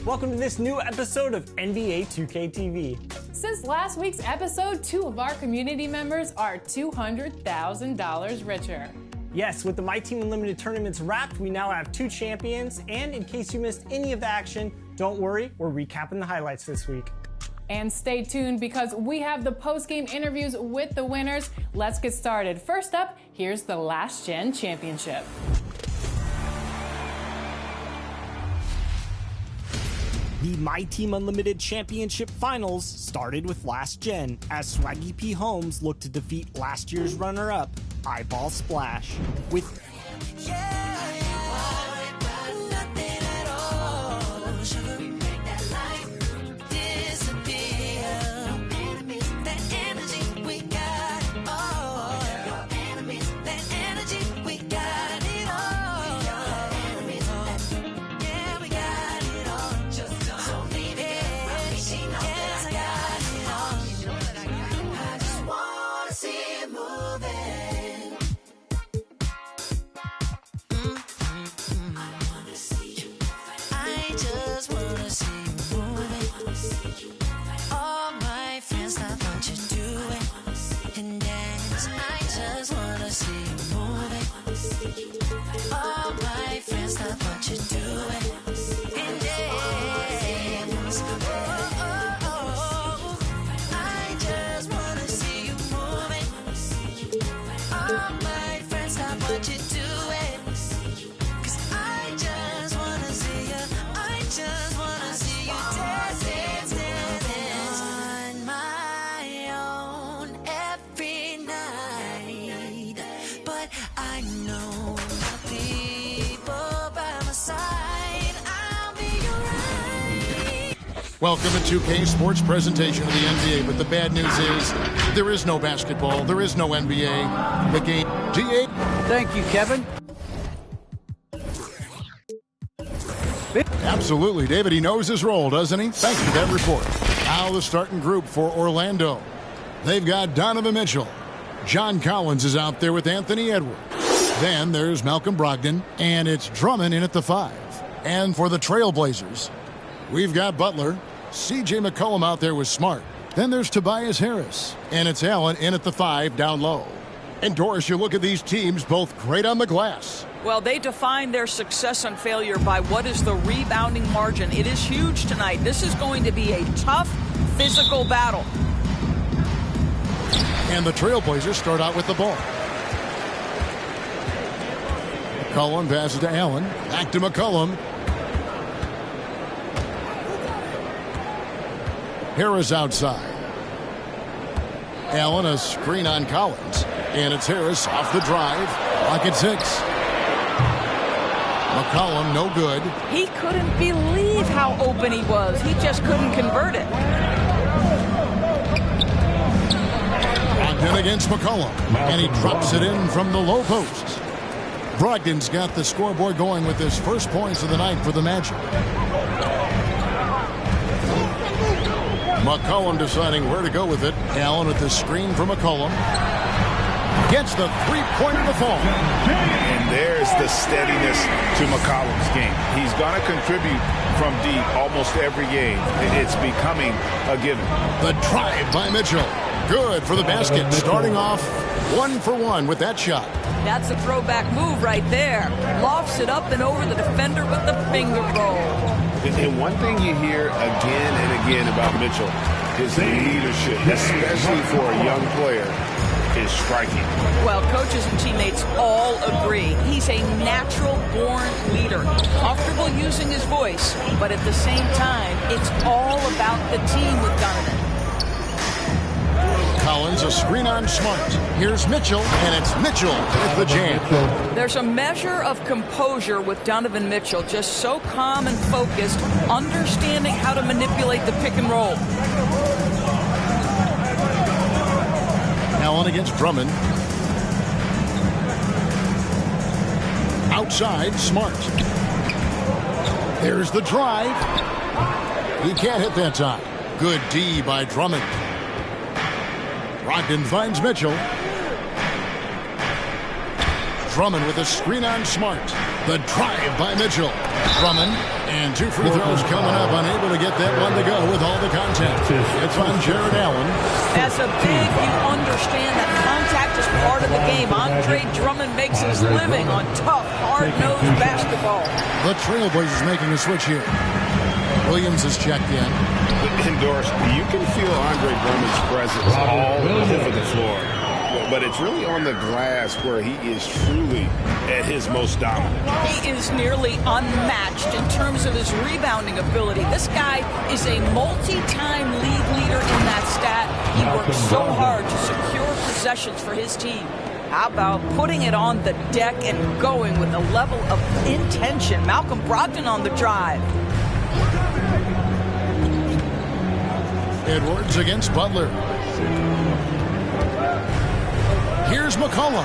Welcome to this new episode of NBA2K TV. Since last week's episode, 2 of our community members are $200,000 richer. Yes, with the My Team Unlimited tournaments wrapped, we now have 2 champions, and in case you missed any of the action, don't worry, we're recapping the highlights this week. And stay tuned because we have the post-game interviews with the winners. Let's get started. First up, here's the Last Gen Championship. The My Team Unlimited Championship Finals started with Last Gen as Swaggy P. Holmes looked to defeat last year's runner-up, Eyeball Splash. With Welcome to 2K Sports presentation of the NBA, but the bad news is there is no basketball, there is no NBA. The game, D8. Thank you, Kevin. Absolutely, David, he knows his role, doesn't he? Thanks for that report. Now the starting group for Orlando. They've got Donovan Mitchell. John Collins is out there with Anthony Edwards. Then there's Malcolm Brogdon, and it's Drummond in at the 5. And for the Trailblazers, we've got Butler. C.J. McCollum out there with Smart. Then there's Tobias Harris. And it's Allen in at the 5 down low. And Doris, you look at these teams, both great on the glass. Well, they define their success and failure by what is the rebounding margin. It is huge tonight. This is going to be a tough, physical battle. And the Trailblazers start out with the ball. McCollum passes to Allen. Back to McCollum. Harris outside. Allen, a screen on Collins. And it's Harris off the drive. Clock at 6. McCollum, no good. He couldn't believe how open he was. He just couldn't convert it. Brogdon against McCollum. And he drops it in from the low post. Brogdon's got the scoreboard going with his first points of the night for the Magic. McCollum deciding where to go with it. Allen with the screen for McCollum. Gets the three-pointer to fall. And there's the steadiness to McCollum's game. He's going to contribute from deep almost every game. It's becoming a given. The drive by Mitchell. Good for the basket. Starting off 1 for 1 with that shot. That's a throwback move right there. Lofts it up and over the defender with the finger roll. And one thing you hear again and again about Mitchell, his leadership, especially for a young player, is striking. Well, coaches and teammates all agree. He's a natural-born leader, comfortable using his voice, but at the same time, it's all about the team with Donovan. Collins, a screen on Smart. Here's Mitchell, and it's Mitchell with the jam. There's a measure of composure with Donovan Mitchell, just so calm and focused, understanding how to manipulate the pick and roll. Allen against Drummond. Outside, Smart. There's the drive. He can't hit that time. Good D by Drummond. Brogdon finds Mitchell. Drummond with a screen on Smart. The drive by Mitchell. Drummond, and 2 free throws coming up. Unable to get that one to go with all the contact. It's on Jared Allen. As a big, you understand that contact is part of the game. Andre Drummond makes his living on tough, hard-nosed basketball. The Trailblazers making a switch here. Williams is checked in. Endorsed. You can feel Andre Drummond's presence all over the floor. But it's really on the glass where he is truly at his most dominant. He is nearly unmatched in terms of his rebounding ability. This guy is a multi-time league leader in that stat. He works so hard to secure possessions for his team. How about putting it on the deck and going with a level of intention? Malcolm Brogdon on the drive. Edwards against Butler. Here's McCollum.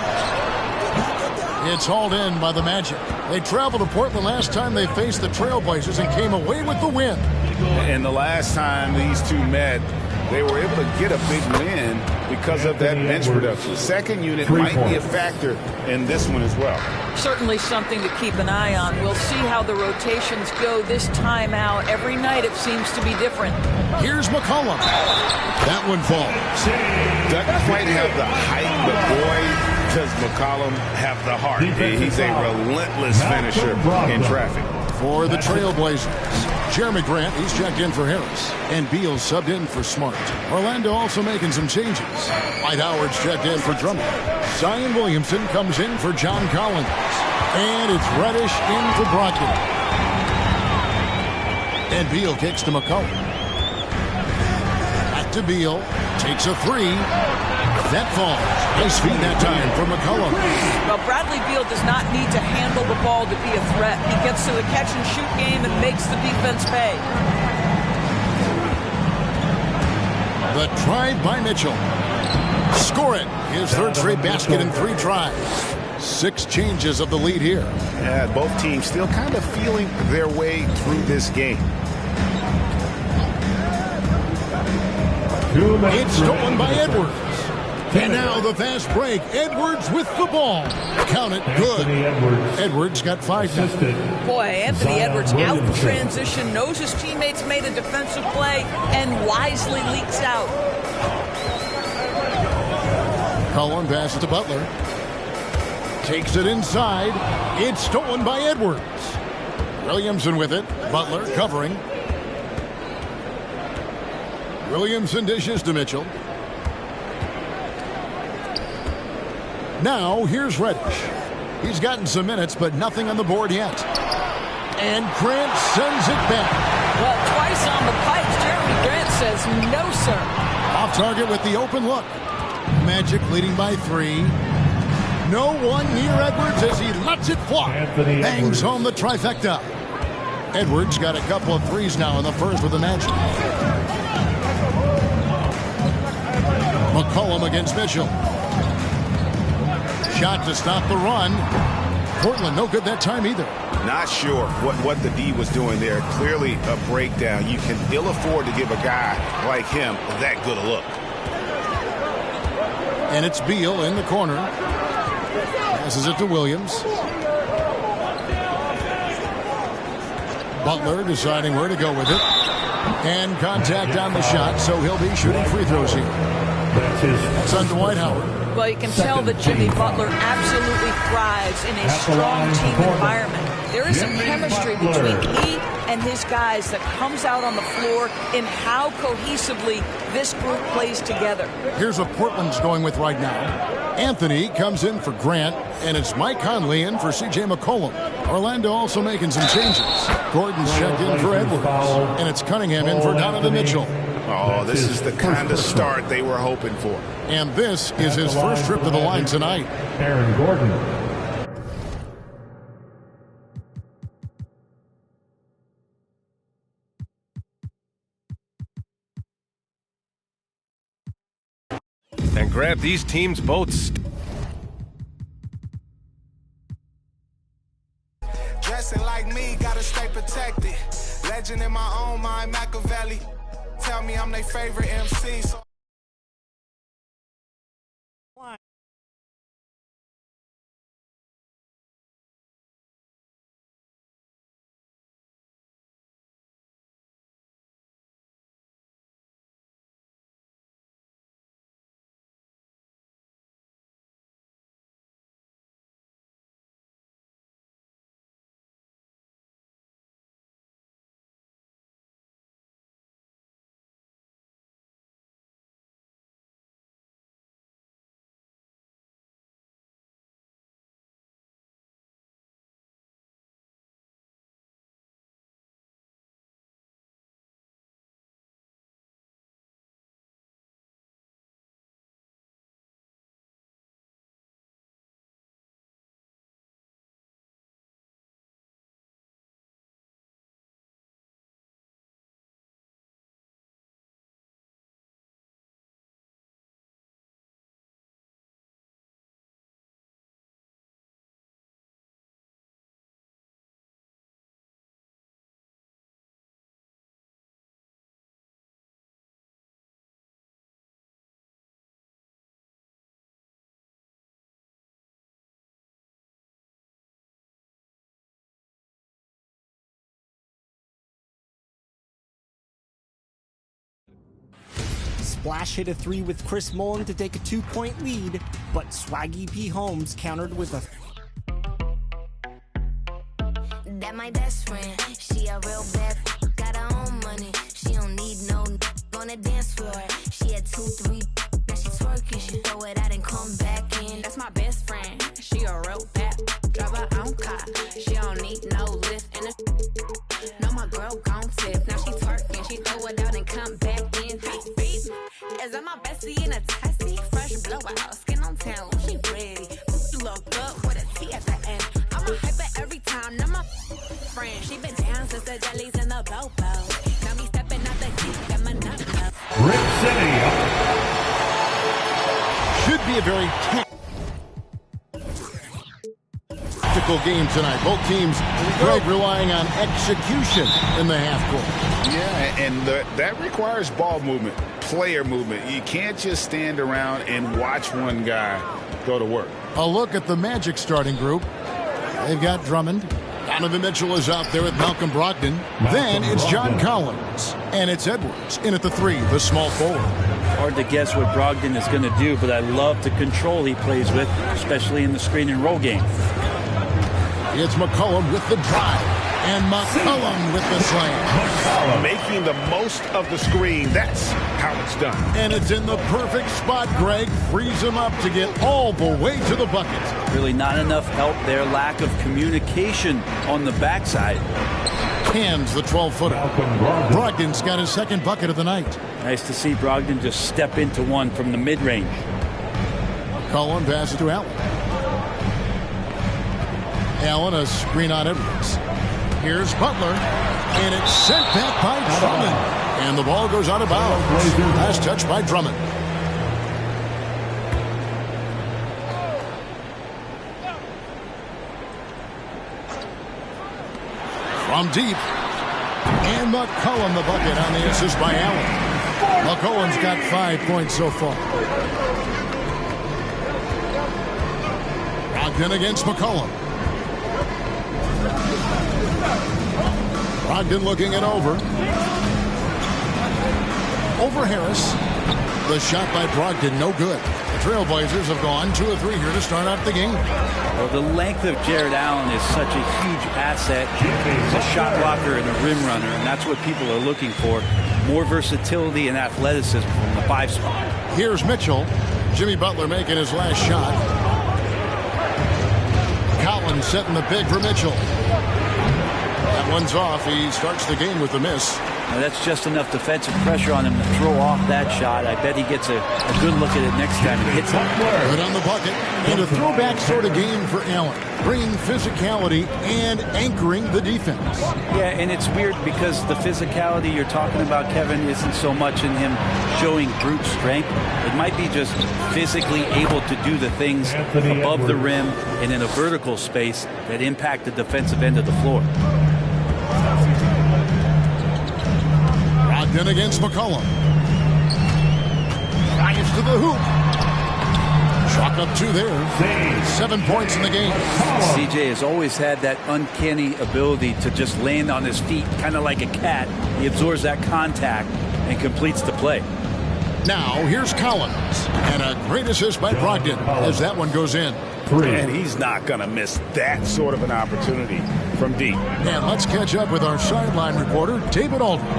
It's hauled in by the Magic. They traveled to Portland last time they faced the Trailblazers and came away with the win. And the last time these two met, they were able to get a big win because of that bench production. Second unit might be a factor in this one as well. Certainly something to keep an eye on. We'll see how the rotations go this time out. Every night it seems to be different. Here's McCollum. That one falls. Doesn't quite have the height, but boy, does McCollum have the heart. He's a relentless finisher in traffic. For the Trailblazers, Jeremy Grant, he's checked in for Harris. And Beal subbed in for Smart. Orlando also making some changes. Dwight Howard's checked in for Drummond. Zion Williamson comes in for John Collins. And it's Reddish in for Brogdon. And Beal kicks to McCollum. Back to Beal. Takes a 3. That falls. Nice feed that time for McCollum. Well, Bradley Beal does not need to handle the ball to be a threat. He gets to the catch-and-shoot game and makes the defense pay. The drive by Mitchell. Score it. His third straight basket in 3 tries. 6 changes of the lead here. Yeah, both teams still kind of feeling their way through this game. It's stolen by Edwards. And now the fast break. Edwards with the ball. Count it. Good. Edwards got 5 now. Boy, Anthony Edwards out in transition, knows his teammates made a defensive play, and wisely leaks out. Cullen passes to Butler. Takes it inside. It's stolen by Edwards. Williamson with it. Butler covering. Williamson dishes to Mitchell. Now, here's Reddish. He's gotten some minutes, but nothing on the board yet. And Grant sends it back. Well, twice on the pipes, Jeremy Grant says no, sir. Off target with the open look. Magic leading by 3. No one near Edwards as he lets it fly. Bangs home the trifecta. Edwards got a couple of threes now in the first with the Magic. McCollum against Mitchell. Shot to stop the run. Portland no good that time either. Not sure what the D was doing there. Clearly a breakdown. You can ill afford to give a guy like him that good a look. And it's Beal in the corner. Passes it to Williams. Butler deciding where to go with it. And contact on the shot, so he'll be shooting free throws here. It's on Dwight Howard. Well, you can tell that Jimmy Butler absolutely thrives in a strong team environment. There is some chemistry between he and his guys that comes out on the floor in how cohesively this group plays together. Here's what Portland's going with right now. Anthony comes in for Grant, and it's Mike Conley in for C.J. McCollum. Orlando also making some changes. Gordon's checked in for Edwards, and it's Cunningham in for Donovan Mitchell. Oh, this is the kind of start they were hoping for. And this is his first trip to the line tonight. Aaron Gordon. And grab these teams' boats. Dressing like me, gotta stay protected. Legend in my own mind, Machiavelli. Tell me I'm their favorite MC. So Splash hit a 3 with Chris Mullen to take a 2-point lead, but Swaggy P. Holmes countered with a That my best friend, she a real bad, got her own money. She don't need no on the dance floor. She had 2, 3, now she twerking. She throw it out and come back in. That's my best friend, she a real bad, drive her own car. She don't need no lift in the. No, my girl gon' tip. Now she twerking, she throw it out and come back in. Beep. Is that my bestie in a testy? Fresh blowout, skin on town, she ready. Look good with a T at the end. I'm a hyper every time, now my friend. She been down since the jellies and the bobo. Now me stepping out the Jeep and my nut up. Brick City. Should be a very tactical game tonight. Both teams, Greg, relying on execution in the half court. Yeah, and that requires ball movement, player movement. You can't just stand around and watch one guy go to work. A look at the Magic starting group. They've got Drummond. Donovan Mitchell is out there with Malcolm Brogdon. Then it's John Collins. And it's Edwards in at the 3, the small forward. Hard to guess what Brogdon is going to do, but I love the control he plays with, especially in the screen and roll game. It's McCollum with the drive. And McCollum with the slam. Making the most of the screen. That's how it's done. And it's in the perfect spot, Greg. Frees him up to get all the way to the bucket. Really not enough help there. Lack of communication on the backside. Hands the 12-footer. Brogdon's got his second bucket of the night. Nice to see Brogdon just step into one from the mid-range. Cullen passes to Allen. Allen, a screen on Edwards. Here's Butler, and it's sent back by Drummond. And the ball goes out of bounds. Last touch by Drummond. From deep. And McCollum the bucket on the assist by Allen. McCollum's got 5 points so far. Brogdon against McCollum. Brogdon looking it over. Over Harris. The shot by Brogdon, no good. The Trailblazers have gone 2 of 3 here to start out the game. Well, the length of Jared Allen is such a huge asset. He's a shot blocker and a rim runner, and that's what people are looking for. More versatility and athleticism from the 5 spot. Here's Mitchell. Jimmy Butler making his last shot. Collins setting the pick for Mitchell. That one's off. He starts the game with a miss. Now that's just enough defensive pressure on him to throw off that shot. I bet he gets a good look at it next time and hits it. Good on the bucket. And a throwback sort of game for Allen. Bringing physicality and anchoring the defense. Yeah, and it's weird because the physicality you're talking about, Kevin, isn't so much in him showing brute strength. It might be just physically able to do the things above the rim and in a vertical space that impact the defensive end of the floor. Brogdon against McCollum. Drives to the hoop. Chalk up 2 there. 7 points in the game. CJ has always had that uncanny ability to just land on his feet, kind of like a cat. He absorbs that contact and completes the play. Now, here's Collins. And a great assist by Brogdon as that one goes in. And he's not going to miss that sort of an opportunity from deep. And let's catch up with our sideline reporter, David Aldridge.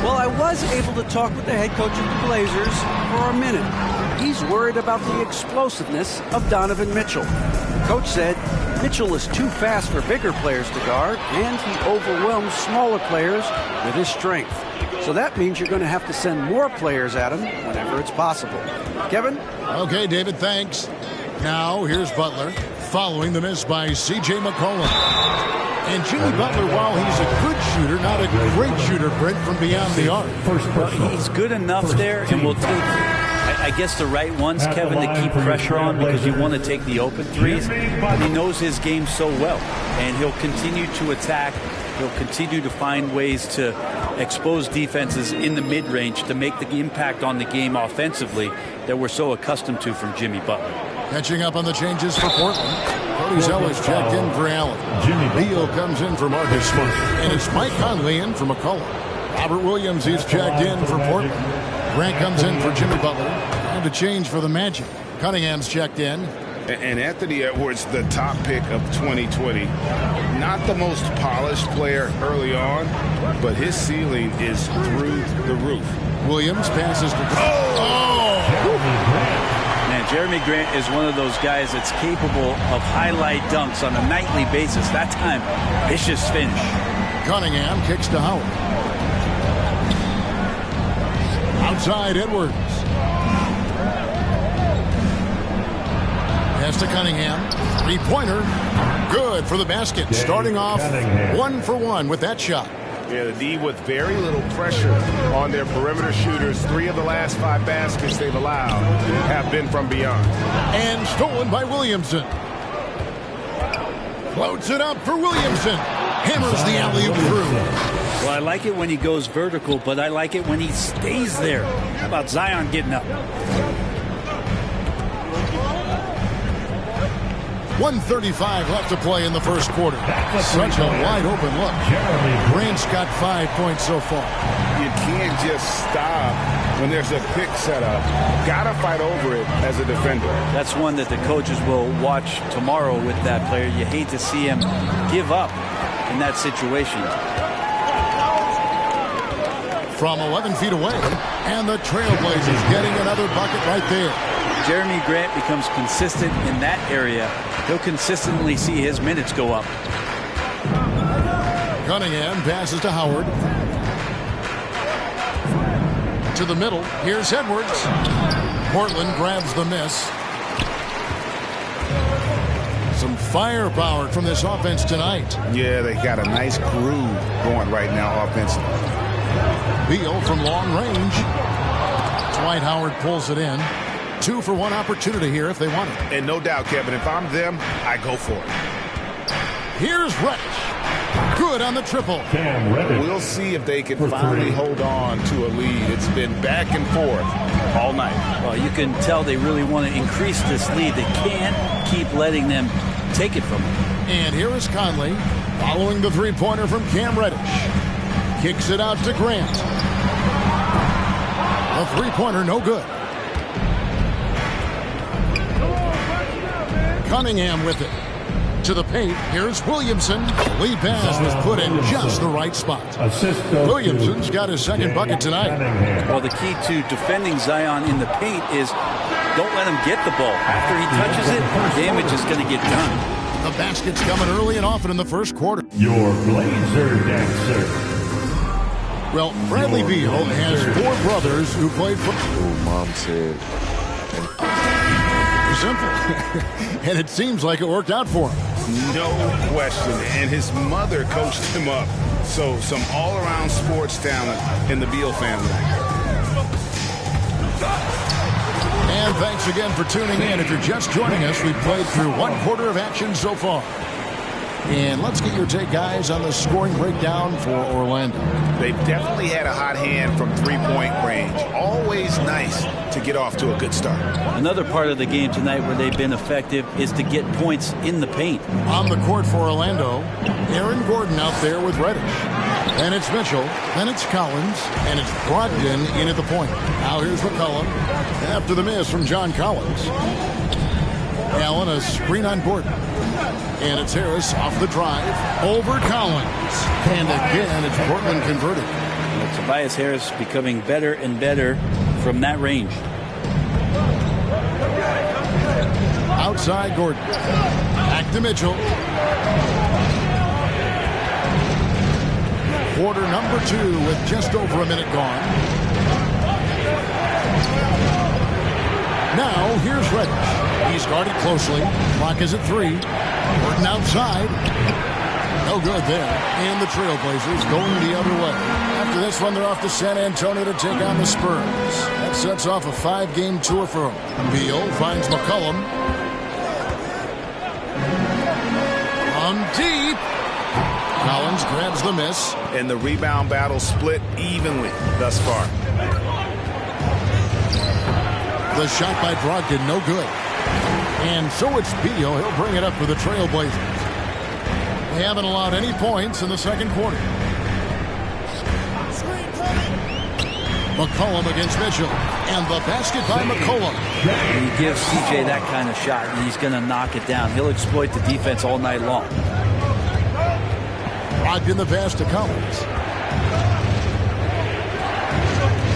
Well, I was able to talk with the head coach of the Blazers for a minute. He's worried about the explosiveness of Donovan Mitchell. The coach said Mitchell is too fast for bigger players to guard, and he overwhelms smaller players with his strength. So that means you're going to have to send more players at him whenever it's possible. Kevin? Okay, David, thanks. Now, here's Butler, following the miss by C.J. McCollum. And Jimmy Butler, while he's a good shooter, not a great shooter, Brent, from beyond the arc. Well, he's good enough there, and will take, I guess, the right ones, Kevin, to keep pressure on because you want to take the open threes. But he knows his game so well, and he'll continue to attack. He'll continue to find ways to expose defenses in the mid-range to make the impact on the game offensively that we're so accustomed to from Jimmy Butler. Catching up on the changes for Portland. Cody Zeller checked in for Allen. Beal comes in for Marcus Smart. And it's Mike Conley in for McCollum. Robert Williams is checked in for Portland. Grant comes in for Jimmy Butler. And to change for the Magic. Cunningham's checked in. And Anthony Edwards, the top pick of 2020. Not the most polished player early on, but his ceiling is through the roof. Williams passes to... Man, Jeremy Grant is one of those guys that's capable of highlight dunks on a nightly basis. That time, vicious finish. Cunningham kicks to Howard. Outside Edwards. Pass to Cunningham. Three-pointer. Good for the basket. Starting off 1 for 1 with that shot. Yeah, the D with very little pressure on their perimeter shooters. 3 of the last 5 baskets they've allowed have been from beyond. And stolen by Williamson. Floats it up for Williamson. Hammers the alley-oop through. Well, I like it when he goes vertical, but I like it when he stays there. How about Zion getting up? 1:35 left to play in the first quarter. Such a wide-open look. Grant's got 5 points so far. You can't just stop when there's a pick set up. Got to fight over it as a defender. That's one that the coaches will watch tomorrow with that player. You hate to see him give up in that situation. From 11 feet away, and the Trailblazers getting another bucket right there. Jeremy Grant becomes consistent in that area. He'll consistently see his minutes go up. Cunningham passes to Howard. To the middle. Here's Edwards. Portland grabs the miss. Some firepower from this offense tonight. Yeah, they got a nice groove going right now offensively. Beal from long range. Dwight Howard pulls it in. 2 for 1 opportunity here if they want it. And no doubt, Kevin, if I'm them, I go for it. Here's Reddish. Good on the triple. We'll see if they can finally hold on to a lead. It's been back and forth all night. Well, you can tell they really want to increase this lead. They can't keep letting them take it from them. And here is Conley following the three-pointer from Cam Reddish. Kicks it out to Grant. A three-pointer, no good. Cunningham with it. To the paint. Here's Williamson. Lead pass was put in just the right spot. Williamson's got his second bucket tonight. Well, the key to defending Zion in the paint is don't let him get the ball. After he touches it, damage is going to get done. The basket's coming early and often in the first quarter. Your Blazer dancer. Well, Bradley Beal has 4 brothers who played football. Mom said. Simple. And it seems like it worked out for him. No question. And his mother coached him up. So some all-around sports talent in the Beal family. And thanks again for tuning in. If you're just joining us, we've played through 1 quarter of action so far. And let's get your take, guys, on the scoring breakdown for Orlando. They've definitely had a hot hand from three-point range. Always nice to get off to a good start. Another part of the game tonight where they've been effective is to get points in the paint. On the court for Orlando, Aaron Gordon out there with Reddish. And it's Mitchell, and it's Collins, and it's Brogdon in at the point. Now here's McCollum after the miss from John Collins. Allen, a screen on Gordon. And it's Harris off the drive over Collins. And again, it's Portland converted. Well, Tobias Harris becoming better and better from that range. Outside Gordon. Back to Mitchell. Quarter number 2 with just over a minute gone. Now, here's Reddish. He's guarded closely. Clock is at 3. Gordon outside. No good there. And the Trailblazers going the other way. After this one, they're off to San Antonio to take on the Spurs. That sets off a 5-game tour for them. Beal finds McCollum. On deep. Collins grabs the miss. And the rebound battle split evenly thus far. The shot by Brogdon, no good. And so it's Beal. He'll bring it up for the Trailblazers. They haven't allowed any points in the second quarter. McCollum against Mitchell. And the basket by McCollum. When you give CJ that kind of shot, and he's going to knock it down. He'll exploit the defense all night long. Brogdon the pass to Collins.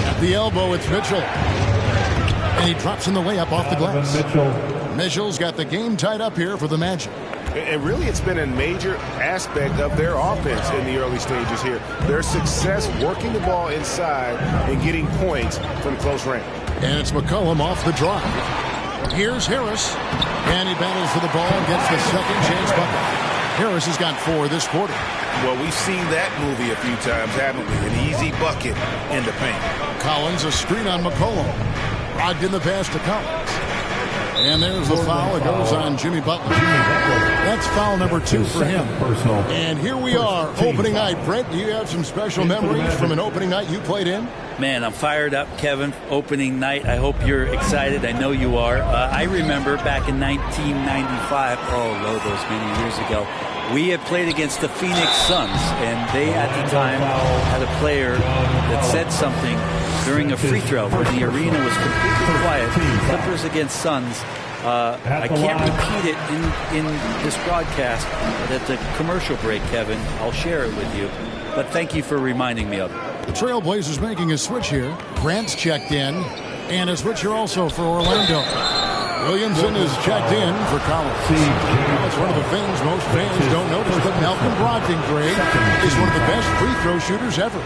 At the elbow, it's Mitchell. And he drops in the layup off the glass. Mitchell's got the game tied up here for the Magic. And really, it's been a major aspect of their offense in the early stages here. Their success working the ball inside and getting points from close range. And it's McCollum off the drive. Here's Harris. And he battles for the ball and gets the second chance bucket. Harris has got 4 this quarter. Well, we've seen that movie a few times, haven't we? An easy bucket in the paint. Collins, a screen on McCollum. Brogdon the pass to Collins. And there's the foul. It goes on Jimmy Butler. That's foul number 2 for him. And here we are, opening night. Brent, do you have some special memories from an opening night you played in? Man, I'm fired up, Kevin. Opening night. I hope you're excited. I know you are. I remember back in 1995, those many years ago, we had played against the Phoenix Suns, and they at the time had a player that said something during a free throw when the arena was completely quiet. Clippers against Suns. I can't repeat it in this broadcast, but at the commercial break, Kevin, I'll share it with you. But thank you for reminding me of it. The Trailblazers making a switch here. Grant's checked in, and a switch here also for Orlando. Williamson is checked in for Collins. That's one of the things most fans don't notice, but Malcolm Brogdon, Greg, is one of the best free throw shooters ever.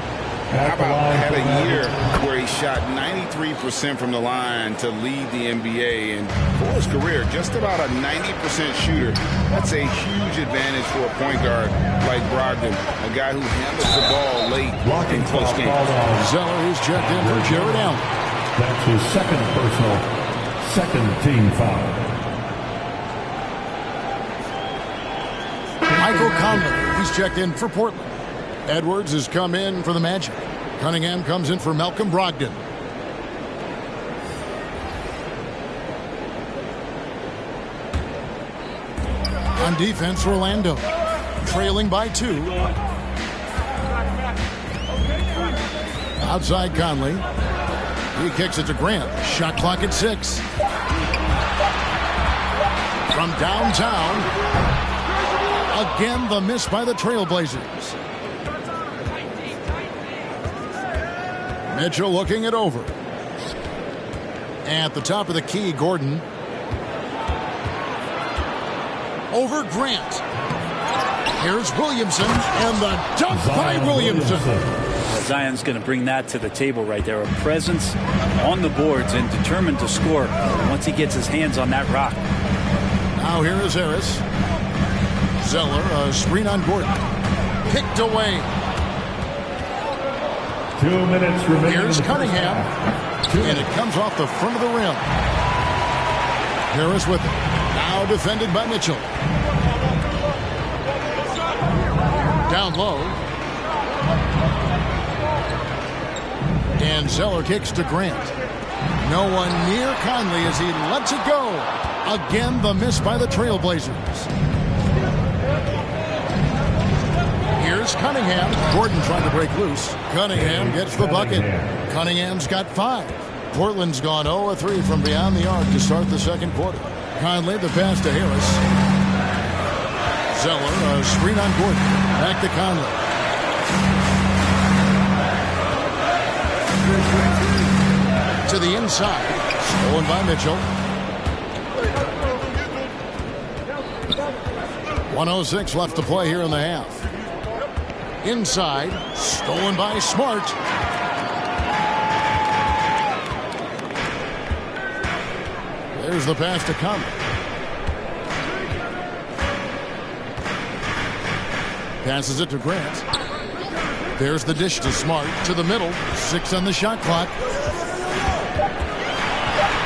How about had a year where he shot 93% from the line to lead the NBA, and for his career, just about a 90% shooter. That's a huge advantage for a point guard like Brogdon, a guy who handles the ball late in close games. Zeller is checked in for Jared Allen. That's his second team foul. Michael Conley, he's checked in for Portland. Edwards has come in for the Magic. Cunningham comes in for Malcolm Brogdon. On defense, Orlando trailing by 2. Outside Conley. He kicks it to Grant. Shot clock at 6. From downtown. Again, the miss by the Trailblazers. Mitchell looking it over. At the top of the key, Gordon. Over Grant. Here's Williamson, and the dunk by Williamson. Zion's going to bring that to the table right there. A presence on the boards and determined to score once he gets his hands on that rock. Now here is Harris. Zeller, a screen on Gordon. Picked away. 2 minutes remaining. Here's Cunningham. And it comes off the front of the rim. Harris with it. Now defended by Mitchell. Down low. And Zeller kicks to Grant. No one near Conley as he lets it go. Again, the miss by the Trailblazers. Here's Cunningham. Gordon trying to break loose. Cunningham gets the bucket. Cunningham's got 5. Portland's gone 0-3 from beyond the arc to start the second quarter. Conley, the pass to Harris. Zeller, a screen on Gordon. Back to Conley. To the inside. Stolen by Mitchell. 1:06 left to play here in the half. Inside. Stolen by Smart. There's the pass to Conley. Passes it to Grant. There's the dish to Smart. To the middle. 6 on the shot clock.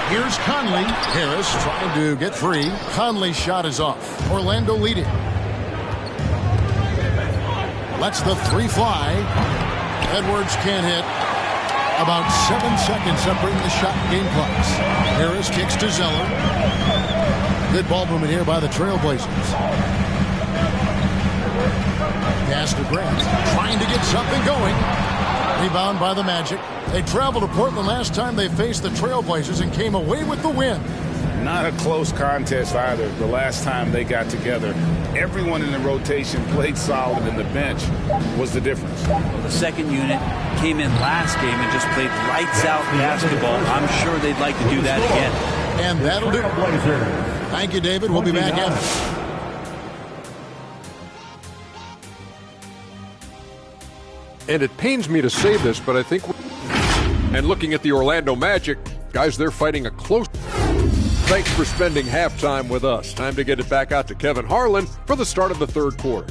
Here's Conley. Harris trying to get free. Conley's shot is off. Orlando leading. Lets the 3 fly. Edwards can't hit. About 7 seconds separating the shot game clocks. Harris kicks to Zeller. Good ball movement here by the Trailblazers. Pass to Grant. Trying to get something going. Rebound by the Magic. They traveled to Portland last time they faced the Trailblazers and came away with the win. Not a close contest either the last time they got together. Everyone in the rotation played solid, and the bench was the difference. The second unit came in last game and just played lights-out basketball. I'm sure they'd like to do that again. And that'll do it. Thank you, David. We'll be back after. And it pains me to say this, but I think and looking at the Orlando Magic, guys, they're fighting a close. Thanks for spending halftime with us. Time to get it back out to Kevin Harlan for the start of the third quarter.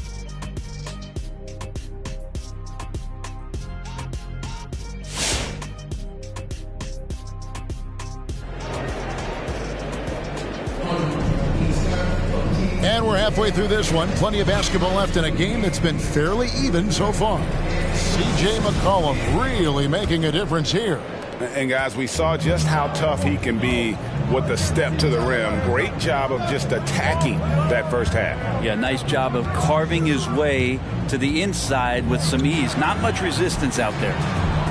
And we're halfway through this one. Plenty of basketball left in a game that's been fairly even so far. C.J. McCollum really making a difference here. And guys, we saw just how tough he can be with the step to the rim. Great job of just attacking that first half. Yeah, nice job of carving his way to the inside with some ease. Not much resistance out there.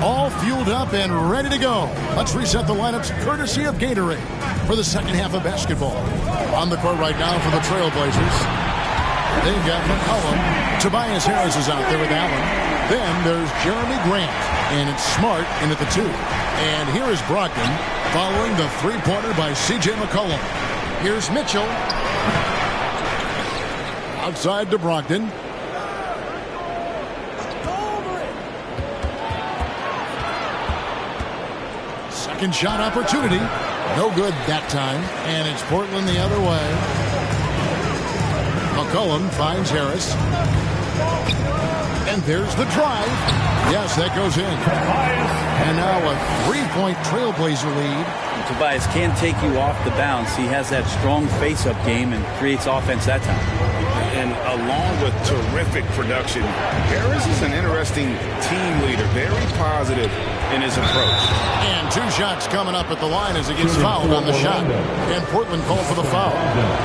All fueled up and ready to go. Let's reset the lineups courtesy of Gatorade for the second half of basketball. On the court right now for the Trailblazers. They've got McCollum. Tobias Harris is out there with Allen. Then there's Jeremy Grant. And it's Smart in at the 2. And here is Brogdon following the three-pointer by C.J. McCollum. Here's Mitchell. Outside to Brogdon. Second shot opportunity. No good that time. And it's Portland the other way. McCollum finds Harris. And there's the drive. Yes, that goes in. And now a three-point Trailblazer lead. And Tobias can take you off the bounce. He has that strong face-up game and creates offense that time. And along with terrific production, Harris is an interesting team leader. Very positive in his approach. And 2 shots coming up at the line as he gets fouled on the shot. And Portland called for the foul.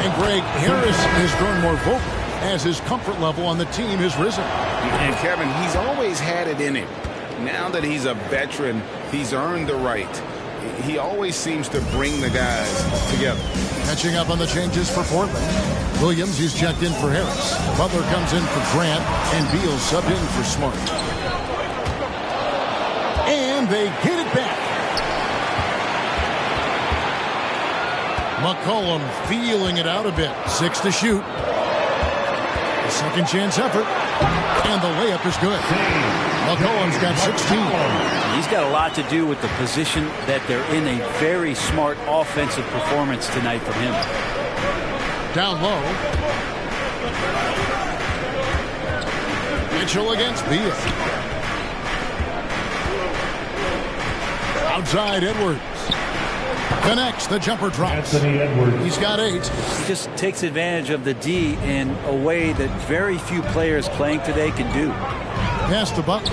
And Greg, Harris has grown more vocal as his comfort level on the team has risen. And Kevin, he's always had it in him. Now that he's a veteran, he's earned the right. He always seems to bring the guys together. Catching up on the changes for Portland. Williams, who's checked in for Harris. Butler comes in for Grant, and Beal subbed in for Smart. And they get it back. McCollum feeling it out a bit. 6 to shoot. A second chance effort. And the layup is good. McCollum's got 16. He's got a lot to do with the position that they're in. A very smart offensive performance tonight from him. Down low. Mitchell against Beal. Outside Edwards. Connects, the jumper drops. He's got 8. He just takes advantage of the D in a way that very few players playing today can do. Pass to Butler.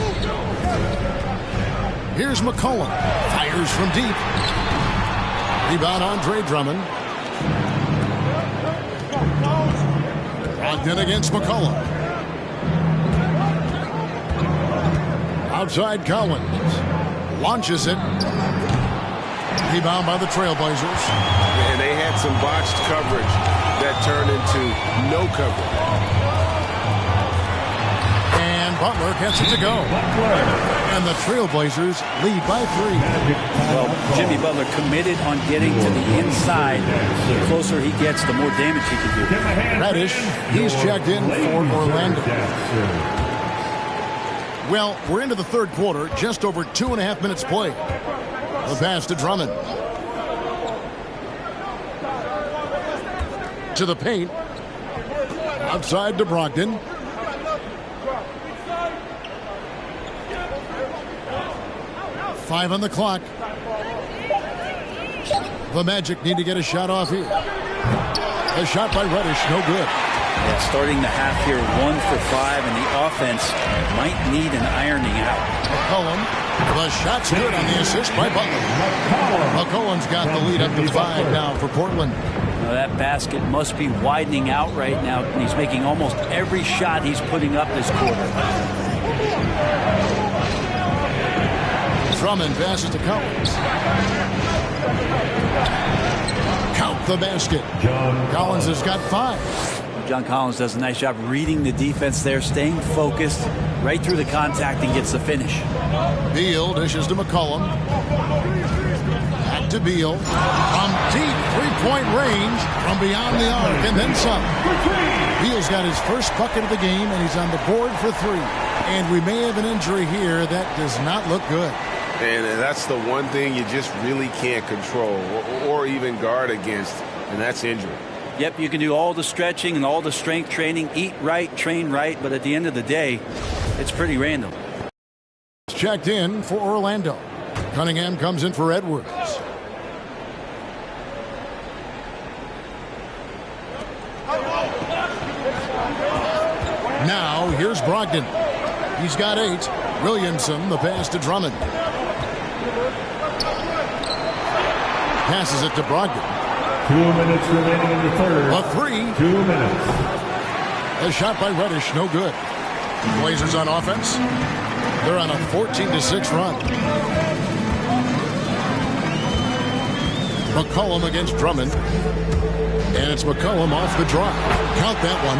Here's McCollum. Fires from deep. Rebound Andre Drummond. Brogdon against McCollum. Outside Collins. Launches it. Rebound by the Trailblazers. And they had some botched coverage that turned into no coverage. And Butler gets it to go. And the Trailblazers lead by 3. Well, Jimmy Butler committed on getting to the inside. The closer he gets, the more damage he can do. Reddish, he's checked in for Orlando. Well, we're into the third quarter, just over 2.5 minutes played. The pass to Drummond. To the paint. Outside to Brogdon. Five on the clock. The Magic need to get a shot off here. A shot by Reddish, no good. Yeah, starting the half here, 1 for 5, and the offense might need an ironing out. McCollum. The shot's good on the assist by Butler. McCollum's got the lead up to 5 now for Portland. Now that basket must be widening out right now. He's making almost every shot he's putting up this quarter. Drummond passes to Collins. Count the basket. Collins has got 5. John Collins does a nice job reading the defense there, staying focused right through the contact and gets the finish. Beal dishes to McCollum. Back to Beal. From deep three-point range, from beyond the arc, and then some. Beal's got his first bucket of the game, and he's on the board for 3. And we may have an injury here that does not look good. And that's the one thing you just really can't control or even guard against, and that's injury. Yep, you can do all the stretching and all the strength training, eat right, train right, but at the end of the day, it's pretty random. Checked in for Orlando. Cunningham comes in for Edwards. Now, here's Brogdon. He's got 8. Williamson, the pass to Drummond. Passes it to Brogdon. 2 minutes remaining in the third. A 3. 2 minutes. A shot by Reddish, no good. Blazers on offense. They're on a 14-6 run. McCollum against Drummond. And it's McCollum off the drop. Count that one.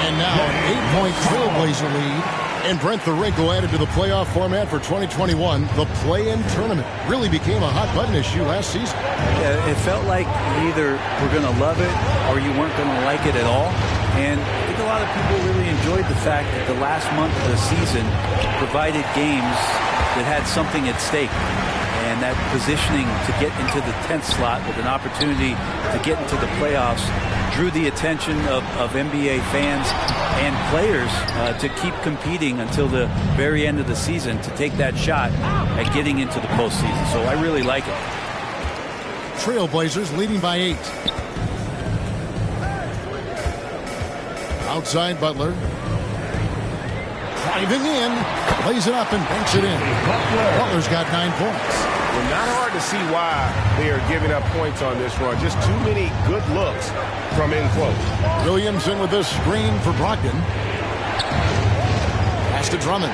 And now an 8-point Trailblazer lead. And Brent, the wrinkle added to the playoff format for 2021, the play-in tournament really became a hot-button issue last season. Yeah, it felt like you either were going to love it or you weren't going to like it at all. And I think a lot of people really enjoyed the fact that the last month of the season provided games that had something at stake. And that positioning to get into the 10th slot with an opportunity to get into the playoffs drew the attention of NBA fans and players to keep competing until the very end of the season to take that shot at getting into the postseason. So I really like it. Trailblazers leading by 8. Outside Butler. Driving in. Lays it up and banks it in. Butler's got 9 points. Well, not hard to see why they are giving up points on this run. Just too many good looks from in close. Williamson with this screen for Brogdon. Pass to Drummond.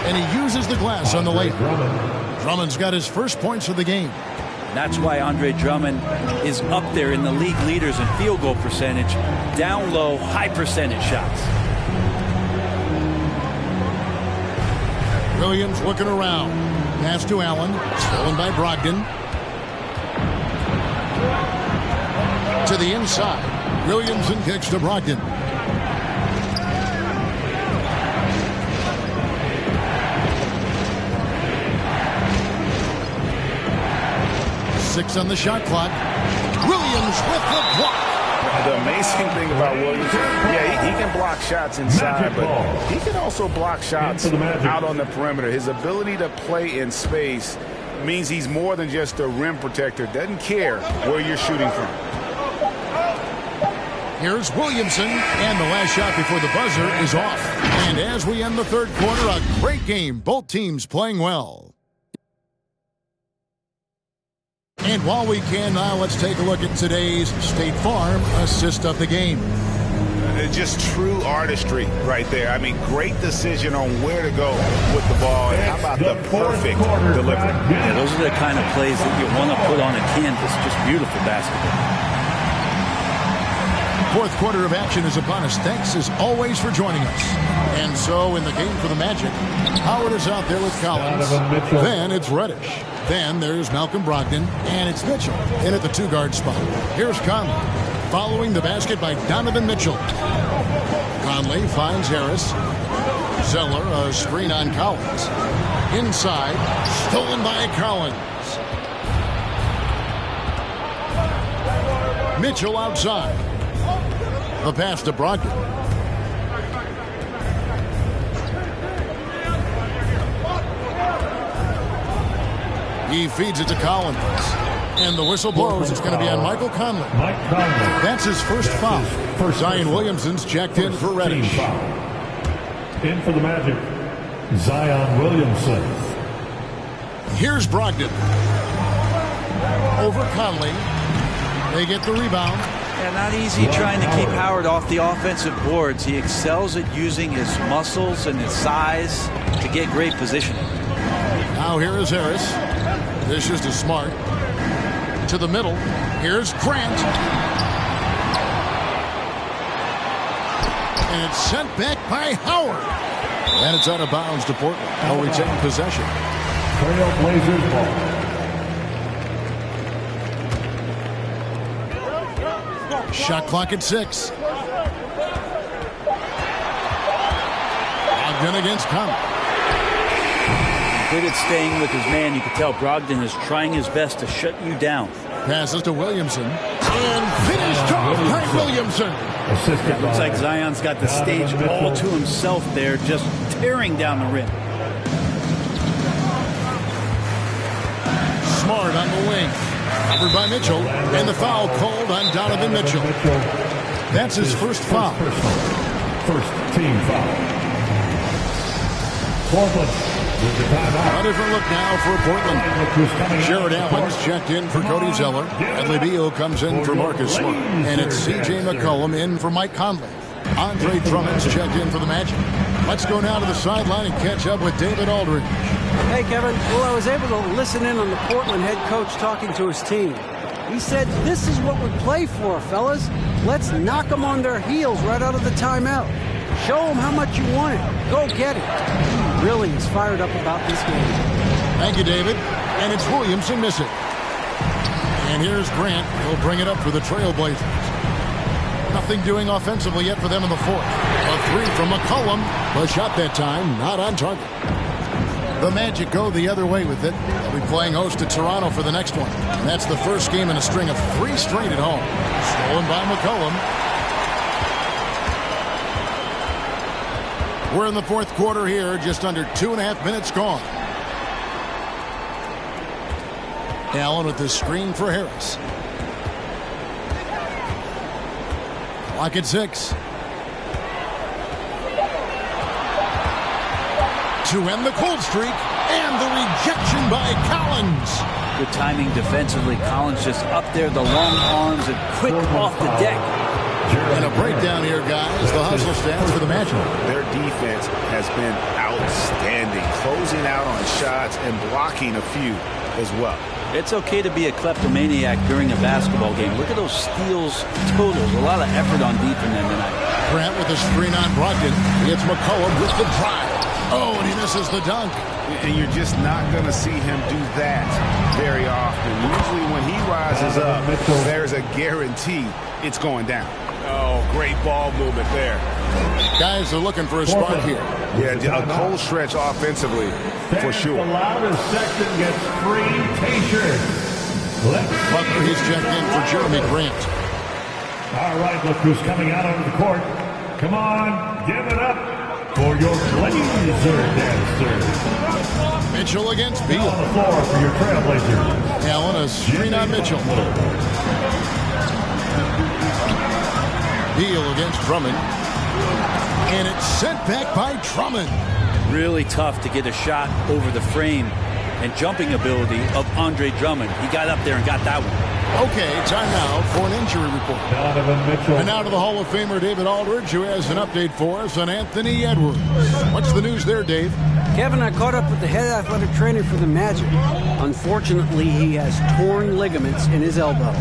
And he uses the glass on the layup. Drummond's got his first points of the game. That's why Andre Drummond is up there in the league leaders in field goal percentage. Down low, high percentage shots. Williams looking around. Pass to Allen. Stolen by Brogdon. To the inside. Williamson kicks to Brogdon. Six on the shot clock. Williams with the block. The amazing thing about Williams, he can block shots inside, but he can also block shots out on the perimeter. His ability to play in space means he's more than just a rim protector. Doesn't care where you're shooting from. Here's Williamson, and the last shot before the buzzer is off. And as we end the third quarter, a great game. Both teams playing well. And while we can now, let's take a look at today's State Farm assist of the game. Just true artistry right there. I mean, great decision on where to go with the ball. And how about the perfect delivery? Yeah, those are the kind of plays that you want to put on a canvas. Just beautiful basketball. Fourth quarter of action is upon us. Thanks as always for joining us. And so in the game for the Magic, Howard is out there with Collins. Then it's Reddish. Then there's Malcolm Brogdon, and it's Mitchell in at the 2-guard spot. Here's Conley, following the basket by Donovan Mitchell. Conley finds Harris. Zeller, a screen on Collins. Inside, stolen by Collins. Mitchell outside. The pass to Brogdon. He feeds it to Collins. And the whistle blows. It's going to be on Michael Conley. That's his first foul. Zion Williamson's checked in for Reddish. In for the Magic, Zion Williamson. Here's Brogdon. Over Conley. They get the rebound. Yeah, not easy trying to keep Howard off the offensive boards. He excels at using his muscles and his size to get great positioning. Now here is Harris. This is to Smart. To the middle. Here's Grant. And it's sent back by Howard. And it's out of bounds to Portland. Now we take possession. Trail Blazers ball. Shot clock at 6. Brogdon against Conley. Good at staying with his man. You can tell Brogdon is trying his best to shut you down. Passes to Williamson. And finished off by Williamson. Yeah, looks like Zion's got the stage all to himself there, just tearing down the rim. Smart on the wing. Covered by Mitchell. And the foul called on Donovan Mitchell. That's his first foul. First team foul. Portland. A different look now for Portland. Jared Allen's checked in for Cody Zeller. Bradley Beal comes in for Marcus Smart. And it's C.J. McCollum in for Mike Conley. Andre Drummond's checked in for the Magic. Let's go now to the sideline and catch up with David Aldridge. Hey, Kevin. Well, I was able to listen in on the Portland head coach talking to his team. He said, this is what we play for, fellas. Let's knock them on their heels right out of the timeout. Show them how much you want it. Go get it. He really is fired up about this game. Thank you, David. And it's Williamson missing. And here's Grant. He'll bring it up for the Trailblazers. Nothing doing offensively yet for them in the fourth. A three from McCollum. The shot that time, not on target. The Magic go the other way with it. They'll be playing host to Toronto for the next one. And that's the first game in a string of 3 straight at home. Stolen by McCollum. We're in the fourth quarter here, just under 2.5 minutes gone. Allen with the screen for Harris. Clock at 6. To end the cold streak, and the rejection by Collins. Good timing defensively. Collins just up there, the long arms, and quick off the deck. And a breakdown here, guys. The hustle stats for the Magic. Their defense has been outstanding, closing out on shots and blocking a few as well. It's okay to be a kleptomaniac during a basketball game. Look at those steals totals. A lot of effort on deep from them tonight. Grant with a screen on Brogdon. It's McCollum with the drive. Oh, and he misses the dunk. And you're just not going to see him do that very often. Usually when he rises up, there's a guarantee it's going down. Oh, great ball movement there. Guys are looking for a spark here. Yeah, a cold stretch offensively, for sure. The loudest section gets free T-shirts. Butler, he's checked in for Jeremy Grant. All right, look who's coming out onto the court. Come on, give it up for your Blazer dancers. Mitchell against Beal. On the floor for your Trailblazers. Allen, a screen on Mitchell. Beal against Drummond. And it's sent back by Drummond. Really tough to get a shot over the frame and jumping ability of Andre Drummond. He got up there and got that one. Okay, time now for an injury report. Donovan Mitchell. And now to the Hall of Famer David Aldridge, who has an update for us on Anthony Edwards. What's the news there, Dave? Kevin, I caught up with the head athletic trainer for the Magic. Unfortunately, he has torn ligaments in his elbow.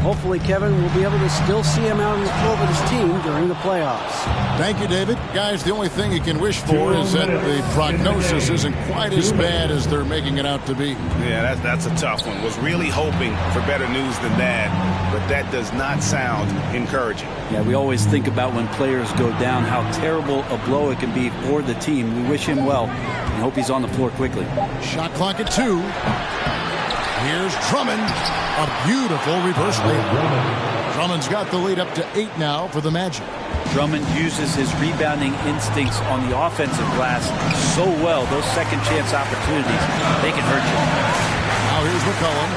Hopefully, Kevin will be able to still see him out on the floor with his team during the playoffs. Thank you, David. Guys, the only thing you can wish for is that the prognosis isn't quite as bad as they're making it out to be. Yeah, that's a tough one. Was really hoping for better news than that, but that does not sound encouraging. Yeah, we always think about when players go down, how terrible a blow it can be for the team. We wish him well and hope he's on the floor quickly. Shot clock at 2. Here's Drummond. A beautiful reverse layup. Drummond's got the lead up to 8 now for the Magic. Drummond uses his rebounding instincts on the offensive glass so well. Those second chance opportunities, they can hurt you. Now here's McCollum.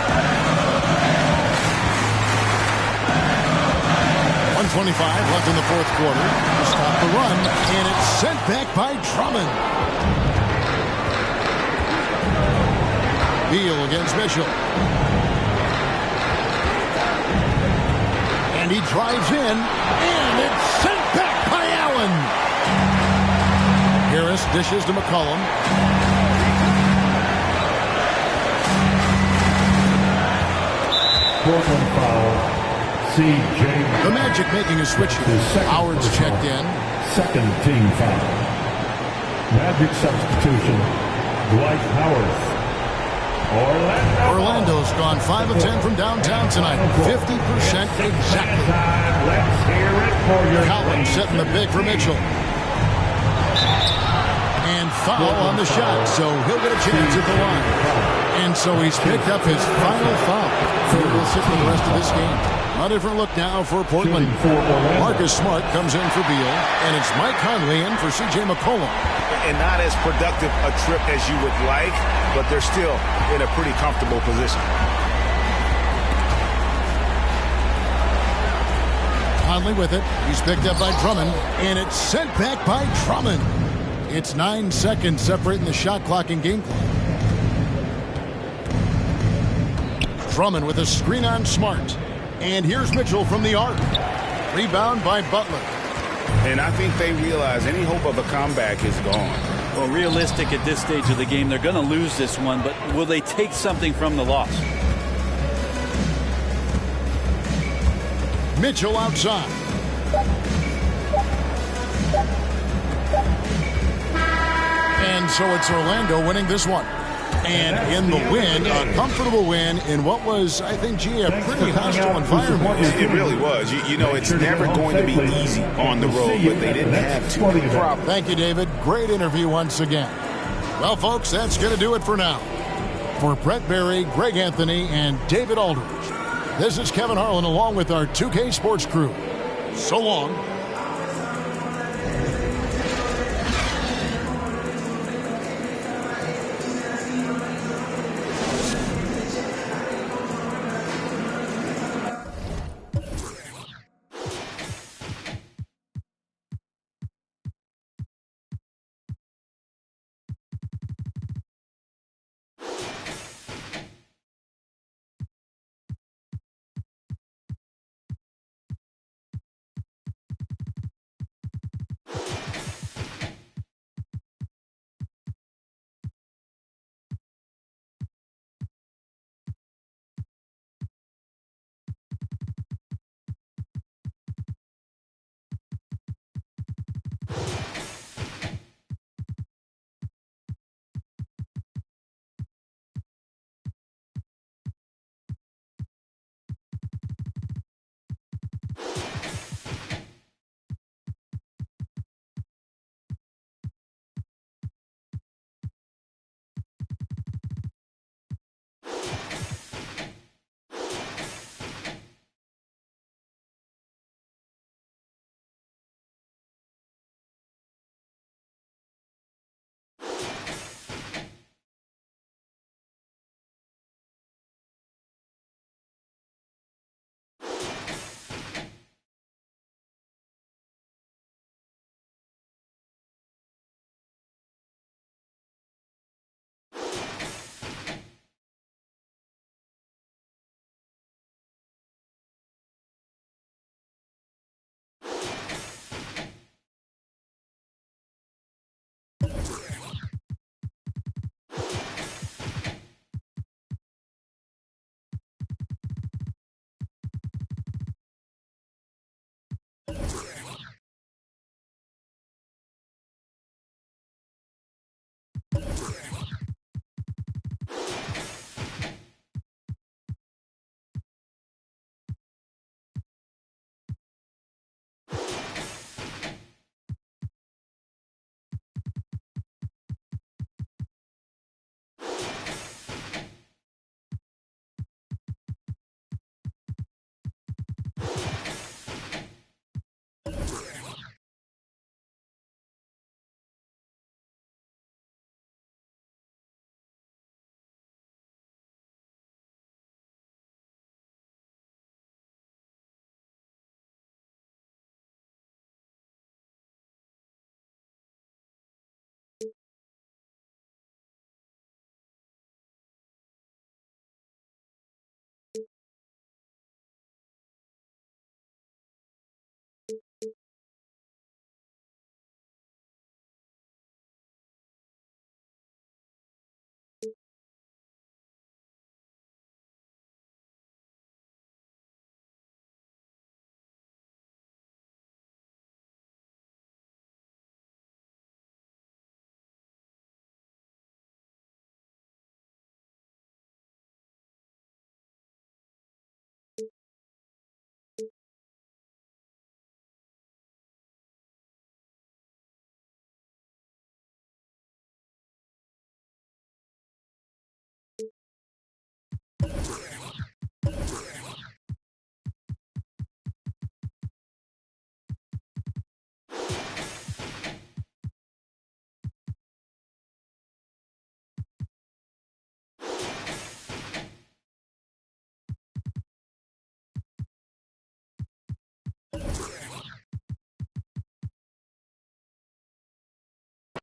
1:25 left in the fourth quarter. Stop the run, and it's sent back by Drummond. Beal against Mitchell. And he drives in, and it's sent back by Allen. Harris dishes to McCollum. Portland foul. C.J. The Magic making a switch here. Howard's checked in. Second team foul. Magic substitution. Dwight Howard. Orlando's gone 5 of 10 from downtown tonight. 50% exactly. Let's hear it for your Collins setting the big for Mitchell. And foul on the shot, so he'll get a chance at the line. And so he's picked up his final foul. So he'll sit for the rest of this game. A different look now for Portland. Marcus Smart comes in for Beal, and it's Mike Conley in for C.J. McCollum. And not as productive a trip as you would like, but they're still in a pretty comfortable position. Conley with it. He's picked up by Drummond, and it's sent back by Drummond. It's 9 seconds separating the shot clock and game clock. Drummond with a screen on Smart. And here's Mitchell from the arc. Rebound by Butler. And I think they realize any hope of a comeback is gone. Well, realistic at this stage of the game, they're going to lose this one, but will they take something from the loss? Mitchell outside. And so it's Orlando winning this one. And in the win, a comfortable win in what was, I think, a pretty hostile environment. It really was. You know, it's never going to be easy on the road, but they didn't have too many problems. Thank you, David. Great interview once again. Well, folks, that's going to do it for now. For Brett Berry, Greg Anthony, and David Aldridge, this is Kevin Harlan along with our 2K Sports crew. So long.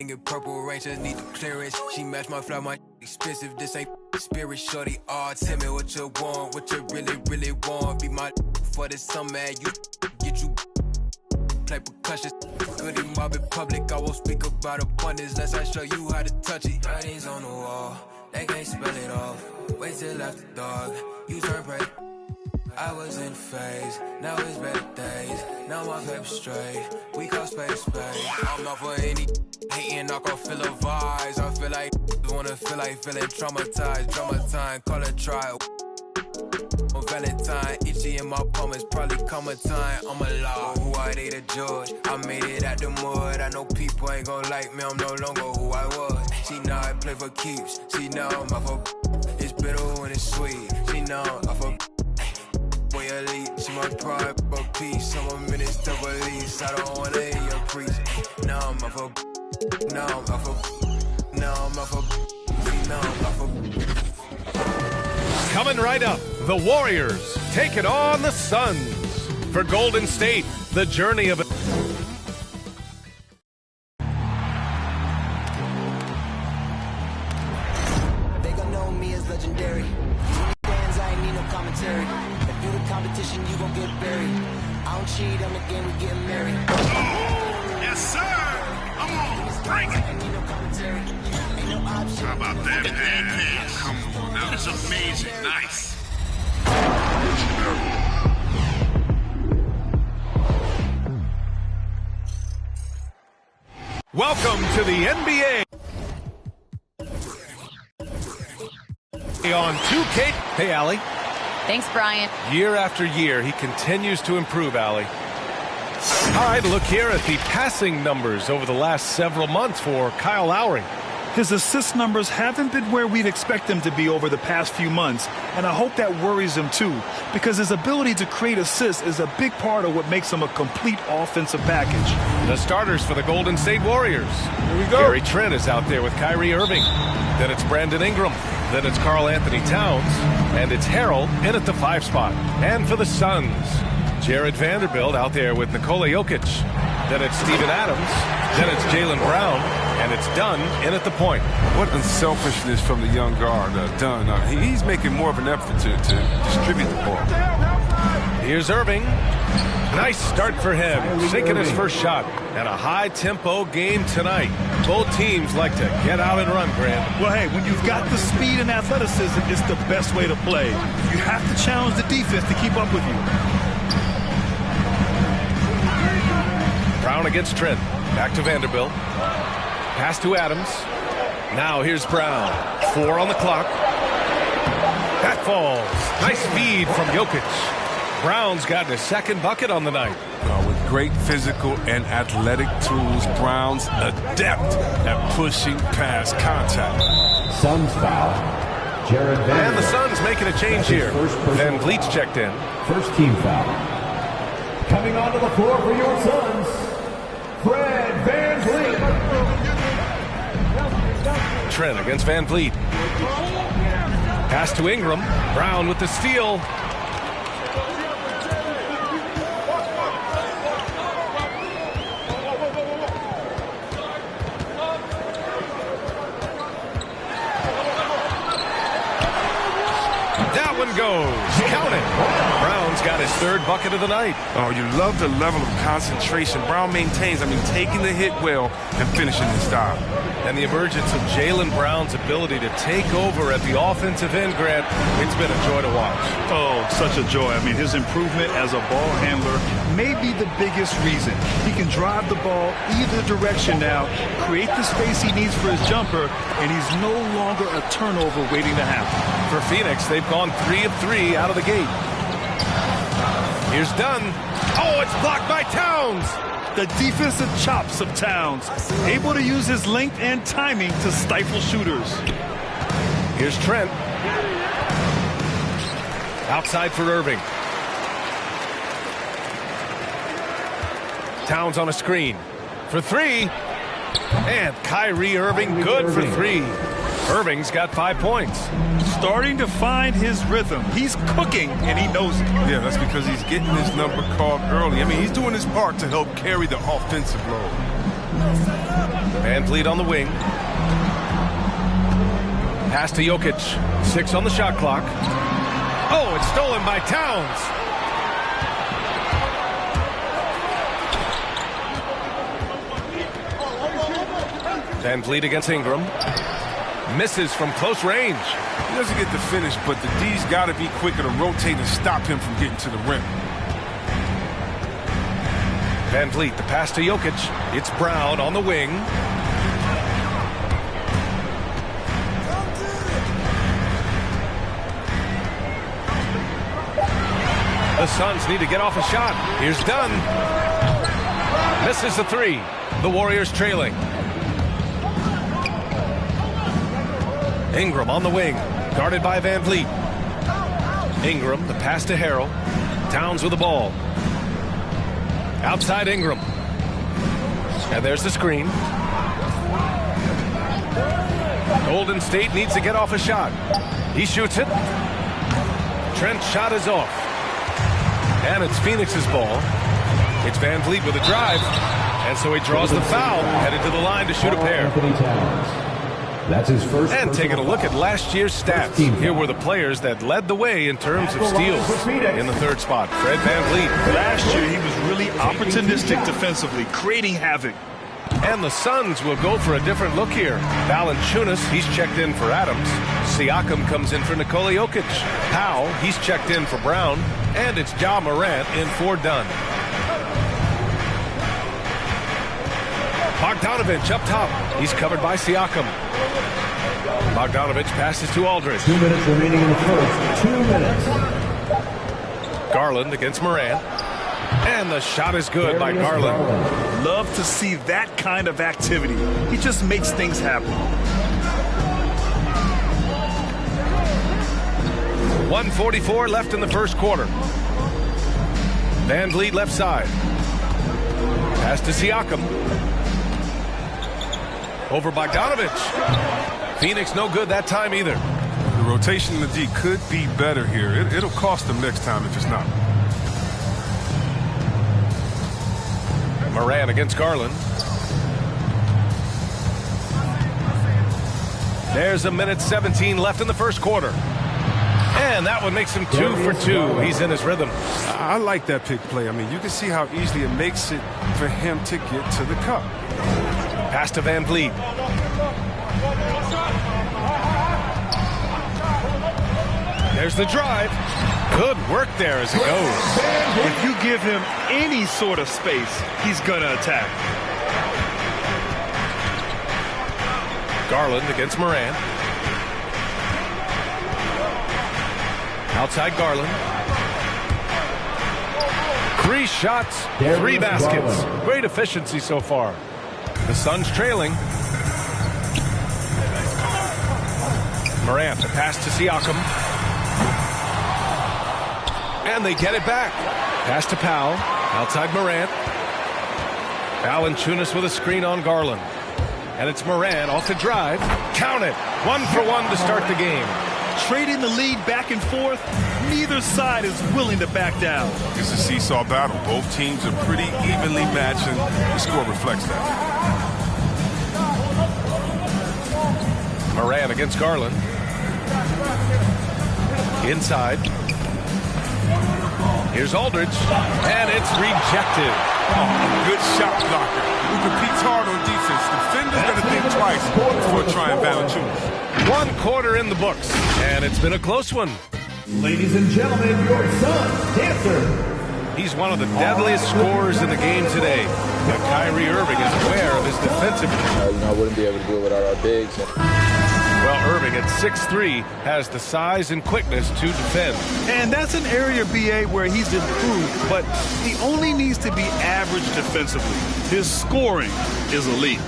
Get purple Rangers need the clearance. She match my fly, my expensive. This ain't spirit, shorty. Oh, tell me what you want, what you really want. Be my for the summer, you get you play percussion. Good in mob in public, I won't speak about abundance unless I show you how to touch it. Writings on the wall, they can't spell it off. Wait till after dark, you turn right. I was in phase, now it's better days. Now my paper straight, we call space. I'm not for any hating, knock off filler vibes. I feel like feeling traumatized. Drama time, call it trial. On Valentine, itchy in my palm, it's probably coming time. I'm a law, who I they the judge. I made it out the mud. I know people ain't gon' like me, I'm no longer who I was. She know I play for keeps. She know I'm for it's bitter when it's sweet. She know I'm for boy elite. She my pride, but peace. I'm a minister police. I don't wanna hear your preach. Now I'm for now I'm for now I'm for now I'm for. Coming right up, the Warriors take it on the Suns. For Golden State, the journey of They gon' know me as legendary. Fans, I ain't need no commentary. If you the competition, you gon' get buried. I don't cheat on the game, we getting married. Yes, sir! Come on, bring it! Ain't no commentary. Ain't no option. How about that pass? Come on, that is amazing. Nice. Welcome to the NBA on 2K. Hey, Allie. Thanks, Brian. Year after year, he continues to improve, Allie. All right, look here at the passing numbers over the last several months for Kyle Lowry. His assist numbers haven't been where we'd expect them to be over the past few months, and I hope that worries him too, because his ability to create assists is a big part of what makes him a complete offensive package. The starters for the Golden State Warriors. Here we go. Gary Trent is out there with Kyrie Irving. Then it's Brandon Ingram. Then it's Karl Anthony Towns. And it's Harrell in at the 5 spot. And for the Suns, Jared Vanderbilt out there with Nikola Jokic. Then it's Steven Adams. Then it's Jaylen Brown. And it's Dunn in at the point. What unselfishness from the young guard, Dunn. He's making more of an effort to distribute the ball. Here's Irving. Nice start for him, sinking his first shot. And a high-tempo game tonight. Both teams like to get out and run, Grant. Well, hey, when you've got the speed and athleticism, it's the best way to play. You have to challenge the defense to keep up with you. Brown against Trent. Back to Vanderbilt. Pass to Adams. Now here's Brown. 4 on the clock. That falls. Nice feed from Jokic. Brown's gotten his second bucket on the night. With great physical and athletic tools, Brown's adept at pushing past contact. Suns foul. Jared Vanderbilt. And the Suns making a change here. Van Vliet's checked in. First team foul. Coming onto the floor for your Suns, Fred VanVleet. Trent against Van Vliet. Pass to Ingram. Brown with the steal. That one goes. Count it. Brown's got his third bucket of the night. Oh, you love the level of concentration Brown maintains. Taking the hit well and finishing the style. And the emergence of Jaylen Brown's ability to take over at the offensive end, Grant, it's been a joy to watch. Oh, such a joy. His improvement as a ball handler may be the biggest reason. He can drive the ball either direction now, create the space he needs for his jumper, and he's no longer a turnover waiting to happen. For Phoenix, they've gone 3 of 3 out of the gate. Here's Dunn. Oh, it's blocked by Towns. The defensive chops of Towns, able to use his length and timing to stifle shooters. Here's Trent. Outside for Irving. Towns on a screen. For 3. And Kyrie Irving good for 3. Irving's got 5 points. Starting to find his rhythm. He's cooking, and he knows it. Yeah, that's because he's getting his number called early. He's doing his part to help carry the offensive load. Van Vliet on the wing. Pass to Jokic. 6 on the shot clock. Oh, it's stolen by Towns. Van Vliet against Ingram. Misses from close range. He doesn't get the finish, but the D's got to be quicker to rotate and stop him from getting to the rim. Van Vliet, the pass to Jokic. It's Brown on the wing. The Suns need to get off a shot. Here's Dunn. Misses the 3. The Warriors trailing. Ingram on the wing, guarded by Van Vliet. Ingram, the pass to Harrell. Towns with the ball. Outside Ingram. And there's the screen. Golden State needs to get off a shot. He shoots it. Trent's shot is off. And it's Phoenix's ball. It's Van Vliet with a drive. And so he draws the foul, headed to the line to shoot a pair. That's his first. And taking a look at last year's stats, here were the players that led the way in terms of steals. In the 3rd spot, Fred Van Vliet. Last year, he was really opportunistic defensively, creating havoc. And the Suns will go for a different look here. Valanciunas, he's checked in for Adams. Siakam comes in for Nikola Jokic. Powell, he's checked in for Brown. And it's Ja Morant in for Dunn. Bogdanovich up top. He's covered by Siakam. Bogdanovich passes to Aldridge. 2 minutes remaining in the first. 2 minutes. Garland against Morant. And the shot is good by Garland. Love to see that kind of activity. He just makes things happen. 1:44 left in the first quarter. Van Vliet left side. Pass to Siakam. Over Bogdanovich. Phoenix no good that time either. The rotation in the D could be better here. It'll cost them next time if it's not. Morant against Garland. There's 1:17 left in the first quarter. And that one makes him 2 for 2. He's in his rhythm. I like that pick play. I mean, you can see how easily it makes it for him to get to the cup. Pass to Van Vliet. There's the drive. Good work there as it goes. If you give him any sort of space, he's going to attack. Garland against Morant. Outside Garland. 3 shots, 3 baskets. Great efficiency so far. The Suns trailing. Morant, the pass to Siakam. And they get it back. Pass to Powell. Outside Morant. Valanciunas with a screen on Garland. And it's Morant off the drive. Count it. 1 for 1 to start the game. Trading the lead back and forth, neither side is willing to back down. It's a seesaw battle. Both teams are pretty evenly matched, and the score reflects that. Morant against Garland. Inside. Here's Aldridge, and it's rejected. Oh, good shot blocker who competes hard on defense. Defenders got to think twice before trying Valanciunas. 1 quarter in the books, and it's been a close one. Ladies and gentlemen, your Suns dancer. He's one of the deadliest scorers in the game today. But Kyrie Irving is aware of his defensive. I wouldn't be able to do it without our bigs. Well, Irving at 6'3" has the size and quickness to defend. And that's an area, BA, where he's improved, but he only needs to be average defensively. His scoring is elite.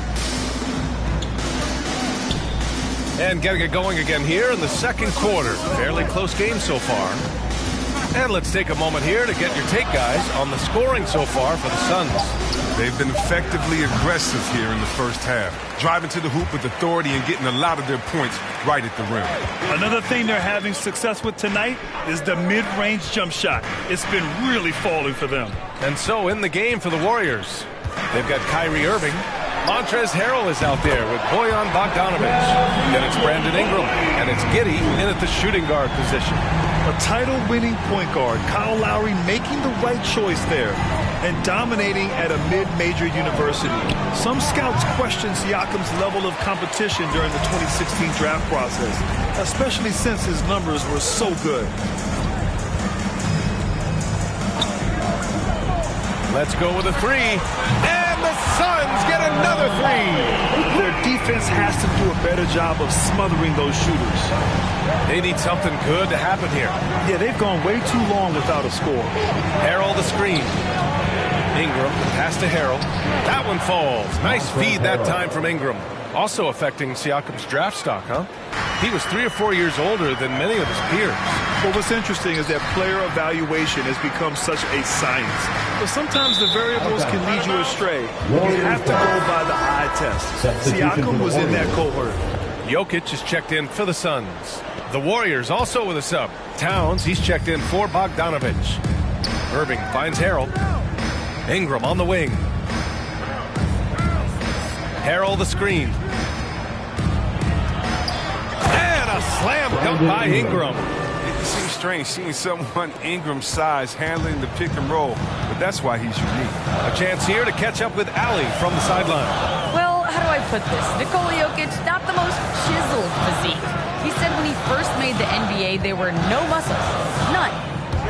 And getting it going again here in the second quarter. Fairly close game so far. And let's take a moment here to get your take, guys, on the scoring so far for the Suns. They've been effectively aggressive here in the first half, driving to the hoop with authority and getting a lot of their points right at the rim. Another thing they're having success with tonight is the mid-range jump shot. It's been really falling for them. And so in the game for the Warriors, they've got Kyrie Irving, Montrezl Harrell is out there with Bojan Bogdanovic. Then it's Brandon Ingram, and it's Giddey in at the shooting guard position. A title-winning point guard, Kyle Lowry making the right choice there and dominating at a mid-major university. Some scouts question Siakam's level of competition during the 2016 draft process, especially since his numbers were so good. Let's go with a three. And the Suns get another three. Their defense has to do a better job of smothering those shooters. They need something good to happen here. Yeah, they've gone way too long without a score. Harrell the screen. Ingram, pass to Harrell. That one falls. Nice feed that time from Ingram. Also affecting Siakam's draft stock, huh? He was 3 or 4 years older than many of his peers. Well, what's interesting is that player evaluation has become such a science. But sometimes the variables can lead you astray. You have to go by the eye test. Siakam was in that cohort. Jokic is checked in for the Suns. The Warriors also with a sub. Towns, he's checked in for Bogdanovic. Irving finds Harrell. Ingram on the wing. Harrell the screen. And a slam dunk by Ingram. It seems strange seeing someone Ingram's size handling the pick and roll, but that's why he's unique. A chance here to catch up with Allie from the sideline. Well, how do I put this? Nikola Jokic, not the most chiseled physique. He said when he first made the NBA, there were no muscles. None.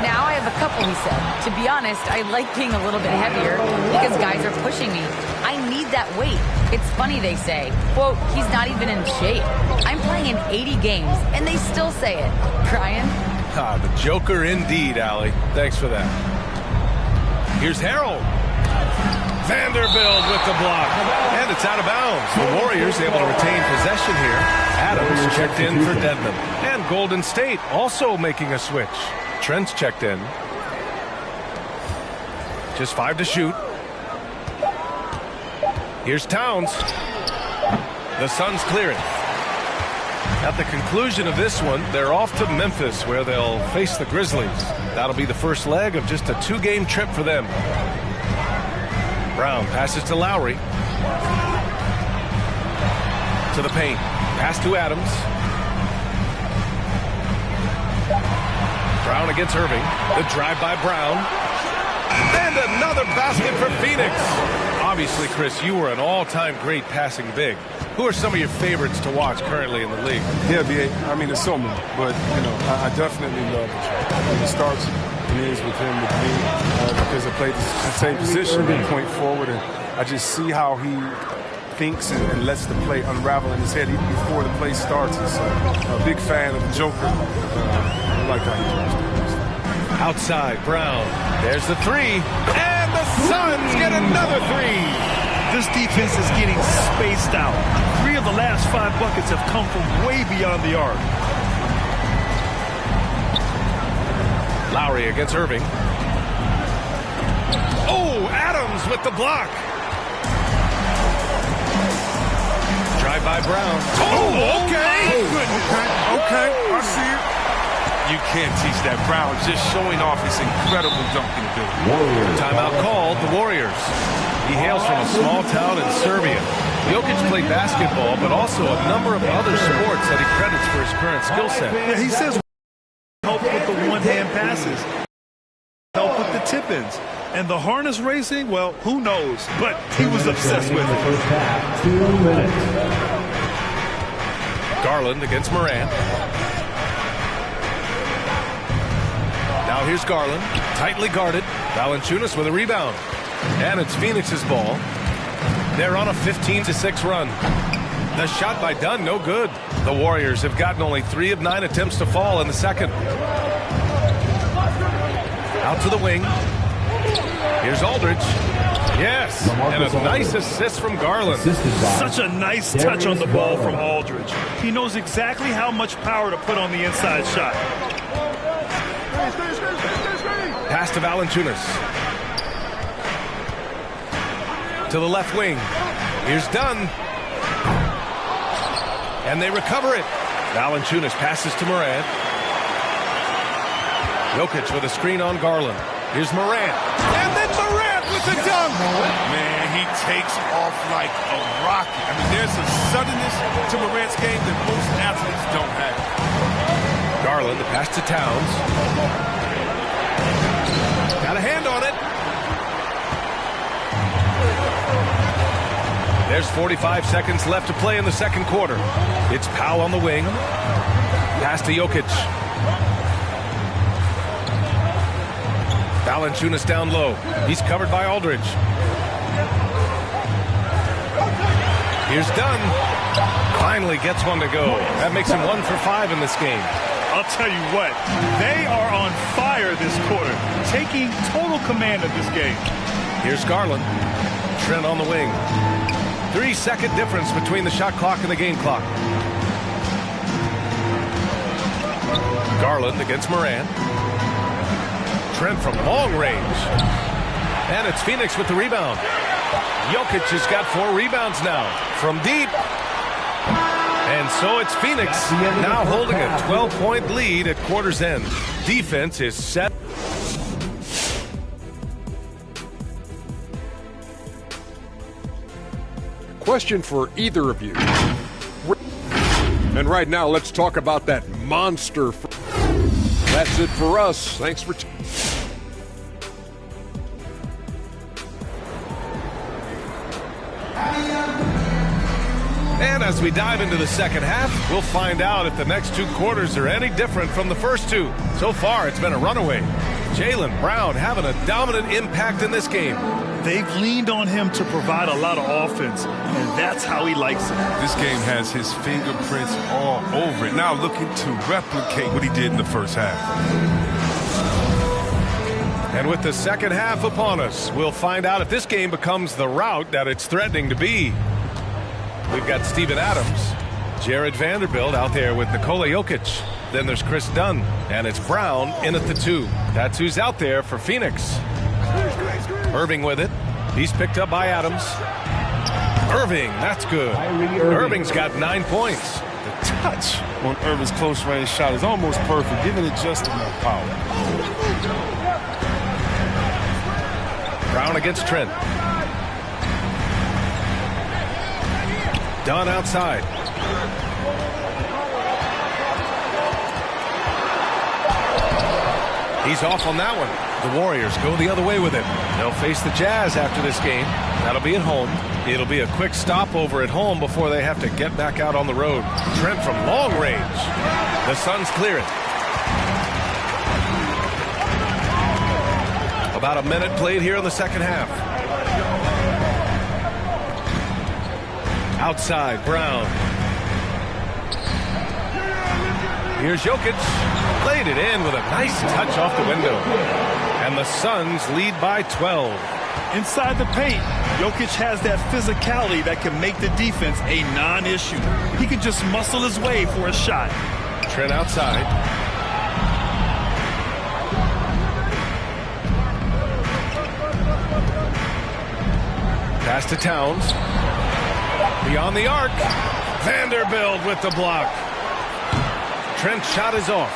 Now I have a couple, he said. To be honest, I like being a little bit heavier because guys are pushing me. I need that weight. It's funny they say, quote, he's not even in shape. I'm playing in 80 games, and they still say it. Crying? Ah, the Joker indeed, Allie. Thanks for that. Here's Harrell. Vanderbilt with the block. And it's out of bounds. The Warriors able to retain possession here. Adams checked in for Dedmon. And Golden State also making a switch. Trent's checked in. Just 5 to shoot. Here's Towns. The Suns clear it. At the conclusion of this one, they're off to Memphis, where they'll face the Grizzlies. That'll be the first leg of just a 2-game trip for them. Brown passes to Lowry. To the paint. Pass to Adams. Brown against Irving. The drive by Brown. And another basket for Phoenix. Obviously, Chris, you were an all-time great passing big. Who are some of your favorites to watch currently in the league? Yeah, B.A., I mean, there's so many. But, you know, I definitely love it. It starts and ends with him with me because I played the same position, point forward. And I just see how he thinks and lets the play unravel in his head even before the play starts. And so, a big fan of the Joker. I like how he plays. Outside, Brown. There's the three. And the Suns get another three. This defense is getting spaced out. 3 of the last 5 buckets have come from way beyond the arc. Lowry against Irving. Oh, Adams with the block. Drive by Brown. Oh, okay. Okay, I see it. You can't teach that. Brown just showing off his incredible dunking ability. Timeout called, the Warriors. He hails from a small town in Serbia. Jokic played basketball, but also a number of other sports that he credits for his current skill set. Yeah, he says help with the one-hand passes, help with the tip-ins. And the harness racing, well, who knows? But he was obsessed with it. First half, 2 minutes. Garland against Morant. Now here's Garland, tightly guarded. Valanciunas with a rebound. And it's Phoenix's ball. They're on a 15-6 run. The shot by Dunn, no good. The Warriors have gotten only 3 of 9 attempts to fall in the second. Out to the wing. Here's Aldridge. Yes, and a nice assist from Garland. Such a nice touch on the ball from Aldridge. He knows exactly how much power to put on the inside shot. Pass to Valanciunas. To the left wing. Here's Dunn. And they recover it. Valanciunas passes to Morant. Jokic with a screen on Garland. Here's Morant. And then Morant with the dunk. Man, he takes off like a rocket. I mean, there's a suddenness to Morant's game that most athletes don't have. Garland, the pass to Towns. Got a hand on it. There's 45 seconds left to play in the second quarter. It's Powell on the wing. Pass to Jokic. Valanciunas down low. He's covered by Aldridge. Here's Dunn. Finally gets one to go. That makes him 1 for 5 in this game. I'll tell you what, they are on fire this quarter, taking total command of this game. Here's Garland. Trent on the wing. 3-second difference between the shot clock and the game clock. Garland against Morant. Trent from long range. And it's Phoenix with the rebound. Jokic has got 4 rebounds now from deep. And so it's Phoenix now holding a 12-point lead at quarter's end. Defense is set. Question for either of you. And right now, let's talk about that monster. That's it for us. Thanks for And as we dive into the second half, we'll find out if the next 2 quarters are any different from the first 2. So far, it's been a runaway. Jaylen Brown having a dominant impact in this game. They've leaned on him to provide a lot of offense, and that's how he likes it. This game has his fingerprints all over it. Now looking to replicate what he did in the first half. And with the second half upon us, we'll find out if this game becomes the rout that it's threatening to be. We've got Steven Adams, Jared Vanderbilt out there with Nikola Jokic. Then there's Chris Dunn, and it's Brown in at the 2. That's who's out there for Phoenix. Irving with it. He's picked up by Adams. Irving, that's good. Irving's got 9 points. The touch on Irving's close-range shot is almost perfect, giving it just enough power. Brown against Trent. Dunn outside. He's off on that one. The Warriors go the other way with it. They'll face the Jazz after this game. That'll be at home. It'll be a quick stopover at home before they have to get back out on the road. Trent from long range. The Suns clear it. About a minute played here in the second half. Outside, Brown. Here's Jokic. Laid it in with a nice touch off the window. And the Suns lead by 12. Inside the paint, Jokic has that physicality that can make the defense a non-issue. He can just muscle his way for a shot. Trent outside. Pass to Towns. Beyond the arc. Vanderbilt with the block. Trent's shot is off.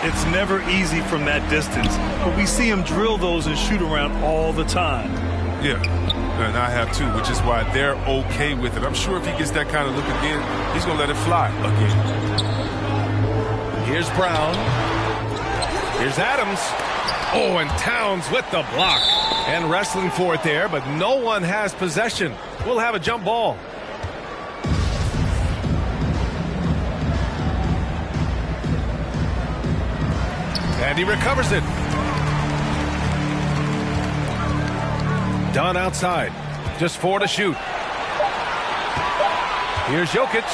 It's never easy from that distance, but we see him drill those and shoot around all the time. Yeah, and I have too, which is why they're okay with it. I'm sure if he gets that kind of look again, he's going to let it fly again. Here's Brown. Here's Adams. Oh, and Towns with the block. And wrestling for it there, but no one has possession. We'll have a jump ball. And he recovers it. Dunn outside. Just 4 to shoot. Here's Jokic.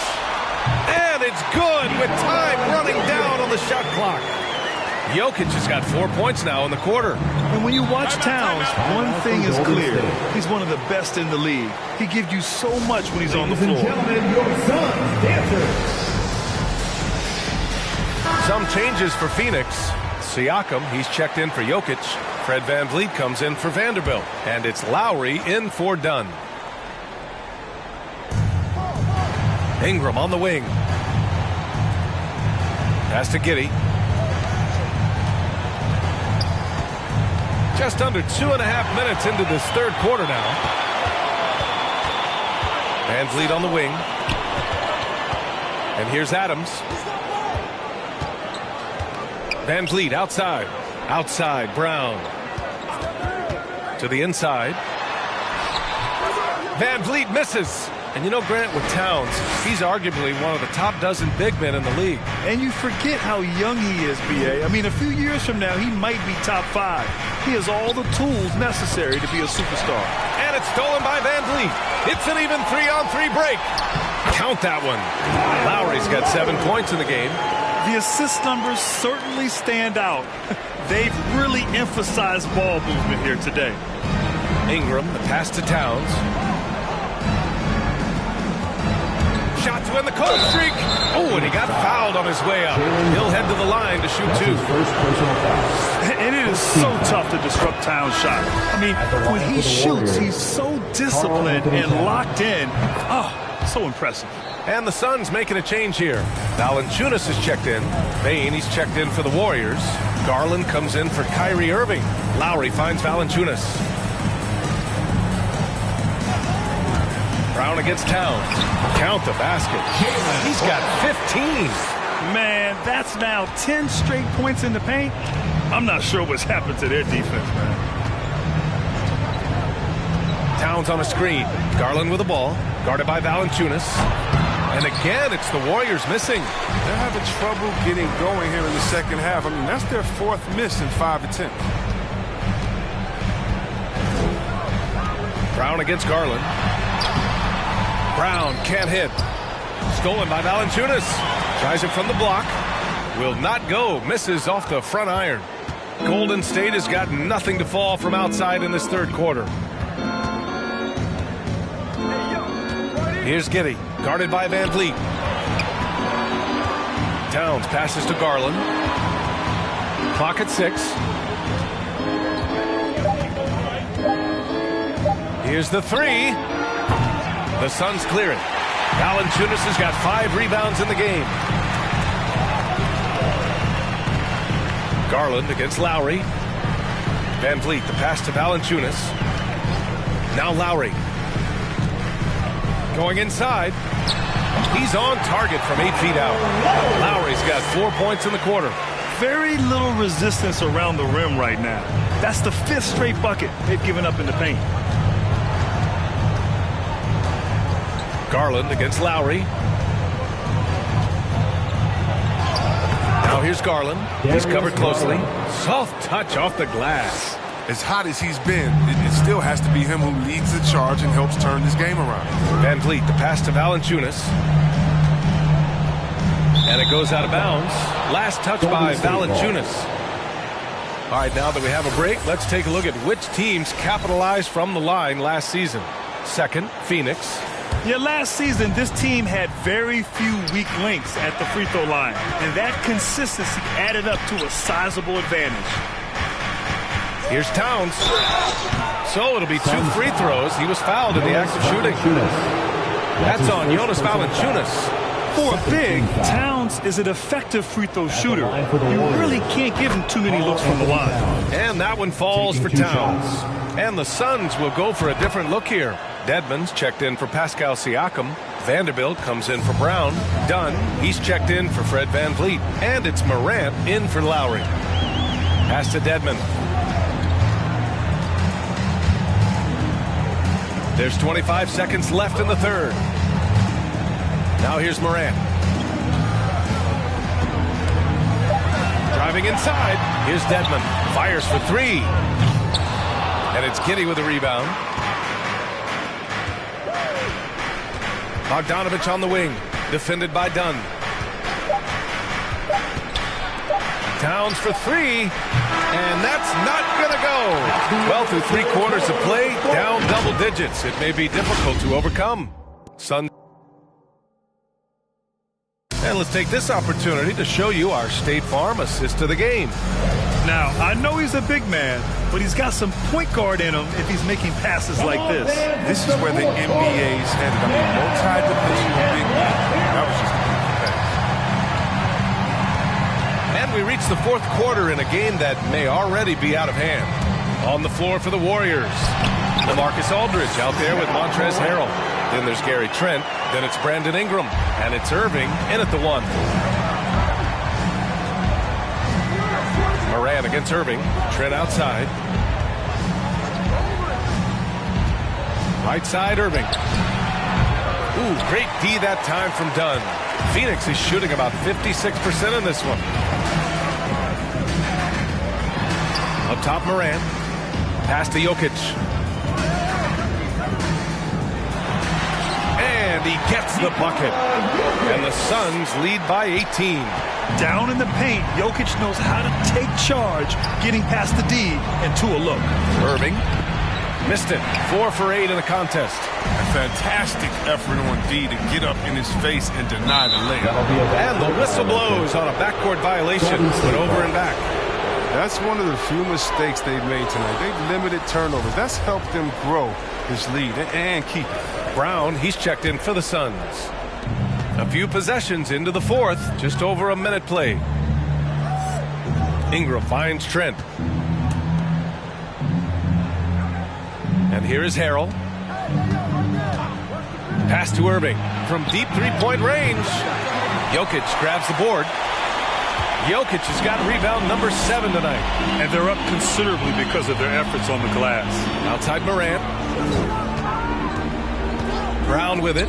And it's good with time running down on the shot clock. Jokic has got 4 points now in the quarter. And when you watch Towns, one thing is clear. He's one of the best in the league. He gives you so much when he's on the floor. Some changes for Phoenix. Siakam, he's checked in for Jokic. Fred VanVleet comes in for Vanderbilt. And it's Lowry in for Dunn. Ingram on the wing. Pass to Giddey. Just under 2.5 minutes into this third quarter now. VanVleet on the wing. And here's Adams. VanVleet outside. Outside, Brown. To the inside. VanVleet misses. And you know, Grant, with Towns, he's arguably one of the top dozen big men in the league. And you forget how young he is, B.A. I mean, a few years from now, he might be top 5. He has all the tools necessary to be a superstar. And it's stolen by VanVleet. It's an even 3-on-3 break. Count that one. Lowry's got 7 points in the game. The assist numbers certainly stand out. They've really emphasized ball movement here today. Ingram, the pass to Towns. Shot to end the cold streak. Oh, and he got fouled on his way up. He'll head to the line to shoot 2. And it is so tough to disrupt Towns' shot. I mean, when he shoots, he's so disciplined and locked in. Oh, so impressive. And the Suns making a change here. Valanciunas is checked in. Bane, he's checked in for the Warriors. Garland comes in for Kyrie Irving. Lowry finds Valanciunas. Brown against Towns. Count the basket. He's got 15. Man, that's now 10 straight points in the paint. I'm not sure what's happened to their defense, man. Towns on a screen. Garland with the ball. Guarded by Valanciunas. And again, it's the Warriors missing. They're having trouble getting going here in the second half. I mean, that's their 4th miss in 5 attempts. Brown against Garland. Brown can't hit. Stolen by Valanciunas. Tries it from the block. Will not go. Misses off the front iron. Golden State has got nothing to fall from outside in this third quarter. Here's Giddey. Guarded by VanVleet. Towns passes to Garland. Clock at 6. Here's the 3. The Suns clear it. Valanciunas has got 5 rebounds in the game. Garland against Lowry. VanVleet, the pass to Valanciunas. Now Lowry. Going inside. He's on target from 8 feet out. Lowry's got 4 points in the quarter. Very little resistance around the rim right now. That's the 5th straight bucket they've given up in the paint. Garland against Lowry. Now here's Garland. He's covered closely. Soft touch off the glass. As hot as he's been, it still has to be him who leads the charge and helps turn this game around. VanVleet, the pass to Valanciunas. And it goes out of bounds. Last touch by Valanciunas. All right, now that we have a break, let's take a look at which teams capitalized from the line last season. Second, Phoenix. Yeah, last season, this team had very few weak links at the free throw line. And that consistency added up to a sizable advantage. Here's Towns. So it'll be 2 free throws. He was fouled in the act of shooting. That's on Jonas Valanciunas. For a big, Towns is an effective free throw shooter. You really can't give him too many looks from the line. And that one falls for Towns. And the Suns will go for a different look here. Dedmon's checked in for Pascal Siakam. Vanderbilt comes in for Brown. Dunn, he's checked in for Fred VanVleet. And it's Morant in for Lowry. Pass to Dedmon. There's 25 seconds left in the third. Now here's Morant. Driving inside. Here's Dedmon. Fires for 3. And it's Giddey with a rebound. Bogdanovich on the wing. Defended by Dunn. Towns for 3. And that's not going to go. Well, through 3 quarters of play, down double digits. It may be difficult to overcome. Suns. And let's take this opportunity to show you our State Farm assist to the game. Now, I know he's a big man, but he's got some point guard in him if he's making passes like this. This is where the NBA's headed. I mean, multi-dimensional big man. That was just a beautiful pass. And we reach the fourth quarter in a game that may already be out of hand. On the floor for the Warriors. LaMarcus Aldridge out there with Montrezl Harrell. Then there's Gary Trent. Then it's Brandon Ingram. And it's Irving in at the 1. Moran against Irving. Trent outside. Right side, Irving. Ooh, great D that time from Dunn. Phoenix is shooting about 56% in this one. Up top, Moran. Pass to Jokic. And he gets the bucket. And the Suns lead by 18. Down in the paint, Jokic knows how to take charge, getting past the D and to a look. Irving missed it. 4 for 8 in the contest. A fantastic effort on D to get up in his face and deny the layup. And the whistle blows on a backcourt violation, but over and back. That's one of the few mistakes they've made tonight. They've limited turnovers. That's helped them grow his lead and keep it. Brown, he's checked in for the Suns. A few possessions into the 4th, just over a minute play. Ingram finds Trent. And here is Harrell. Pass to Irving from deep three-point range. Jokic grabs the board. Jokic has got rebound number 7 tonight. And they're up considerably because of their efforts on the glass. Outside Moran. Brown with it.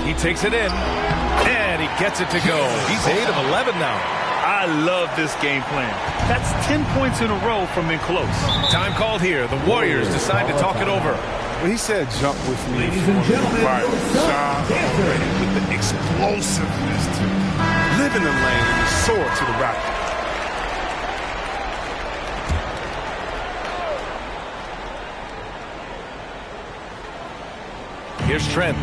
He takes it in. And he gets it to go. He's 8 of 11 now. I love this game plan. That's 10 points in a row from in close. Time called here. The Warriors decide to talk it over. Well, he said jump with me. Ladies and gentlemen, with the explosiveness to live in the lane and soar to the rack. Here's Trent.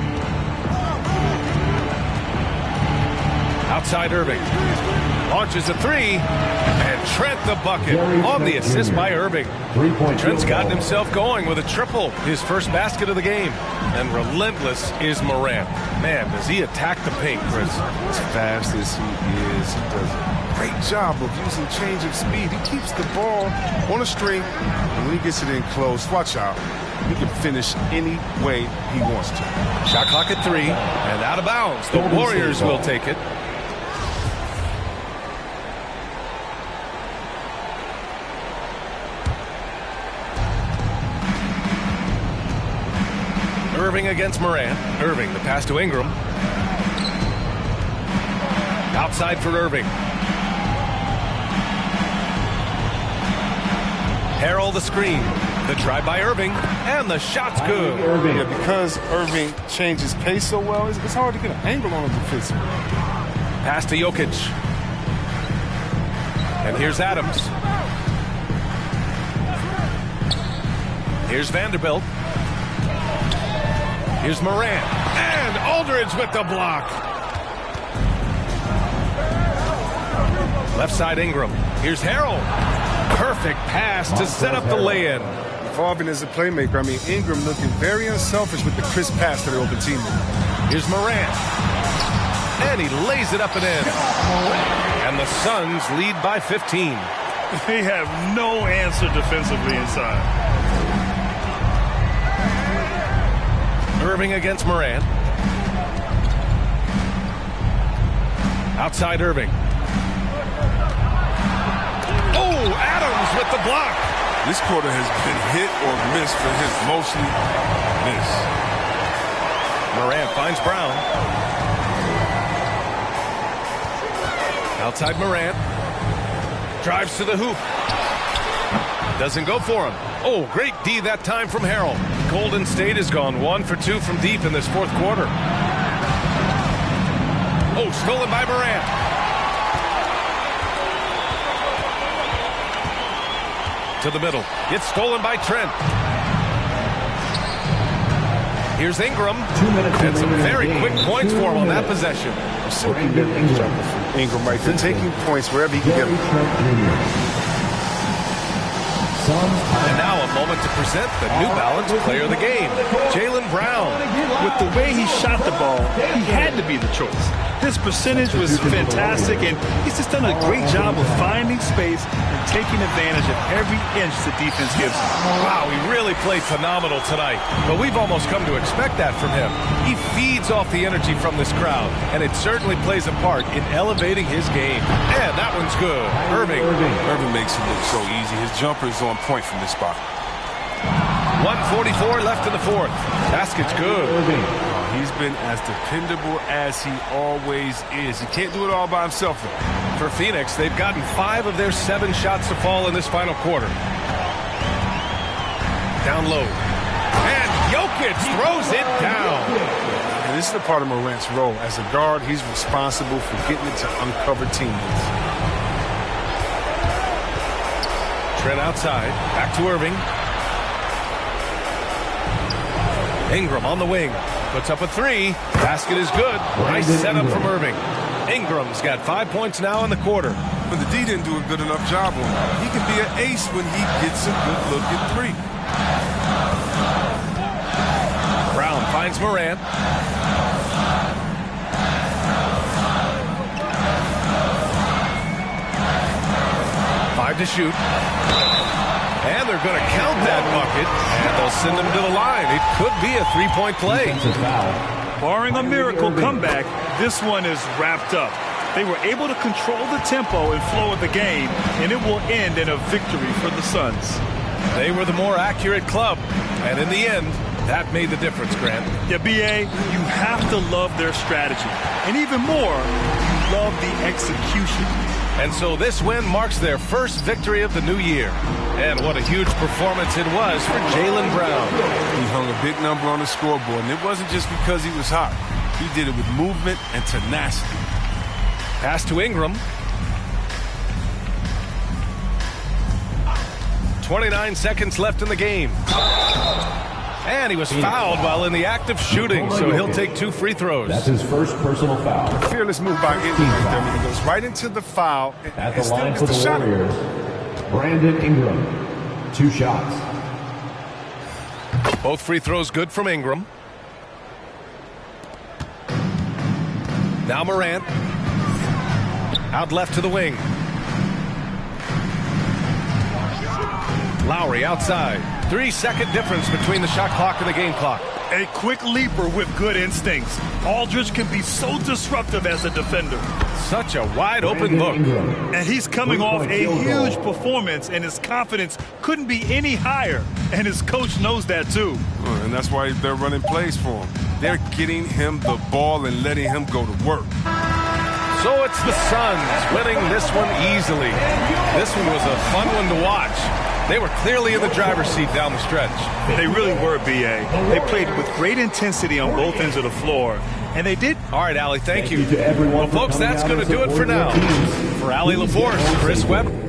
Outside Irving. Launches a 3. And Trent the bucket on the assist by Irving. Trent's gotten himself going with a triple. His first basket of the game. And relentless is Morant. Man, does he attack the paint, Chris. As fast as he is, he does a great job of using change of speed. He keeps the ball on a string. And when he gets it in close, watch out. He can finish any way he wants to. Shot clock at 3. And out of bounds. The Warriors will take it. Irving against Moran. Irving, the pass to Ingram. Outside for Irving. Harrell the screen. The drive by Irving. And the shot's good. Yeah, because Irving changes pace so well, it's hard to get an angle on him defensively. Pass to Jokic. And here's Adams. Here's Vanderbilt. Here's Moran. And Aldridge with the block. Left side Ingram. Here's Harrell. Perfect pass to set up the lay-in. Evolving as a playmaker. I mean, Ingram looking very unselfish with the crisp pass to the open teammate. Here's Moran. And he lays it up and in. And the Suns lead by 15. They have no answer defensively inside. Irving against Moran. Outside Irving. Oh, Adams with the block. This quarter has been hit or miss for his mostly miss. Moran finds Brown. Outside Moran. Drives to the hoop. Doesn't go for him. Oh, great D that time from Harrell. Golden State has gone 1 for 2 from deep in this 4th quarter. Oh, stolen by Morant. To the middle. It's stolen by Trent. Here's Ingram. 2 minutes and some very quick points for him on that possession. Ingram right there, taking points wherever he can get them. And now a moment moment to present the New Balance Player of the Game, Jaylen Brown. With the way he shot the ball, he had to be the choice. His percentage was fantastic, and he's just done a great job of finding space and taking advantage of every inch the defense gives him. Wow, he really played phenomenal tonight, but we've almost come to expect that from him. He feeds off the energy from this crowd, and it certainly plays a part in elevating his game. And that one's good. Irving makes it look so easy. His jumper is on point from this spot. 1:44 left in the fourth. Basket's good. He's been as dependable as he always is. He can't do it all by himself, though. For Phoenix, they've gotten 5 of their 7 shots to fall in this final quarter. Down low. And Jokic throws it down. And this is the part of Morant's role. As a guard, he's responsible for getting it to uncover teammates. Trent outside. Back to Irving. Ingram on the wing. Puts up a 3. Basket is good. Nice setup from Irving. Ingram's got 5 points now in the quarter. But the D didn't do a good enough job on him. He can be an ace when he gets a good look at 3. Brown finds Morant. Five to shoot. And they're going to count that bucket, and they'll send him to the line. It could be a 3-point play. Barring a miracle comeback, this one is wrapped up. They were able to control the tempo and flow of the game, and it will end in a victory for the Suns. They were the more accurate club, and in the end, that made the difference, Grant. Yeah, B.A., you have to love their strategy. And even more, you love the execution. And so this win marks their first victory of the new year. And what a huge performance it was for Jaylen Brown. He hung a big number on the scoreboard, and it wasn't just because he was hot. He did it with movement and tenacity. Pass to Ingram. 29 seconds left in the game. And he was fouled while in the act of shooting, so he'll take 2 free throws. That's his first personal foul. A fearless move by Ingram. He goes right into the foul at the line for the Warriors. Brandon Ingram, 2 shots. Both free throws good from Ingram. Now Morant. Out left to the wing. Lowry outside. 3-second difference between the shot clock and the game clock. A quick leaper with good instincts. Aldridge can be so disruptive as a defender. Such a wide open look. And he's coming off a huge performance, and his confidence couldn't be any higher. And his coach knows that too. And that's why they're running plays for him. They're getting him the ball and letting him go to work. So it's the Suns winning this one easily. This one was a fun one to watch. They were clearly in the driver's seat down the stretch. They really were, B.A. They played with great intensity on both ends of the floor, and they did. All right, Allie, thank you. Well, folks, that's going to do it for now. For Allie LaForce, Chris Webb.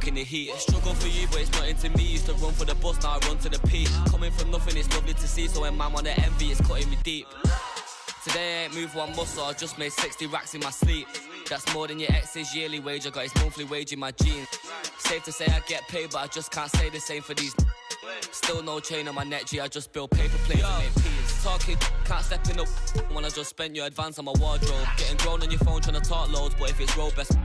In the heat, struggle for you, but it's not into me. Used to run for the bus, now I run to the peak. Coming from nothing, it's lovely to see. So when man wanna envy, it's cutting me deep. Today I ain't moved one muscle, I just made 60 racks in my sleep. That's more than your ex's yearly wage. I got his monthly wage in my jeans. Safe to say I get paid, but I just can't say the same for these. Still no chain on my neck, G, I just build paper planes and make peas. Talking, can't step in the when I just spent your advance on my wardrobe. Getting grown on your phone trying to talk loads, but if it's road best.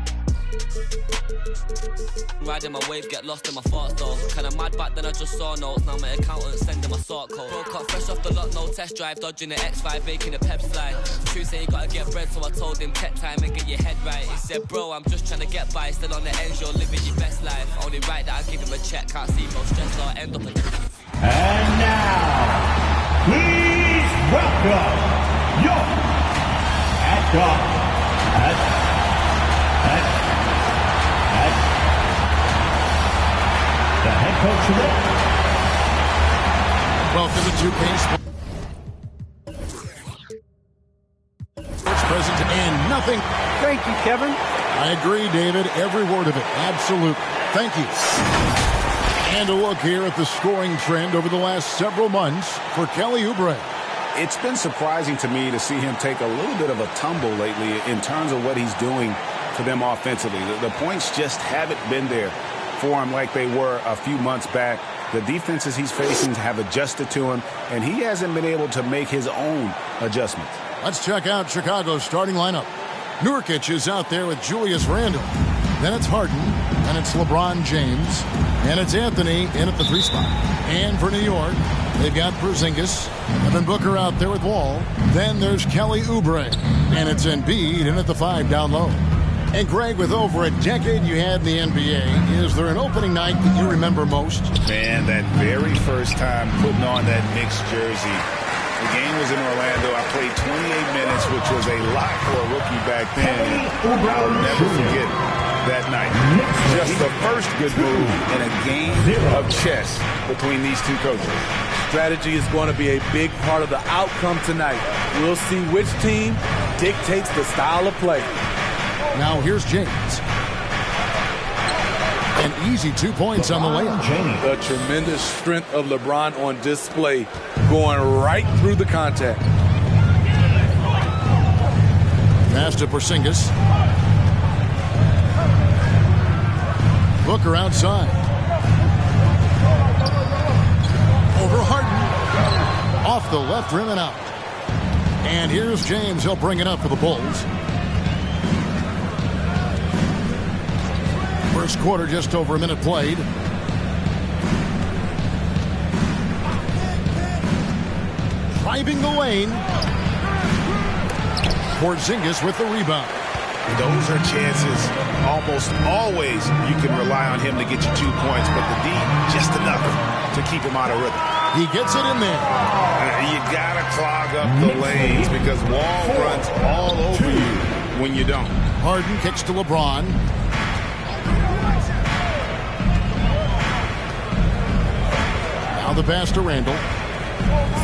Riding my wave, get lost in my thoughts though. Kinda mad back then I just saw notes. Now my accountant sending my sort code. Broke up fresh off the lot, no test drive. Dodging the X5, making a pep slide. True say you gotta get bread, so I told him tech time and get your head right. He said, bro, I'm just trying to get by. Still on the ends, you're living your best life. Only right that I give him a check. Can't see no stress or end up in. And now, please welcome your the head coach of Welcome to 2K Sports Present and nothing. Thank you, Kevin. I agree, David. Every word of it. Absolutely. Thank you. And a look here at the scoring trend over the last several months for Kelly Oubre. It's been surprising to me to see him take a little bit of a tumble lately in terms of what he's doing for them offensively. The points just haven't been there for him like they were a few months back. The defenses he's facing have adjusted to him, and he hasn't been able to make his own adjustments. Let's check out Chicago's starting lineup. Nurkic is out there with Julius Randle. Then it's Harden. Then it's LeBron James. And it's Anthony in at the 3 spot. And for New York, they've got Porzingis. Devin Booker out there with Wall. Then there's Kelly Oubre. And it's Embiid in at the 5 down low. And Greg, with over a decade you had in the NBA, is there an opening night that you remember most? Man, that very first time putting on that Knicks jersey. The game was in Orlando. I played 28 minutes, which was a lot for a rookie back then. I'll never forget that night. Just the first good move in a game of chess between these two coaches. Strategy is going to be a big part of the outcome tonight. We'll see which team dictates the style of play. Now here's James. An easy 2 points on the layup. The tremendous strength of LeBron on display, going right through the contact. Pass to Porzingis. Booker outside. Over Harden. Off the left rim and out. And here's James. He'll bring it up for the Bulls. First quarter, just over a minute played. Driving the lane. Porzingis with the rebound. Those are chances almost always you can rely on him to get you 2 points, but the D, just enough to keep him out of rhythm. He gets it in there. You got to clog up the lanes because Wall runs all over you when you don't. Harden kicks to LeBron. Now the pass to Randle.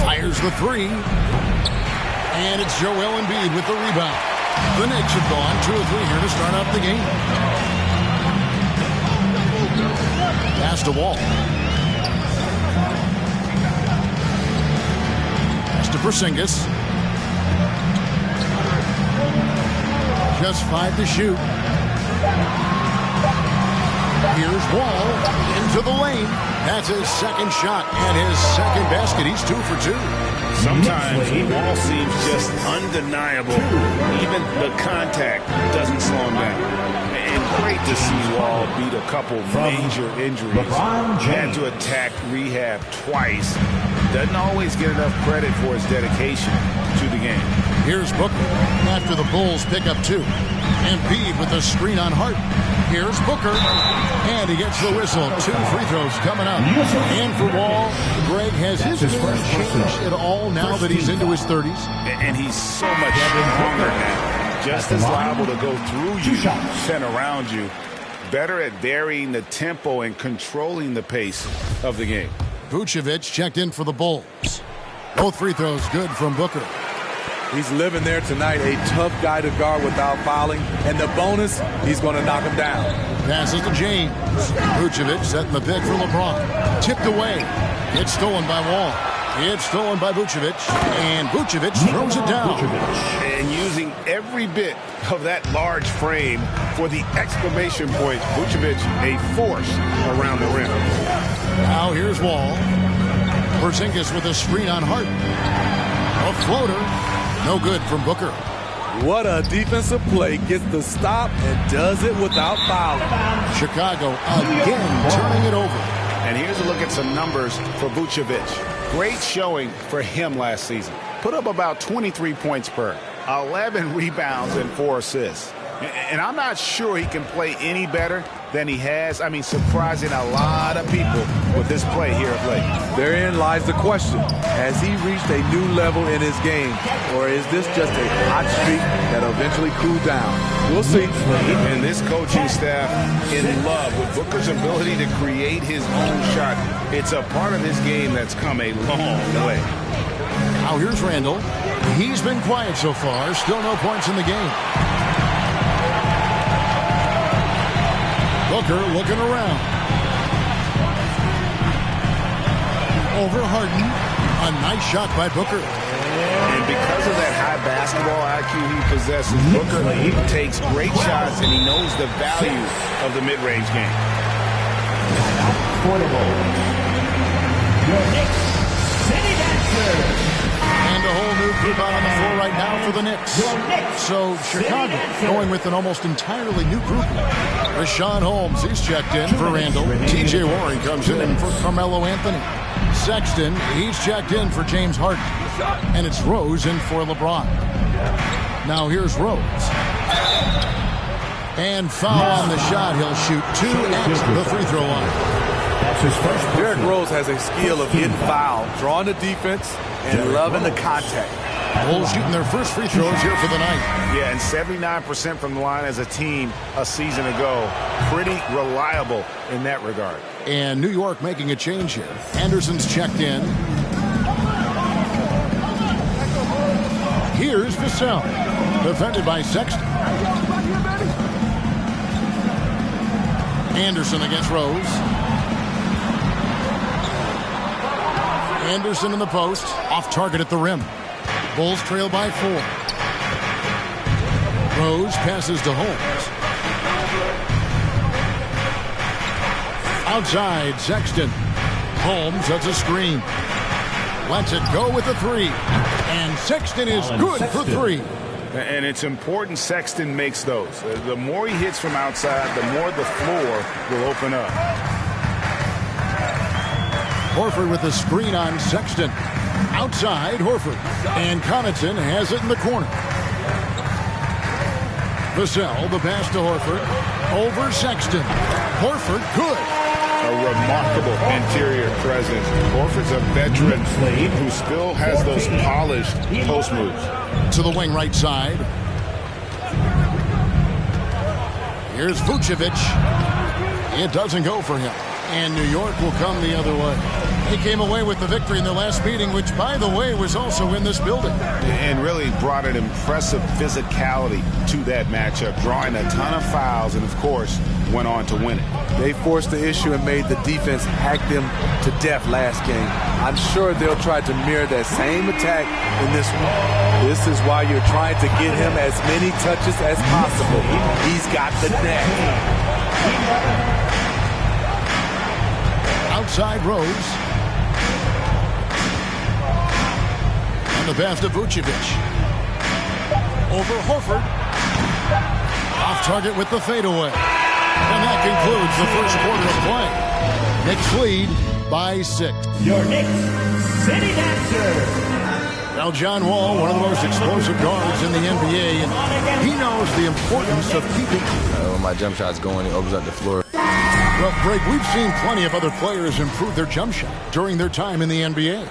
Fires the 3. And it's Joel Embiid with the rebound. The Knicks have gone 2 of 3 here to start off the game. Pass to Wall. Pass to Porzingis. Just 5 to shoot. Here's Wall into the lane. That's his second shot and his second basket. He's 2 for 2. Sometimes Wall seems just undeniable. Even the contact doesn't slow him down. And great to see Wall beat a couple major injuries. Had to attack rehab twice. Doesn't always get enough credit for his dedication to the game. Here's Booker after the Bulls pick up 2. Embiid with the screen on Hart. Here's Booker, and he gets the whistle. 2 free throws coming up. And for Wall, Greg, has his game changed at all now that he's into his 30s? And he's so much stronger now. Just as liable to go through you than around you. Better at varying the tempo and controlling the pace of the game. Vucevic checked in for the Bulls. Both free throws good from Booker. He's living there tonight, a tough guy to guard without fouling. And the bonus, he's going to knock him down. Passes to James. Vucevic setting the pick for LeBron. Tipped away. It's stolen by Wall. It's stolen by Vucevic, and Vucevic throws it down. And using every bit of that large frame for the exclamation point, Vucevic a force around the rim. Now here's Wall. Porzingis with a screen on Harden. A floater. No good from Booker. What a defensive play. Gets the stop and does it without fouling. Chicago again turning it over. And here's a look at some numbers for Vucevic. Great showing for him last season. Put up about 23 points per, 11 rebounds, and 4 assists. And I'm not sure he can play any better than he has. I mean, surprising a lot of people with this play here of late. Therein lies the question. Has he reached a new level in his game, or is this just a hot streak that'll eventually cool down? We'll see. And this coaching staff in love with Booker's ability to create his own shot. It's a part of his game that's come a long way. Now here's Randall. He's been quiet so far. Still no points in the game. Booker looking around. Over Harden. A nice shot by Booker. And because of that high basketball IQ he possesses, Booker takes great shots, and he knows the value of the mid-range game. Your Knicks City Dancer. And a whole new group out on the floor right now for the Knicks. So Chicago going with an almost entirely new group. Rashawn Holmes, he's checked in for Randall. TJ Warren comes in for Carmelo Anthony. Sexton, he's checked in for James Harden. And it's Rose in for LeBron. Now here's Rose. And foul on the shot. He'll shoot 2 at the free throw line. Derrick Rose has a skill of getting fouled, drawing the defense, and loving the contact. Bulls shooting their first free throws here for the night. Yeah, and 79% from the line as a team a season ago. Pretty reliable in that regard. And New York making a change here. Anderson's checked in. Here's Vassell. Defended by Sexton. Anderson against Rose. Anderson in the post. Off target at the rim. Bulls trail by 4. Rose passes to Holmes. Outside, Sexton. Holmes has a screen. Lets it go with a 3. And Sexton is good for 3. And it's important Sexton makes those. The more he hits from outside, the more the floor will open up. Horford with a screen on Sexton. Outside, Horford. And Connaughton has it in the corner. Vassell, the pass to Horford. Over Sexton. Horford, good. A remarkable interior presence. Horford's a veteran who still has those polished post moves. To the wing right side. Here's Vucevic. It doesn't go for him. And New York will come the other way. They came away with the victory in their last meeting, which, by the way, was also in this building. And really brought an impressive physicality to that matchup, drawing a ton of fouls and, of course, went on to win it. They forced the issue and made the defense hack them to death last game. I'm sure they'll try to mirror that same attack in this one. This is why you're trying to get him as many touches as possible. He's got the net. Outside Rose. And the pass to Vucevic. Over Horford. Off target with the fadeaway. And that concludes the first quarter of play. Knicks lead by 6. Your Knicks City Dancer. Now John Wall, one of the most explosive guards in the NBA, and he knows the importance of keeping. When my jump shot's going, it opens up the floor. Well, Greg, we've seen plenty of other players improve their jump shot during their time in the NBA.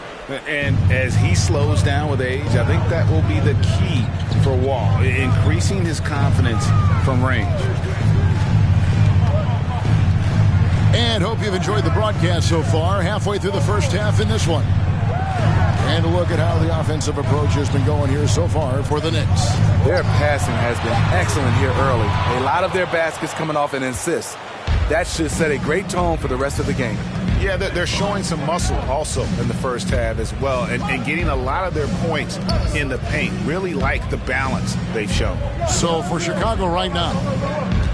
And as he slows down with age, I think that will be the key for Wall, increasing his confidence from range. And hope you've enjoyed the broadcast so far. Halfway through the first half in this one. And a look at how the offensive approach has been going here so far for the Knicks. Their passing has been excellent here early. A lot of their baskets coming off an assist. That should set a great tone for the rest of the game. Yeah, they're showing some muscle also in the first half as well, and getting a lot of their points in the paint. Really like the balance they've shown. So for Chicago right now,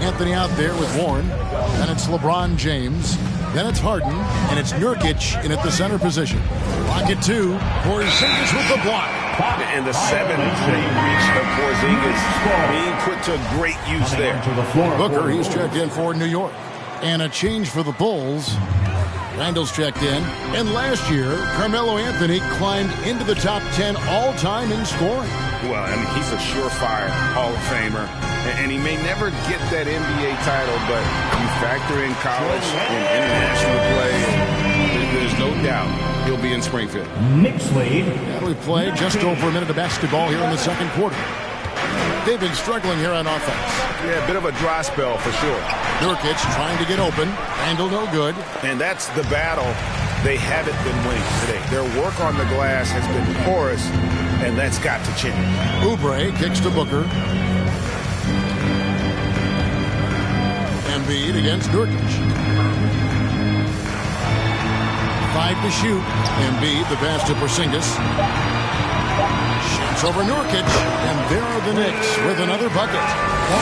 Anthony out there with Warren, then it's LeBron James, then it's Harden, and it's Nurkic in at the center position. Pocket 2, Porzingis with the block. And the 7-3 reach of Porzingis being put to great use there. Booker, he's checked in for New York. And a change for the Bulls. Randall's checked in. And last year, Carmelo Anthony climbed into the top 10 all-time in scoring. Well, I mean, he's a surefire Hall of Famer. And he may never get that NBA title, but you factor in college and international play, there's no doubt he'll be in Springfield. Knicks lead. And we played just over a minute of basketball here in the second quarter. They've been struggling here on offense. Yeah, a bit of a dry spell for sure. Nurkic trying to get open. Randall no good. And that's the battle they haven't been winning today. Their work on the glass has been porous, and that's got to change. Oubre kicks to Booker. Embiid against Nurkic. 5 to shoot. Embiid, the pass to Porzingis. Shoots over Nurkic, and there are the Knicks with another bucket.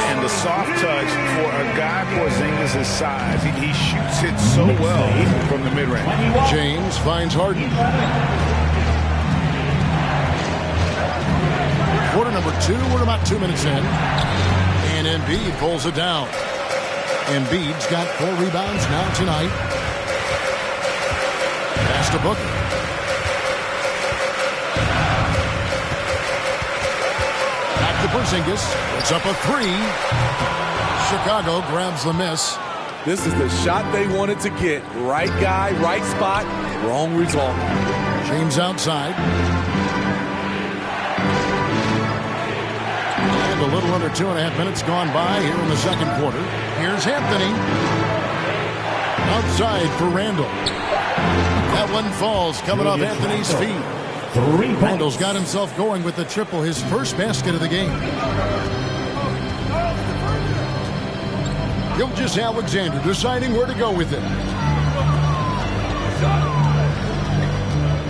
And the soft touch for a guy Porzingis' size. He shoots it so well from the mid-range. James finds Harden. Quarter number 2, we're about 2 minutes in. And Embiid pulls it down. Embiid's got 4 rebounds now tonight. Pass to Booker. Back to Porzingis. It's up a 3. Chicago grabs the miss. This is the shot they wanted to get. Right guy, right spot, wrong result. James outside. And a little under 2.5 minutes gone by here in the second quarter. Here's Anthony. Outside for Randall. That one falls, coming off Anthony's feet. Randall's got himself going with the triple, his first basket of the game. Gilgeous-Alexander deciding where to go with it.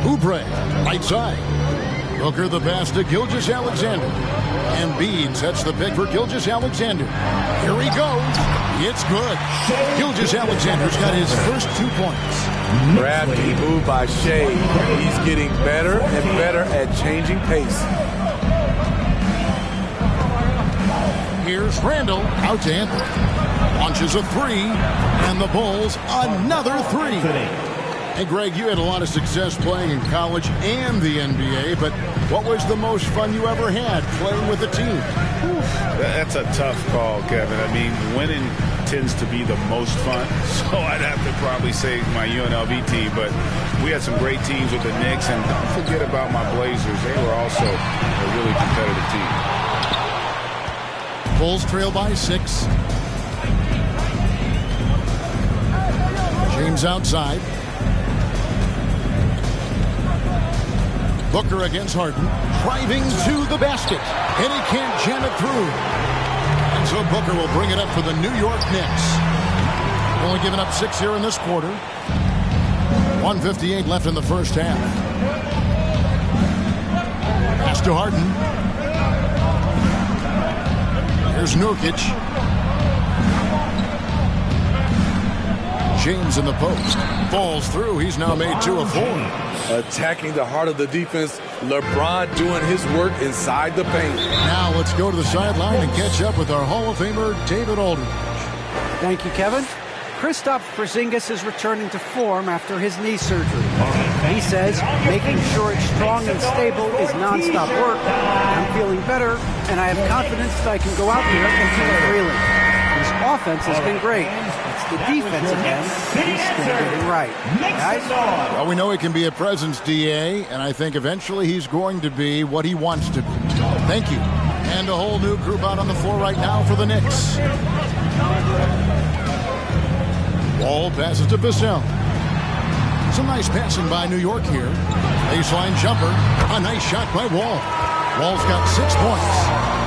Oubre, right side. Booker the pass to Gilgeous-Alexander. Embiid sets the pick for Gilgeous-Alexander. Here he goes. It's good. Gilgeous-Alexander's got his first 2 points. Crafty move by Shea. He's getting better and better at changing pace. Here's Randall out to Anthony. Launches a 3, and the Bulls another 3. Hey, Greg, you had a lot of success playing in college and the NBA, but what was the most fun you ever had playing with a team? That's a tough call, Kevin. I mean, winning tends to be the most fun, so I'd have to probably say my UNLV team, but we had some great teams with the Knicks, and don't forget about my Blazers. They were also a really competitive team. Bulls trail by 6. James outside. Booker against Harden, driving to the basket, and he can't jam it through. And so Booker will bring it up for the New York Knicks. Only giving up 6 here in this quarter. 1:58 left in the first half. Pass to Harden. Here's Nurkic. James in the post. Falls through. He's now made 2 of 4. Attacking the heart of the defense. LeBron doing his work inside the paint. Now let's go to the sideline and catch up with our Hall of Famer, David Aldridge. Thank you, Kevin. Kristaps Porzingis is returning to form after his knee surgery. He says making sure it's strong and stable is nonstop work. I'm feeling better, and I have confidence that I can go out there and keep reeling. His offense has been great. It's the defensive end he's still getting right. Guys? Well, we know he can be a presence, DA, and I think eventually he's going to be what he wants to be. Thank you. And a whole new group out on the floor right now for the Knicks. Wall passes to Vassell. Some nice passing by New York here. Baseline jumper. A nice shot by Wall. Wall's got 6 points.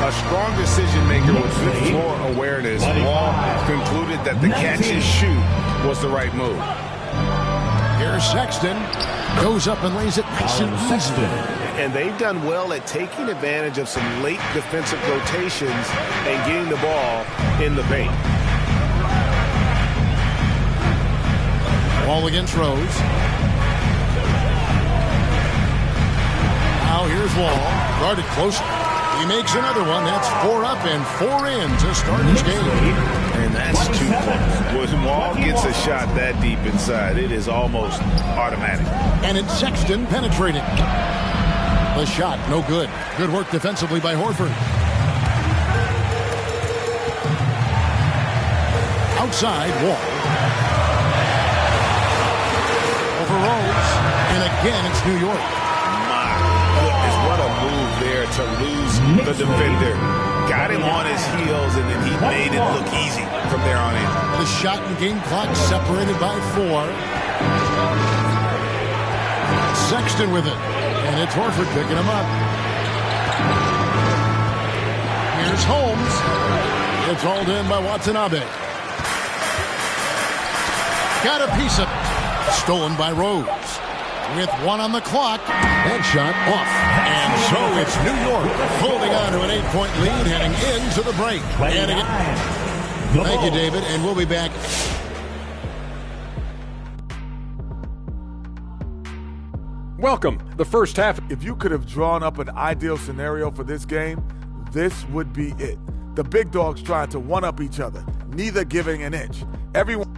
A strong decision maker with good floor awareness. Wall concluded that the catch and shoot was the right move. Here's Sexton. Goes up and lays it nice and easy. And they've done well at taking advantage of some late defensive rotations and getting the ball in the paint. Ball against Rose. Now here's Wall. Guarded close. He makes another one. That's 4 up and 4 in to start his game. And that's 2 points. When Wall gets a shot that deep inside, it is almost automatic. And it's Sexton penetrating. The shot, no good. Good work defensively by Horford. Outside, Wall. Over Rose. And again, it's New York. What a move there to lose the defender. Got him on his heels, and then he made it look easy from there on in. The shot and game clock separated by 4. Sexton with it. And it's Horford picking him up. Here's Holmes. It's hauled in by Watanabe. Got a piece of it. Stolen by Rose. With 1 on the clock, that shot off. And so it's New York holding on to an 8-point lead heading into the break. And again, thank you, David, and we'll be back. Welcome. The first half. If you could have drawn up an ideal scenario for this game, this would be it. The big dogs trying to one-up each other, neither giving an inch. Everyone.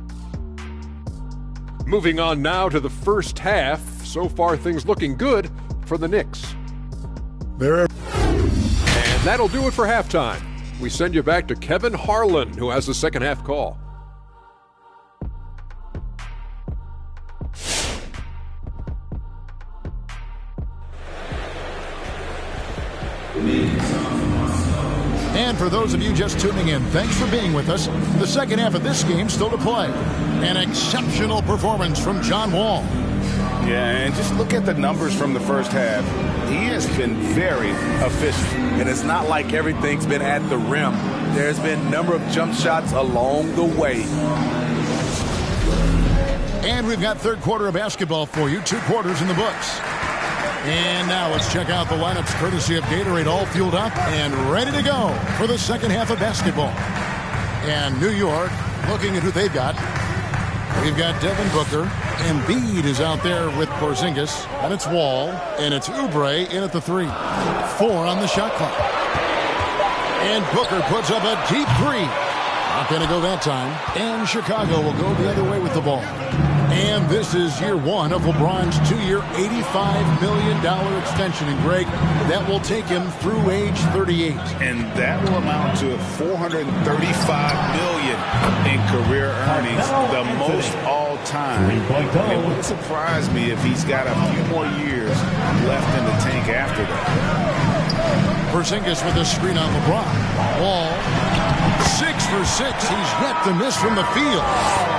Moving on now to the first half. So far, things looking good for the Knicks. And that'll do it for halftime. We send you back to Kevin Harlan, who has the second half call. And for those of you just tuning in, thanks for being with us. The second half of this game still to play. An exceptional performance from John Wall. Yeah, and just look at the numbers from the first half. He has been very efficient. And it's not like everything's been at the rim. There's been a number of jump shots along the way. And we've got third quarter of basketball for you. 2 quarters in the books. And now let's check out the lineups courtesy of Gatorade, all fueled up and ready to go for the second half of basketball. And New York, looking at who they've got. We've got Devin Booker. Embiid is out there with Porzingis. And it's Wall. And it's Oubre in at the 3. 4 on the shot clock. And Booker puts up a deep 3. Not going to go that time. And Chicago will go the other way with the ball. And this is year 1 of LeBron's 2-year, $85 million extension. And Greg, that will take him through age 38. And that will amount to $435 million in career earnings, the most all time. It wouldn't surprise me if he's got a few more years left in the tank after that. Porzingis with a screen on LeBron. Wall, 6 for 6. He's yet to miss from the field.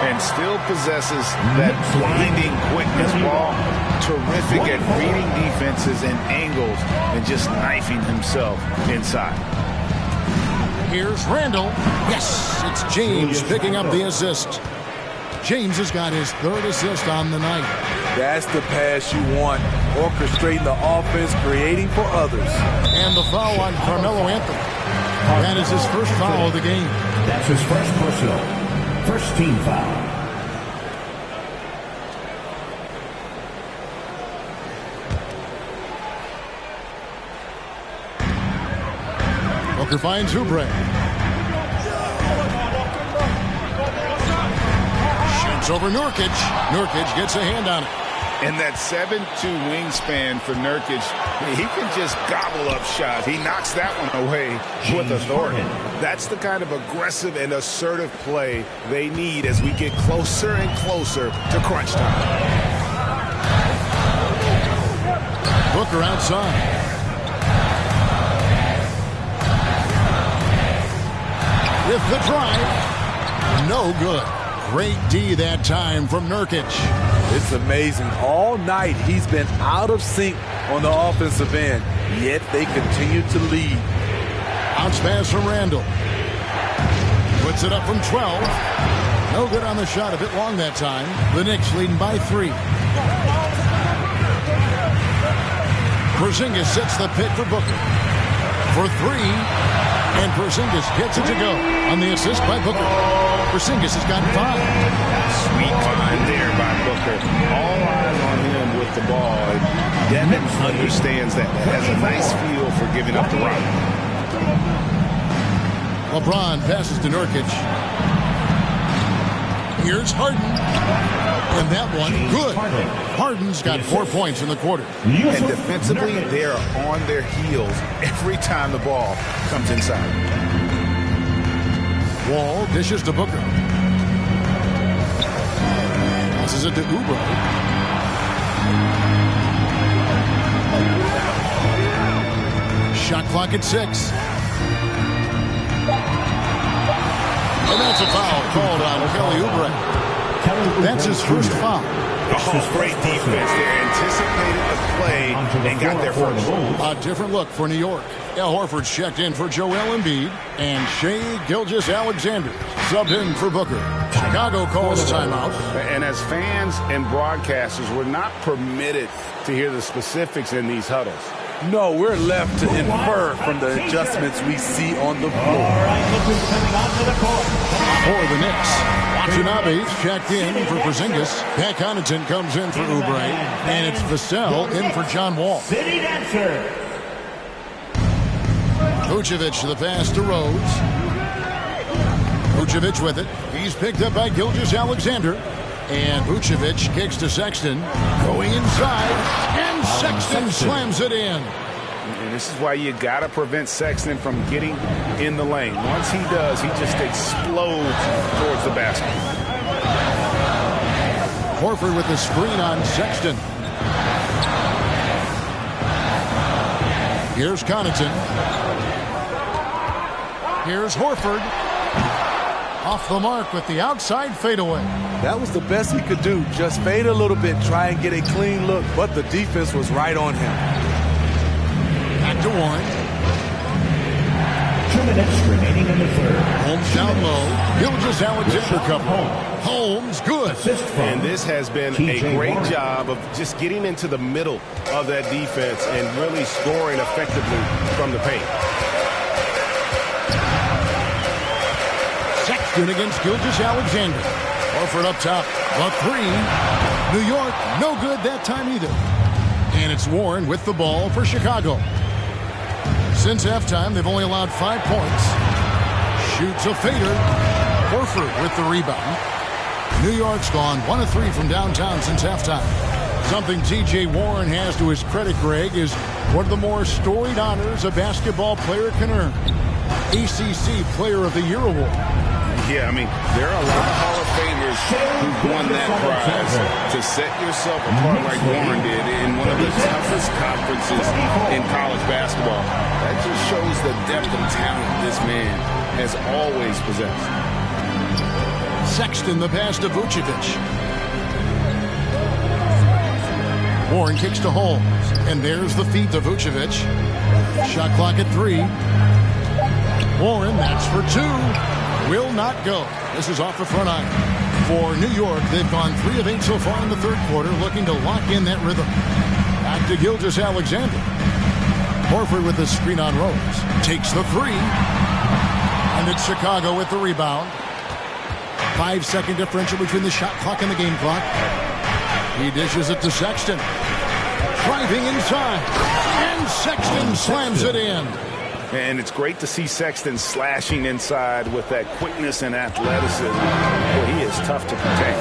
And still possesses that blinding quickness. Wall, terrific at reading defenses and angles and just knifing himself inside. Here's Randall. Yes, it's James picking up the assist. James has got his 3rd assist on the night. That's the pass you want. Orchestrating the offense, creating for others. And the foul on Carmelo Anthony. That is his first foul of the game. That's his first personal. First team foul. Booker finds Oubre. Shoots over Nurkic. Nurkic gets a hand on it. And that 7'2" wingspan for Nurkic, he can just gobble up shots. He knocks that one away with authority. That's the kind of aggressive and assertive play they need as we get closer and closer to crunch time. Booker outside. With the drive. No good. Great D that time from Nurkic. It's amazing. All night he's been out of sync on the offensive end, yet they continue to lead. Bounce pass from Randall. Puts it up from 12. No good on the shot, a bit long that time. The Knicks leading by 3. Porzingis sets the pick for Booker. For three, and Porzingis gets it to go on the assist by Booker. Porzingis has got 5. Sweet find there by Booker. All eyes on him with the ball. Devin understands that. Has a nice feel for giving up the rock. LeBron passes to Nurkic. Here's Harden. And that one, good. Harden's got 4 points in the quarter. And defensively, they're on their heels every time the ball comes inside. Wall dishes to Booker. Passes it to Oubre. Shot clock at 6. And that's a foul called on Kelly Oubre. That's his first foul. Oh, great defense there. Anticipated the play and got there first. A different look for New York. Al Horford's checked in for Joel Embiid. And Shai Gilgeous-Alexander subbed in for Booker. Chicago calls timeout. And as fans and broadcasters, we're not permitted to hear the specifics in these huddles. No, we're left to infer from the adjustments we see on the floor. For the Knicks, Watanabe's checked in for Porzingis. Pat Connaughton comes in for Oubre. And it's Vassell in for John Wall. City Dancer. Vucevic the pass to Rhodes. Vucevic with it. He's picked up by Gilgeous-Alexander. And Vucevic kicks to Sexton. Going inside. And Sexton slams it in. And this is why you got to prevent Sexton from getting in the lane. Once he does, he just explodes towards the basket. Horford with the screen on Sexton. Here's Connaughton. Here's Horford. Off the mark with the outside fadeaway. That was the best he could do. Just fade a little bit, try and get a clean look, but the defense was right on him. Back to Warren. 2 minutes remaining in the third. Holmes down low. Gilgeous-Alexander couple. Holmes good. And this has been a great job of just getting into the middle of that defense and really scoring effectively from the paint. Sexton against Gilgeous-Alexander. Horford up top. The 3. New York, no good that time either. And it's Warren with the ball for Chicago. Since halftime, they've only allowed 5 points. Shoots a fader. Horford with the rebound. New York's gone 1 of 3 from downtown since halftime. Something T.J. Warren has to his credit, Greg, is one of the more storied honors a basketball player can earn. ACC Player of the Year award. Yeah, I mean, there are a lot of Hall of Famers who've won that prize. To set yourself apart like Warren did in one of the toughest conferences in college basketball, that just shows the depth of talent this man has always possessed. Sexton the pass to Vucevic. Warren kicks to Holmes. And there's the feed to Vucevic. Shot clock at 3. Warren, that's for 2. Will not go. This is off the front iron. For New York, they've gone 3 of 8 so far in the third quarter, looking to lock in that rhythm. Back to Gilgeous-Alexander. Horford with the screen on Rose. Takes the 3. And it's Chicago with the rebound. 5-second differential between the shot clock and the game clock. He dishes it to Sexton. Driving inside. And Sexton slams it in. And it's great to see Sexton slashing inside with that quickness and athleticism. Boy, he is tough to contain.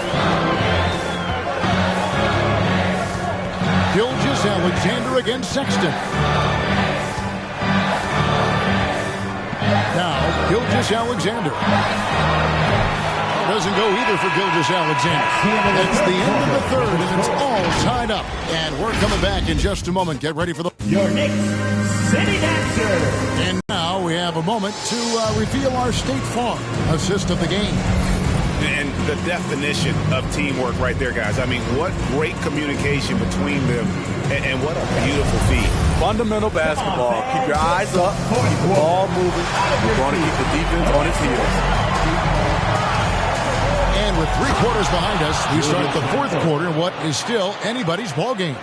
Gilgeous-Alexander against Sexton. Now, Gilgeous-Alexander. Doesn't go either for Gilgeous-Alexander. It's the end of the third, and it's all tied up. And we're coming back in just a moment. Get ready for the... Your Knicks City Dancer. And now we have a moment to reveal our State Farm assist of the game. And the definition of teamwork right there, guys. I mean, what great communication between them, and what a beautiful feat. Fundamental basketball. Keep your eyes up, keep the ball moving. You're going to keep the defense on its heels. And with 3 quarters behind us, we start the 4th quarter in what is still anybody's ball game.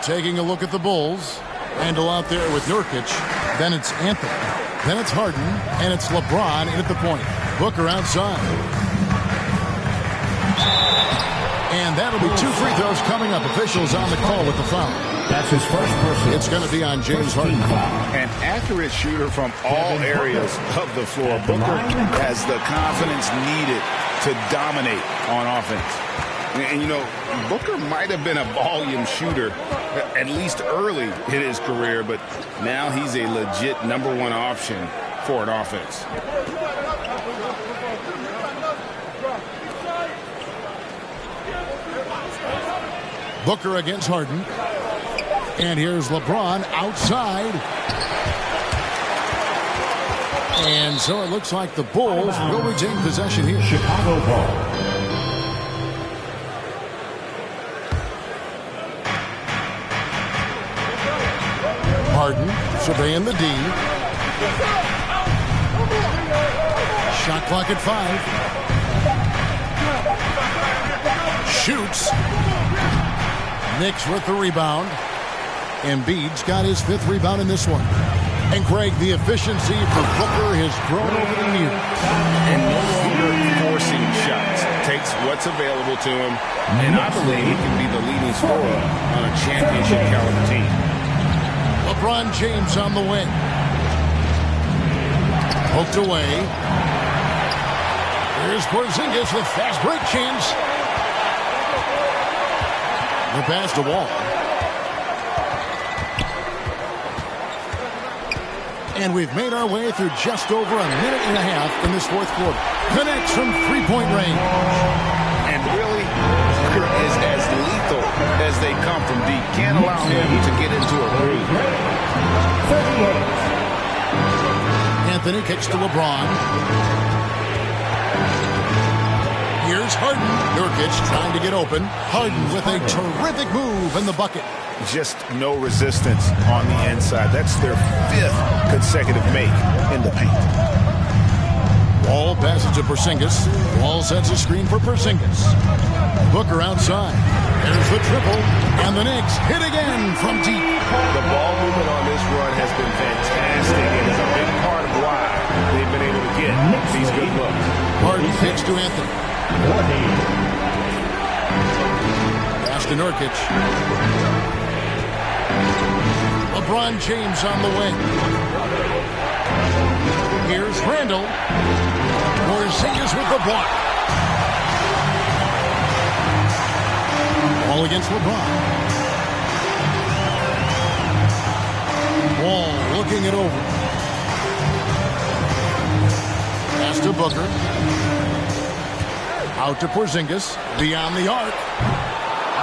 Taking a look at the Bulls. Handle out there with Nurkic. Then it's Anthony. Then it's Harden. And it's LeBron in at the point. Booker outside. And that'll be 2 free throws coming up. Officials on the call with the foul. That's his first person. It's going to be on James Harden. An accurate shooter from all areas of the floor. Booker has the confidence needed to dominate on offense. And, you know, Booker might have been a volume shooter, at least early in his career, but now he's a legit #1 option for an offense. Booker against Harden. And here's LeBron outside. And so it looks like the Bulls will retain possession here. Chicago ball. Harden surveying the D. Shot clock at 5. Shoots. Knicks with the rebound. Embiid's got his 5th rebound in this one. And Greg, the efficiency for Booker has grown over the years. And no longer forcing shots. Takes what's available to him. And I believe he can be the leading scorer on a championship caliber team. LeBron James on the wing. Poked away. Here's Porzingis with fast break chance. The pass to Wall. And we've made our way through just over a minute and a half in this 4th quarter. Connects from 3-point range. And really, Booker is as lethal as they come from deep. Can't allow him to get into a groove. Anthony kicks to LeBron. Here's Harden. Nurkic trying to get open. Harden with a terrific move in the bucket. Just no resistance on the inside. That's their 5th consecutive make in the paint. Wall passes to Porzingis. Wall sets a screen for Porzingis. Booker outside. There's the triple. And the Knicks hit again from deep. The ball movement on this run has been fantastic and is a big part of why they've been able to get these good looks. Harden kicks to Anthony. Pass to Nurkic. LeBron James on the wing. Here's Randall. Porzingis with the block. Ball against LeBron. Wall looking it over. Pass to Booker. Out to Porzingis. Beyond the arc.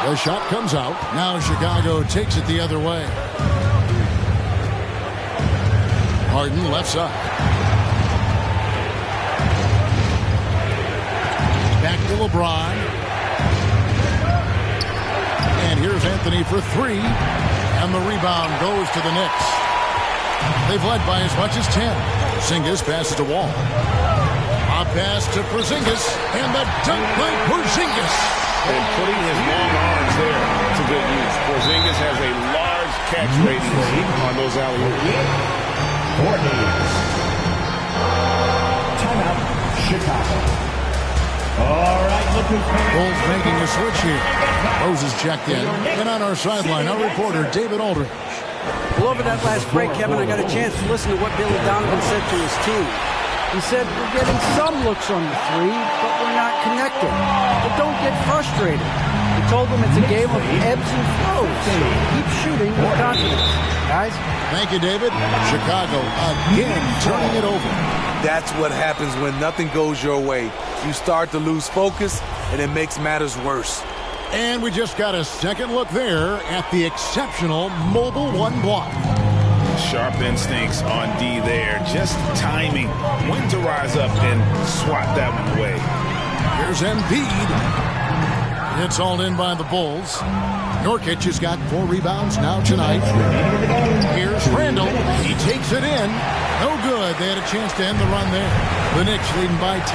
The shot comes out. Now Chicago takes it the other way. Harden left side. Back to LeBron. And here's Anthony for 3. And the rebound goes to the Knicks. They've led by as much as 10. Porzingis passes to Wall. A pass to Porzingis. And the dunk by Porzingis. And putting his long arms there to good use. Porzingis has a large catch rating on those alley-oops. Timeout, Chicago. All right, look who's Bulls making a switch here. Rose is checked in. And on our sideline, our reporter, David Aldridge. Well, over that last break, Kevin, I got a chance to listen to what Billy Donovan said to his team. He said, we're getting some looks on the 3, but we're not connecting. But don't get frustrated. He told them it's a game of ebbs and flows. Keep shooting with confidence. Guys? Thank you, David. Chicago again turning it over. That's what happens when nothing goes your way. You start to lose focus, and it makes matters worse. And we just got a second look there at the exceptional Mobile 1 block. Sharp instincts on D there. Just timing when to rise up and swat that one away. Here's Embiid. It's all in by the Bulls. Nurkic has got 4 rebounds now tonight. Here's Randall. He takes it in. No good. They had a chance to end the run there. The Knicks leading by 10.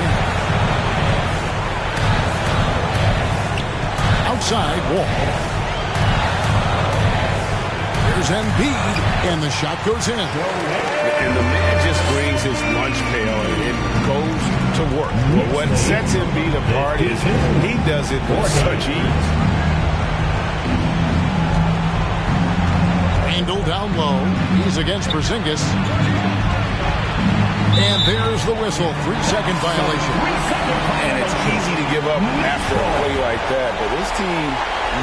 side, Wall. There's Embiid, and the shot goes in. And the man just brings his lunch pail and goes to work. But what sets Embiid apart is he does it with such ease. Randle down low. He's against Porzingis. And there's the whistle. 3-second violation. And it's easy to give up after a play like that, but this team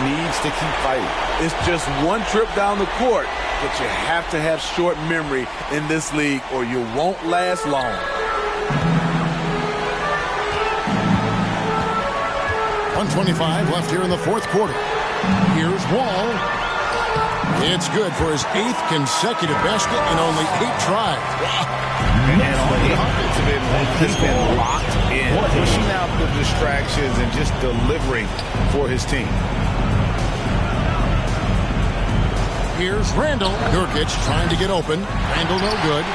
needs to keep fighting. It's just one trip down the court, but you have to have short memory in this league or you won't last long. .125 left here in the fourth quarter. Here's Wall. It's good for his 8th consecutive basket in only 8 tries. And all the offensive end has been locked in, pushing out the distractions and just delivering for his team. Here's Randle. Nurkic trying to get open. Randle no good.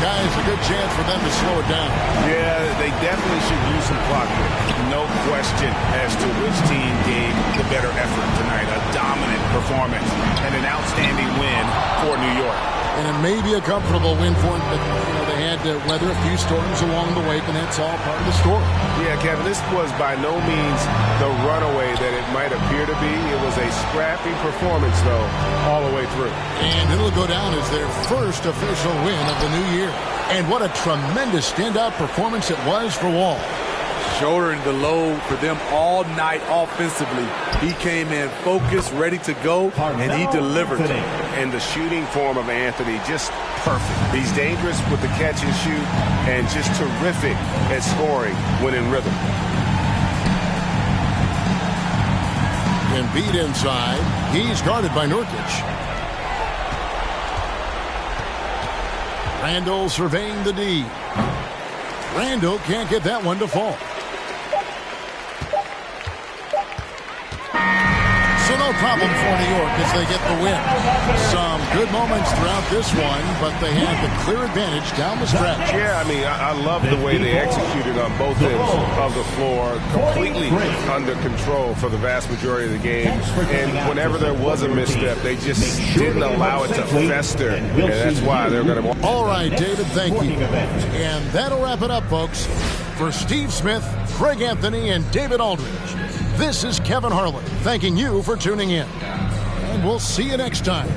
Guys, a good chance for them to slow it down. Yeah, they definitely should use some clock here. No question as to which team gave the better effort tonight. A dominant performance and an outstanding win for New York. And it may be a comfortable win for them, but they had to weather a few storms along the way, and that's all part of the story. Yeah, Kevin, this was by no means the runaway that it might appear to be. It was a scrappy performance, though, all the way through. And it'll go down as their first official win of the new year. And what a tremendous standout performance it was for Wall. Shouldering the load for them all night offensively. He came in focused, ready to go, and he delivered. And the shooting form of Anthony, just perfect. He's dangerous with the catch and shoot and just terrific at scoring when in rhythm. Embiid inside. He's guarded by Nurkic. Randle surveying the D. Randle can't get that one to fall. So no problem for New York as they get the win. Some good moments throughout this one, but they had the clear advantage down the stretch. Yeah, I mean, I love the way they executed on both ends of the floor. Completely under control for the vast majority of the game. And whenever there was a misstep, they just didn't allow it to fester. And that's why they're going to... All right, David, thank you. And that'll wrap it up, folks. For Steve Smith, Craig Anthony, and David Aldridge, this is Kevin Harlan thanking you for tuning in. And we'll see you next time.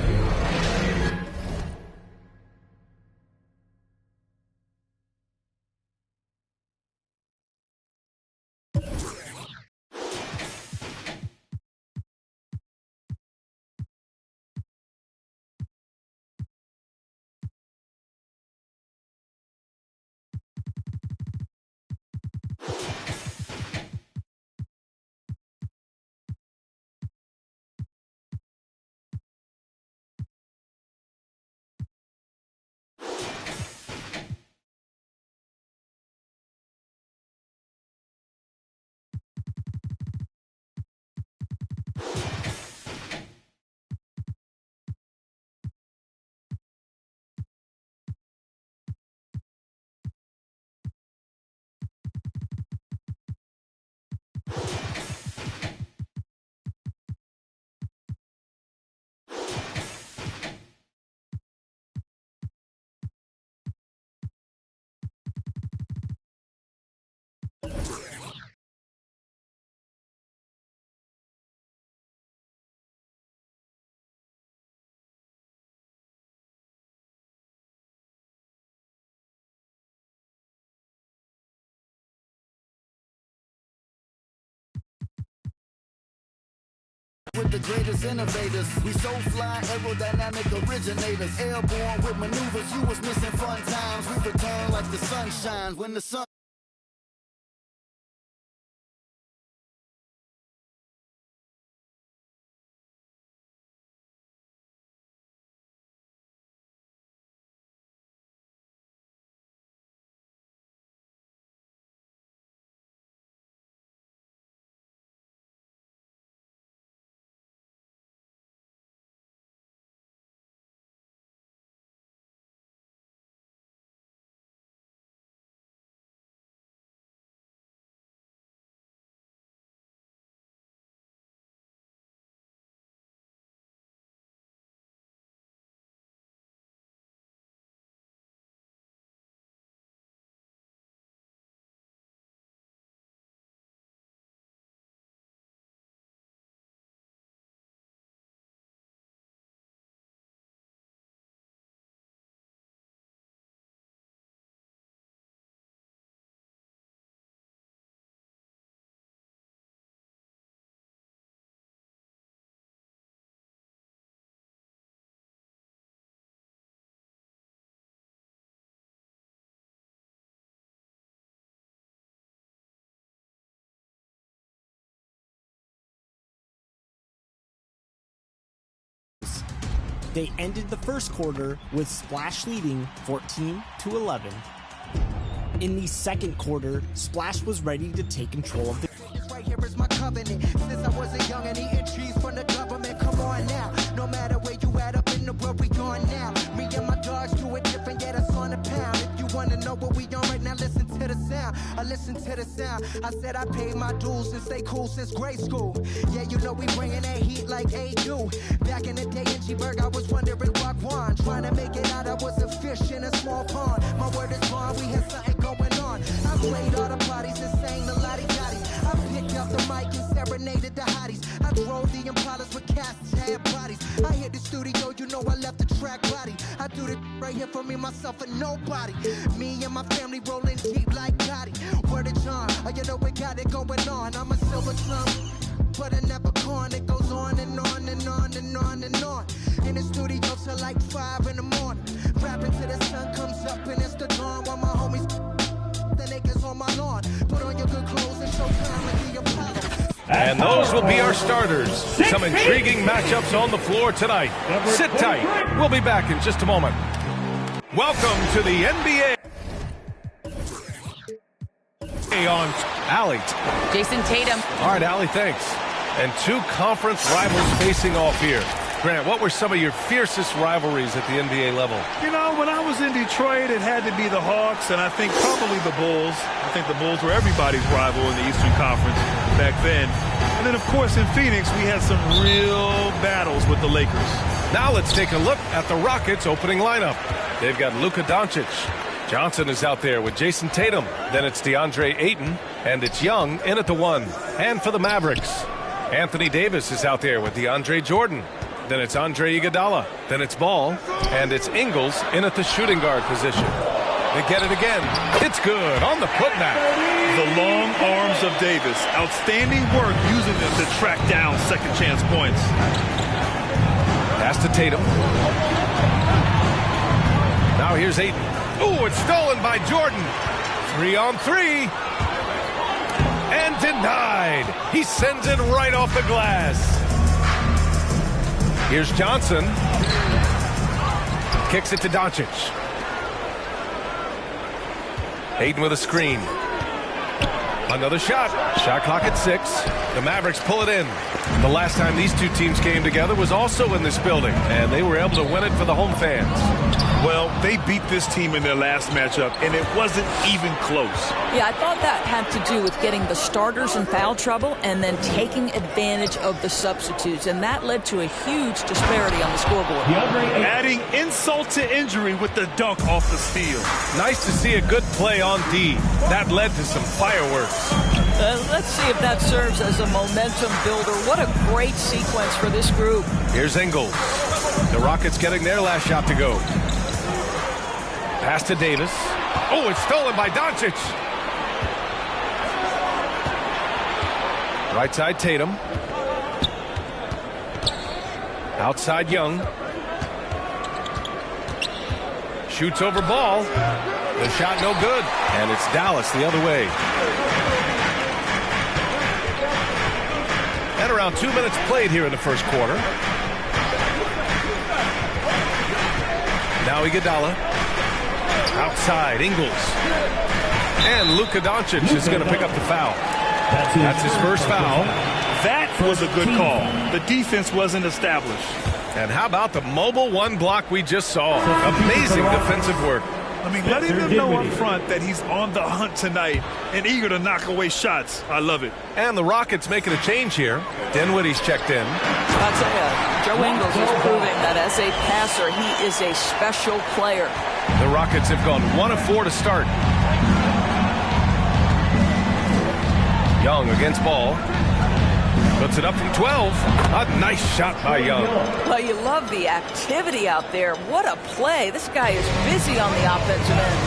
With the greatest innovators, we so fly, aerodynamic originators, airborne with maneuvers. You was missing fun times. We return like the sun shines when the sun. They ended the first quarter with Splash leading 14-11. In the second quarter, Splash was ready to take control of the Right here is my covenant. Since I was a young and eating trees from the government. Come on now. No matter where you at up in the world, we on now. Me and my dogs do it different, yeah, that's on a pound. If you wanna know what we on right now, listen to the sound. I listen to the sound. I said I paid my dues and stay cool since grade school. Yeah, you know we bringing that heat like A2. Back in the day in G-Berg, I was wondering what one. Trying to make it out, I was a fish in a small pond. My word is bond, we had something going on. I played all the parties and sang the lottie-dotties. I picked up the mic and serenaded the hotties. I drove the Impalas with cats, had bodies. I hit the studio, you know I left the track body. I do this right here for me, myself, and nobody. Me and my family rolling deep like Gotti. Word of John, oh, you know we got it going on. I'm a silver tongue, but I never corn. It goes on and on and on and on and on. In the studio till like 5 in the morning. Rapping till the sun comes up and it's the dawn. While my homies the niggas on my lawn. Put on your good clothes and show time like the Apollo. And those will be our starters. Some intriguing matchups on the floor tonight. Sit tight. We'll be back in just a moment. Welcome to the NBA. On Allie. Jason Tatum. All right, Allie, thanks. And two conference rivals facing off here. Grant, what were some of your fiercest rivalries at the NBA level? You know, when I was in Detroit, it had to be the Hawks, and I think probably the Bulls. I think the Bulls were everybody's rival in the Eastern Conference back then. And then, of course, in Phoenix, we had some real battles with the Lakers. Now let's take a look at the Rockets' opening lineup. They've got Luka Doncic. Johnson is out there with Jason Tatum. Then it's DeAndre Ayton, and it's Young in at the 1. And for the Mavericks, Anthony Davis is out there with DeAndre Jordan. Then it's Andre Iguodala. Then it's Ball. And it's Ingles in at the shooting guard position. They get it again. It's good on the putback. The long arms of Davis. Outstanding work using them to track down second chance points. Pass to Tatum. Now here's Ayton. Ooh, it's stolen by Jordan. 3-on-3. And denied. He sends it right off the glass. Here's Johnson. Kicks it to Doncic. Ayton with a screen. Another shot. Shot clock at 6. The Mavericks pull it in. The last time these two teams came together was also in this building, and they were able to win it for the home fans. Well, they beat this team in their last matchup, and it wasn't even close. Yeah, I thought that had to do with getting the starters in foul trouble and then taking advantage of the substitutes, and that led to a huge disparity on the scoreboard. Adding insult to injury with the dunk off the steal. Nice to see a good play on D. That led to some fireworks. Let's see if that serves as a momentum builder. What a great sequence for this group. Here's Ingles. The Rockets getting their last shot to go. Pass to Davis. Oh, it's stolen by Doncic. Right side Tatum. Outside Young. Shoots over Ball. The shot no good. And it's Dallas the other way. And around 2 minutes played here in the first quarter. Now Iguodala. Outside, Ingles. And Luka Doncic is going to pick up the foul. That's his first foul. That was a good call. The defense wasn't established. And how about the mobile one block we just saw? Amazing defensive work. I mean, letting them know up front that he's on the hunt tonight and eager to knock away shots. I love it. And the Rockets making a change here. Dinwiddie's checked in. I'll tell you, Joe Ingles is proving that as a passer, he is a special player. The Rockets have gone 1 of 4 to start. Young against Ball. Puts it up from 12. A nice shot by Young. Well, you love the activity out there. What a play. This guy is busy on the offensive end.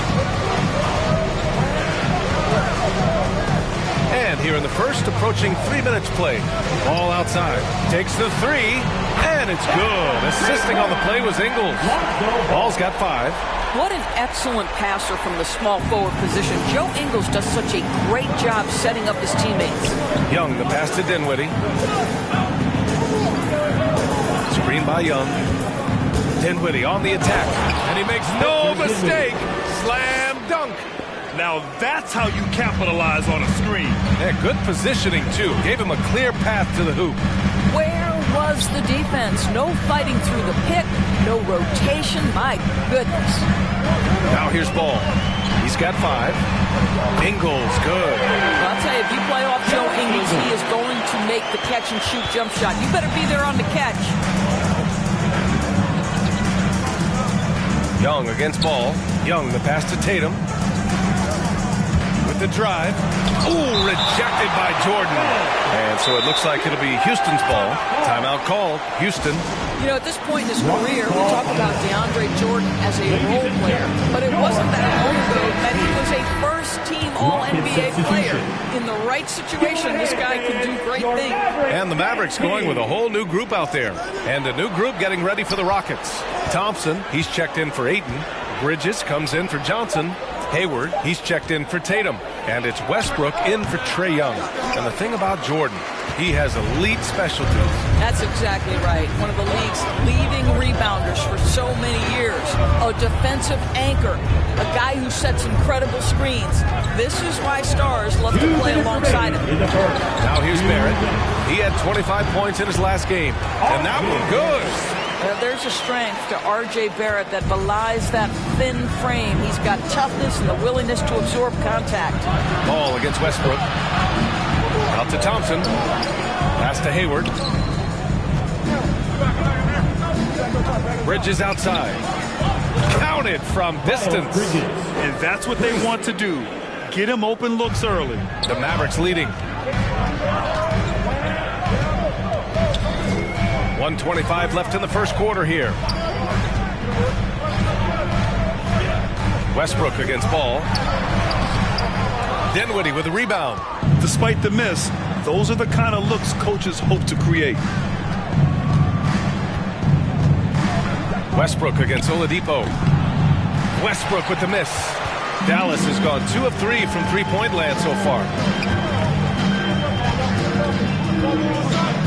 And here in the first, approaching 3 minutes played. Ball outside. Takes the 3. And it's good. Assisting on the play was Ingles. Ball's got 5. What an excellent passer from the small forward position. Joe Ingles does such a great job setting up his teammates. Young, the pass to Dinwiddie. Screen by Young. Dinwiddie on the attack, and he makes no mistake. Slam dunk. Now that's how you capitalize on a screen. Yeah, good positioning, too. Gave him a clear path to the hoop. Where was the defense? No fighting through the pick, no rotation. My goodness. Now here's Ball. He's got 5. Ingles, good. Well, I'll tell you, if you play off Joe Ingles, he is going to make the catch-and-shoot jump shot. You better be there on the catch. Young against Ball. Young, the pass to Tatum. With the drive. Ooh, rejected by Jordan. And so it looks like it'll be Houston's ball. Timeout called. Houston. You know, at this point in his career, we talk about DeAndre Jordan as a role player. But it wasn't that long ago that he was a first-team All-NBA player. In the right situation, this guy can do great things. And the Mavericks going with a whole new group out there. And a new group getting ready for the Rockets. Thompson, he's checked in for Ayton. Bridges comes in for Johnson. Hayward, he's checked in for Tatum. And it's Westbrook in for Trae Young. And the thing about Jordan, he has elite specialties. That's exactly right. One of the league's leading rebounders for so many years. A defensive anchor. A guy who sets incredible screens. This is why stars love to play alongside him. Now here's Barrett. He had 25 points in his last game. And that one good. There's a strength to R.J. Barrett that belies that thin frame. He's got toughness and the willingness to absorb contact. Ball against Westbrook. Out to Thompson. Pass to Hayward. Bridges outside. Counted from distance. And that's what they want to do. Get him open looks early. The Mavericks leading. 1:25 left in the first quarter here. Westbrook against Ball. Dinwiddie with the rebound. Despite the miss, those are the kind of looks coaches hope to create. Westbrook against Oladipo. Westbrook with the miss. Dallas has gone 2 of 3 from three-point land so far.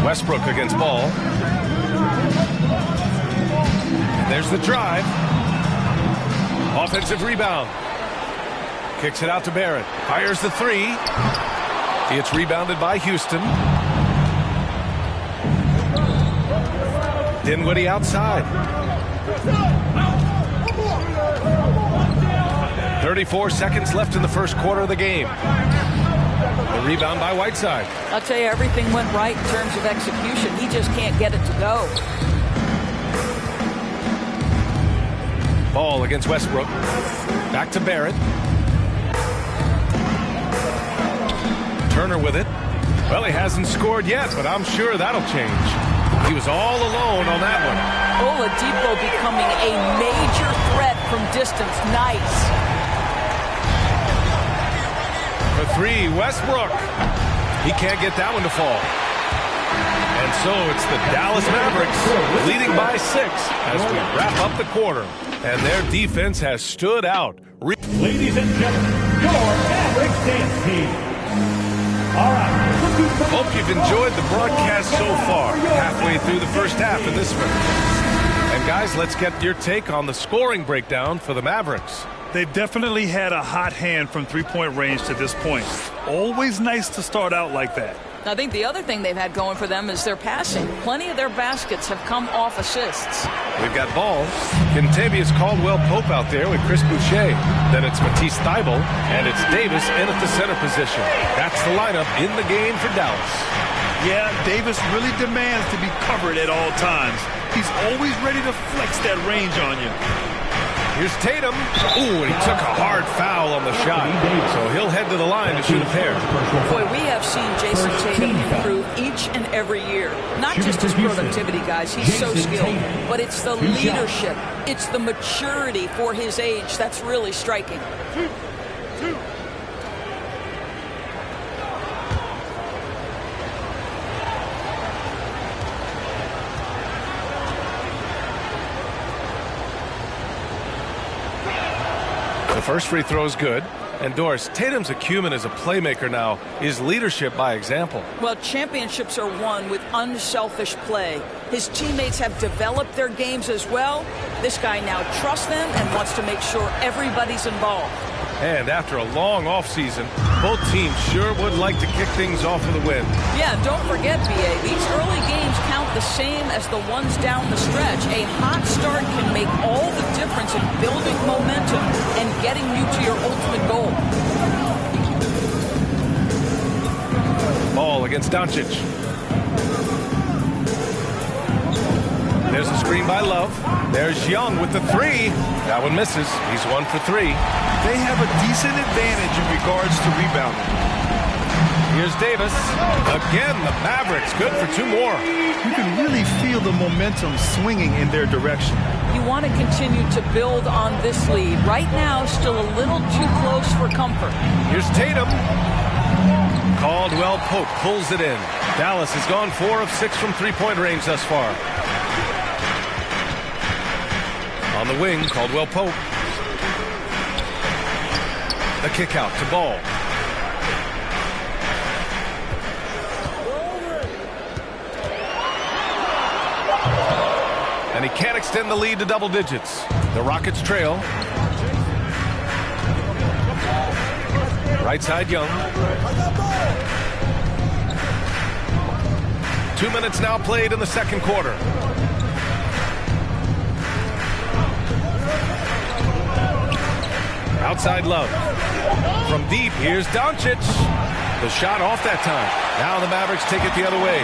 Westbrook against Ball. And there's the drive. Offensive rebound. Kicks it out to Barrett. Fires the 3. It's rebounded by Houston. Dinwiddie outside. 34 seconds left in the first quarter of the game. The rebound by Whiteside. I'll tell you, everything went right in terms of execution. He just can't get it to go. Ball against Westbrook. Back to Barrett. Turner with it. Well, he hasn't scored yet, but I'm sure that'll change. He was all alone on that one. Oladipo becoming a major threat from distance. Nice. For 3, Westbrook. He can't get that one to fall. And so it's the Dallas Mavericks leading by 6 as we wrap up the quarter. And their defense has stood out. Ladies and gentlemen, your Mavericks dance team. All right. Hope you've enjoyed the broadcast so far. Halfway through the first half of this one. And guys, let's get your take on the scoring breakdown for the Mavericks. They've definitely had a hot hand from three-point range to this point. Always nice to start out like that. I think the other thing they've had going for them is their passing. Plenty of their baskets have come off assists. We've got Ball. Kentavious Caldwell-Pope out there with Chris Boucher. Then it's Matisse Thybulle, and it's Davis in at the center position. That's the lineup in the game for Dallas. Yeah, Davis really demands to be covered at all times. He's always ready to flex that range on you. Here's Tatum. Ooh, and he took a hard foul on the shot. So he'll head to the line to shoot a pair. Boy, we have seen Jason Tatum improve each and every year. Not just his productivity, guys. He's so skilled. But it's the leadership. It's the maturity for his age that's really striking. The first free throw is good. And Doris, Tatum's acumen as a playmaker now is leadership by example. Well, championships are won with unselfish play. His teammates have developed their games as well. This guy now trusts them and wants to make sure everybody's involved. And after a long offseason, both teams sure would like to kick things off with a win. Yeah, don't forget, B.A., these early games count the same as the ones down the stretch. A hot start can make all the difference in building momentum and getting you to your ultimate goal. Ball against Doncic. There's a screen by Love. There's Young with the three. That one misses. He's 1 for 3. They have a decent advantage in regards to rebounding. Here's Davis. Again, the Mavericks good for 2 more. You can really feel the momentum swinging in their direction. You want to continue to build on this lead. Right now, still a little too close for comfort. Here's Tatum. Caldwell Pope pulls it in. Dallas has gone 4 of 6 from three-point range thus far. On the wing, Caldwell Pope. The kick out to Ball. And he can't extend the lead to double digits. The Rockets trail. Right side, Young. 2 minutes now played in the second quarter. Outside Love. From deep, here's Doncic. The shot off that time. Now the Mavericks take it the other way.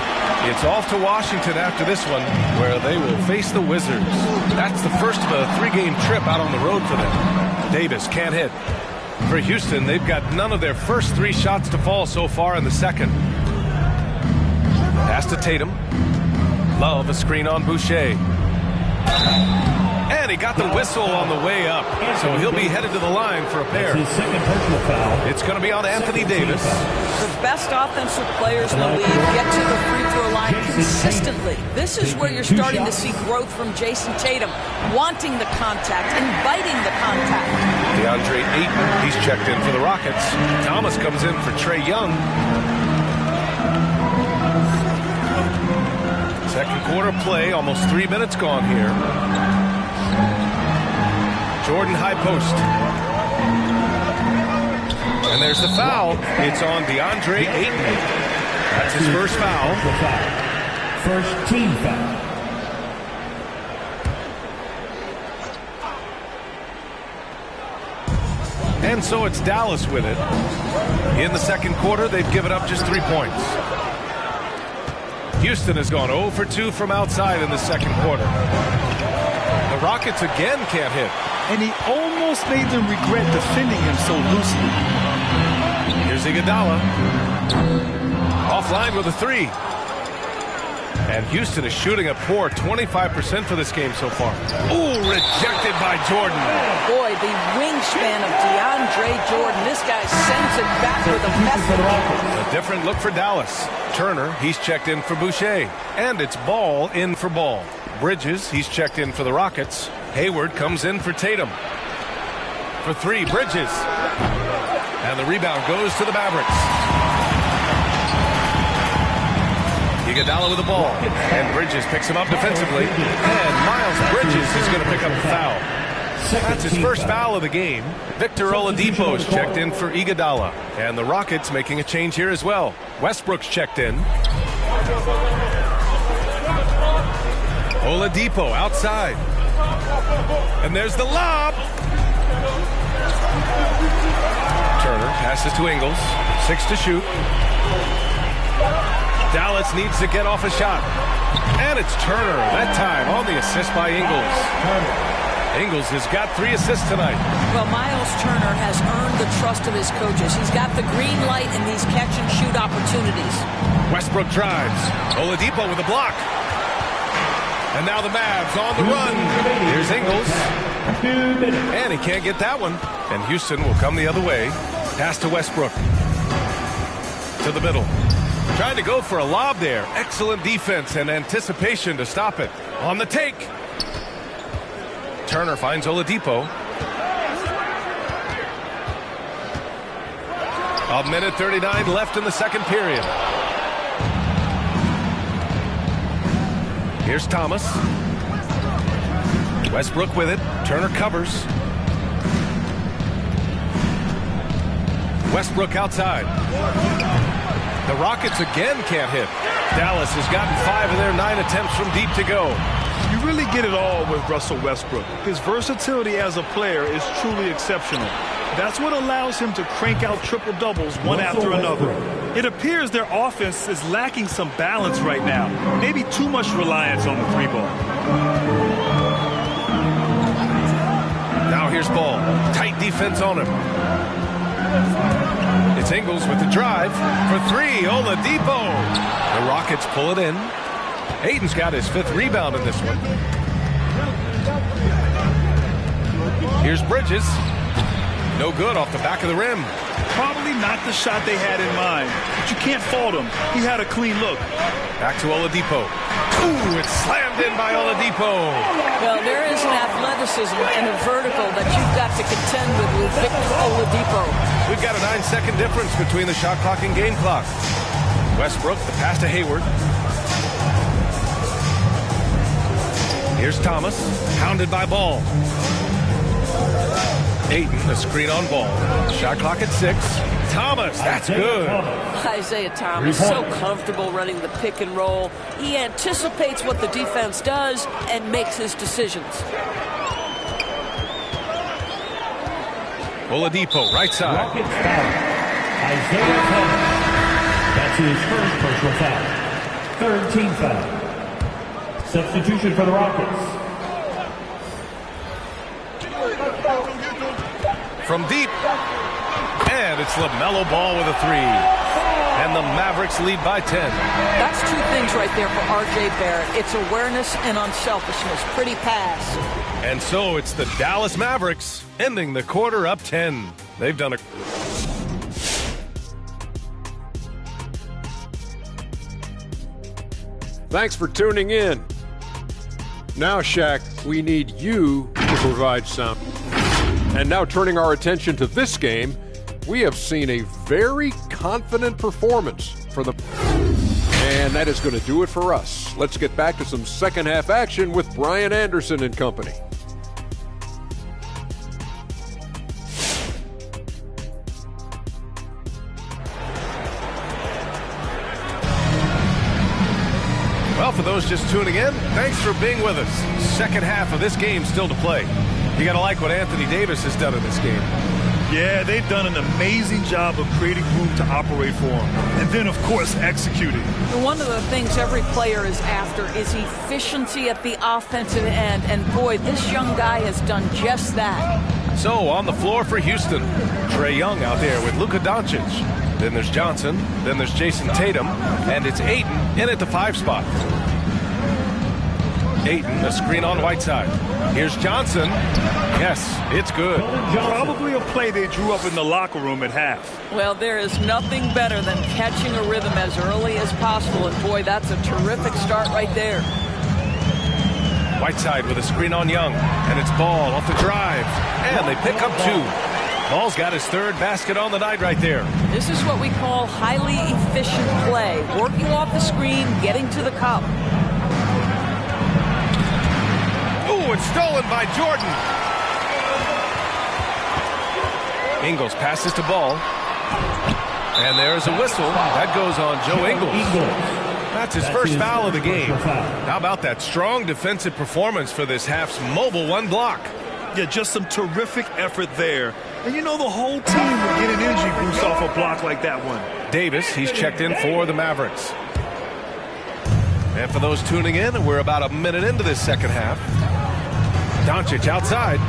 It's off to Washington after this one, where they will face the Wizards. That's the first of a 3-game trip out on the road for them. Davis can't hit. For Houston, they've got none of their first 3 shots to fall so far in the second. Pass to Tatum. Love, a screen on Boucher. And he got the whistle on the way up, so he'll be headed to the line for a pair. It's going to be on Anthony Davis. The best offensive players in the league get to the free throw line consistently. This is where you're starting to see growth from Jason Tatum, wanting the contact, inviting the contact. DeAndre Ayton, he's checked in for the Rockets. Thomas comes in for Trae Young. Second quarter play, almost 3 minutes gone here. Jordan high post. And there's the foul. It's on DeAndre Ayton. That's his first foul. First team foul. And so it's Dallas with it. In the second quarter, they've given up just 3 points. Houston has gone 0 for 2 from outside in the second quarter. The Rockets again can't hit. And he almost made them regret defending him so loosely. Here's Iguodala. Offline with a 3. And Houston is shooting a poor 25% for this game so far. Ooh, rejected by Jordan. Boy, the wingspan of DeAndre Jordan. This guy sends it back with a message. A different look for Dallas. Turner, he's checked in for Boucher. And it's Ball in for Ball. Bridges, he's checked in for the Rockets. Hayward comes in for Tatum. For 3, Bridges. And the rebound goes to the Mavericks. Iguodala with the ball. And Bridges picks him up defensively. And Miles Bridges is going to pick up the foul. That's his first foul of the game. Victor Oladipo's checked in for Iguodala. And the Rockets making a change here as well. Westbrook's checked in. Oladipo outside. And there's the lob. Turner passes to Ingles. 6 to shoot. Dallas needs to get off a shot. And it's Turner, that time on the assist by Ingles. Ingles has got 3 assists tonight. Well, Miles Turner has earned the trust of his coaches. He's got the green light in these catch-and-shoot opportunities. Westbrook drives. Oladipo with a block. And now the Mavs on the run. Here's Ingles. And he can't get that one. And Houston will come the other way. Pass to Westbrook. To the middle. Trying to go for a lob there. Excellent defense and anticipation to stop it. On the take. Turner finds Oladipo. A minute 39 left in the second period. Here's Thomas. Westbrook with it. Turner covers. Westbrook outside. The Rockets again can't hit. Dallas has gotten 5 of their 9 attempts from deep to go. You really get it all with Russell Westbrook. His versatility as a player is truly exceptional. That's what allows him to crank out triple-doubles one after another. It appears their offense is lacking some balance right now. Maybe too much reliance on the 3-ball. Now here's Ball. Tight defense on him. It's Ingles with the drive for 3. Oladipo. The Rockets pull it in. Ayton's got his 5th rebound in this one. Here's Bridges. No good off the back of the rim. Probably not the shot they had in mind, but you can't fault him. He had a clean look. Back to Oladipo. Ooh, it's slammed in by Oladipo. Well, there is an athleticism and a vertical that you've got to contend with Victor Oladipo. We've got a 9-second difference between the shot clock and game clock. Westbrook, the pass to Hayward. Here's Thomas, hounded by Ball. Ayton, the screen on Ball. Shot clock at 6. Thomas, that's good. Isaiah Thomas, so comfortable running the pick and roll. He anticipates what the defense does and makes his decisions. Oladipo, right side. Rockets foul. Isaiah Thomas. That's his first personal foul. Third team foul. Substitution for the Rockets. From deep. And it's LaMelo Ball with a 3. And the Mavericks lead by 10. That's 2 things right there for R.J. Barrett. It's awareness and unselfishness. Pretty pass. And so it's the Dallas Mavericks ending the quarter up 10. They've done a... Thanks for tuning in. Now, Shaq, we need you to provide some. And now turning our attention to this game, we have seen a very confident performance for the... And that is going to do it for us. Let's get back to some second half action with Brian Anderson and company. Well, for those just tuning in, thanks for being with us. Second half of this game still to play. You got to like what Anthony Davis has done in this game. Yeah, they've done an amazing job of creating room to operate for him. And then, of course, executing. One of the things every player is after is efficiency at the offensive end. And boy, this young guy has done just that. So, on the floor for Houston, Trae Young out there with Luka Doncic. Then there's Johnson. Then there's Jason Tatum. And it's Ayton in at the 5 spot. Ayton, a screen on Whiteside. Here's Johnson. Yes, it's good. Probably a play they drew up in the locker room at half. Well, there is nothing better than catching a rhythm as early as possible. And boy, that's a terrific start right there. Whiteside with a screen on Young. And it's Ball off the drive. And they pick up 2. Ball's got his 3rd basket on the night right there. This is what we call highly efficient play. Working off the screen, getting to the cup. Ooh, it's stolen by Jordan. Ingles passes to Ball. And there's a whistle. That goes on Joe Ingles. That's his first foul of the game. How about that strong defensive performance for this half's mobile 1 block? Yeah, just some terrific effort there. And you know the whole team will get an energy boost off a block like that one. Davis, he's checked in for the Mavericks. And for those tuning in, we're about a minute into this second half. Doncic outside.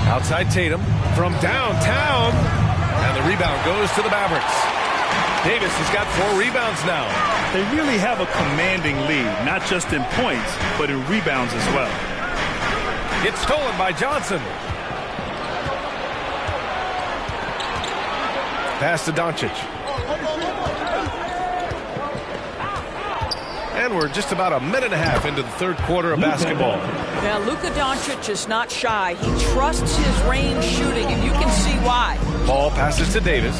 Outside Tatum from downtown. And the rebound goes to the Mavericks. Davis has got 4 rebounds now. They really have a commanding lead, not just in points, but in rebounds as well. It's stolen by Johnson. Pass to Doncic. And we're just about a minute and a half into the 3rd quarter of basketball. Yeah, Luka Doncic is not shy. He trusts his range shooting, and you can see why. Ball passes to Davis.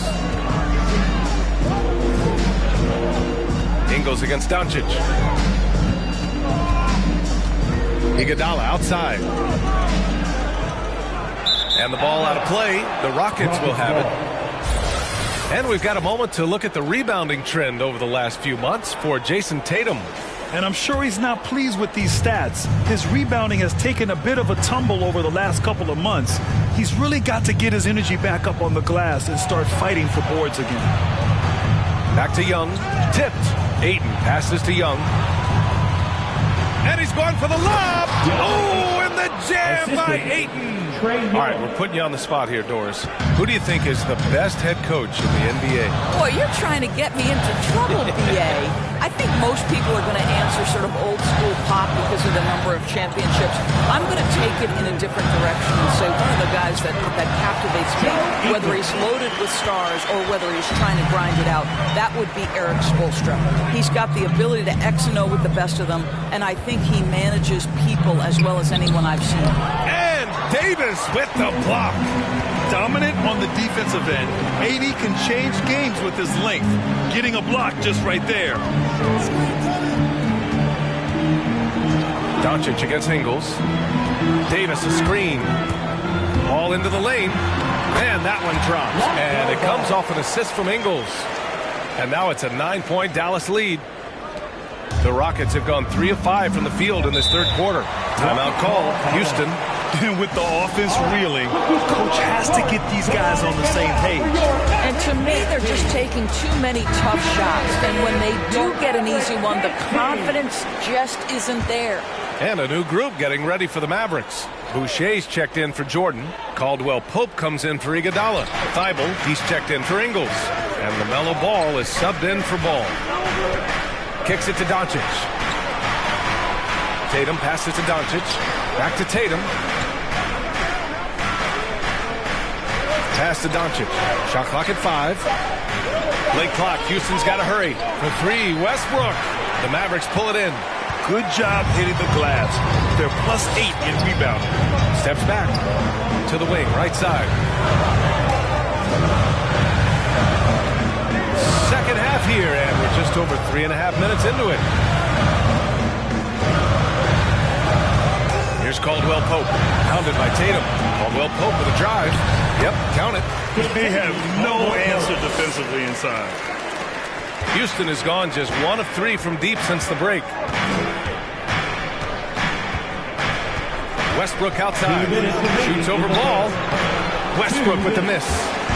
Ingles against Doncic. Iguodala outside. And the ball out of play. The Rockets will have it. And we've got a moment to look at the rebounding trend over the last few months for Jason Tatum. And I'm sure he's not pleased with these stats. His rebounding has taken a bit of a tumble over the last couple of months. He's really got to get his energy back up on the glass and start fighting for boards again. Back to Young. Tipped. Ayton passes to Young. And he's going for the lob. Oh, and the jam by Ayton. All right, we're putting you on the spot here, Doris. Who do you think is the best head coach in the NBA? Boy, you're trying to get me into trouble, BA. I think most people are going to answer sort of old school Pop because of the number of championships. I'm going to take it in a different direction and say one of the guys that captivates me, whether he's loaded with stars or whether he's trying to grind it out, that would be Eric Spoelstra. He's got the ability to X and O with the best of them, and I think he manages people as well as anyone I've seen. And Davis with the block. Dominant on the defensive end. AD can change games with his length. Getting a block just right there. Doncic against Ingles. Davis a screen. Ball into the lane. And that one drops. And it comes off an assist from Ingles. And now it's a 9-point Dallas lead. The Rockets have gone 3 of 5 from the field in this third quarter. Timeout called. Houston. And with the offense reeling, coach has to get these guys on the same page. And to me, they're just taking too many tough shots. And when they do get an easy one, the confidence just isn't there. And a new group getting ready for the Mavericks. Boucher's checked in for Jordan. Caldwell Pope comes in for Iguodala. Thibault, he's checked in for Ingles. And LaMelo Ball is subbed in for Ball. Kicks it to Doncic. Tatum passes to Doncic. Back to Tatum. Pass to Doncic. Shot clock at 5. Late clock. Houston's got to hurry. For 3, Westbrook. The Mavericks pull it in. Good job hitting the glass. They're +8 in rebounding. Steps back to the wing, right side. Second half here, and we're just over 3.5 minutes into it. Here's Caldwell Pope, pounded by Tatum. Caldwell Pope with a drive. Yep, count it. They have no answer defensively inside. Houston has gone just 1 of 3 from deep since the break. Westbrook outside. Shoots over Ball. Westbrook with the miss.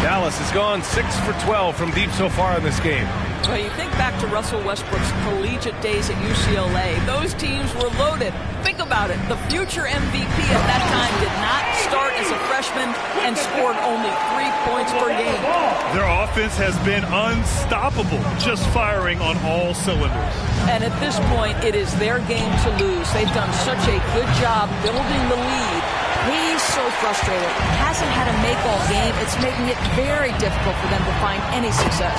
Dallas has gone 6 for 12 from deep so far in this game. Well, you think back to Russell Westbrook's collegiate days at UCLA. Those teams were loaded. Think about it. The future MVP at that time did not start as a freshman and scored only 3 points per game. Their offense has been unstoppable, just firing on all cylinders. And at this point, it is their game to lose. They've done such a good job building the lead. He's so frustrated. Hasn't had a make-all game. It's making it very difficult for them to find any success.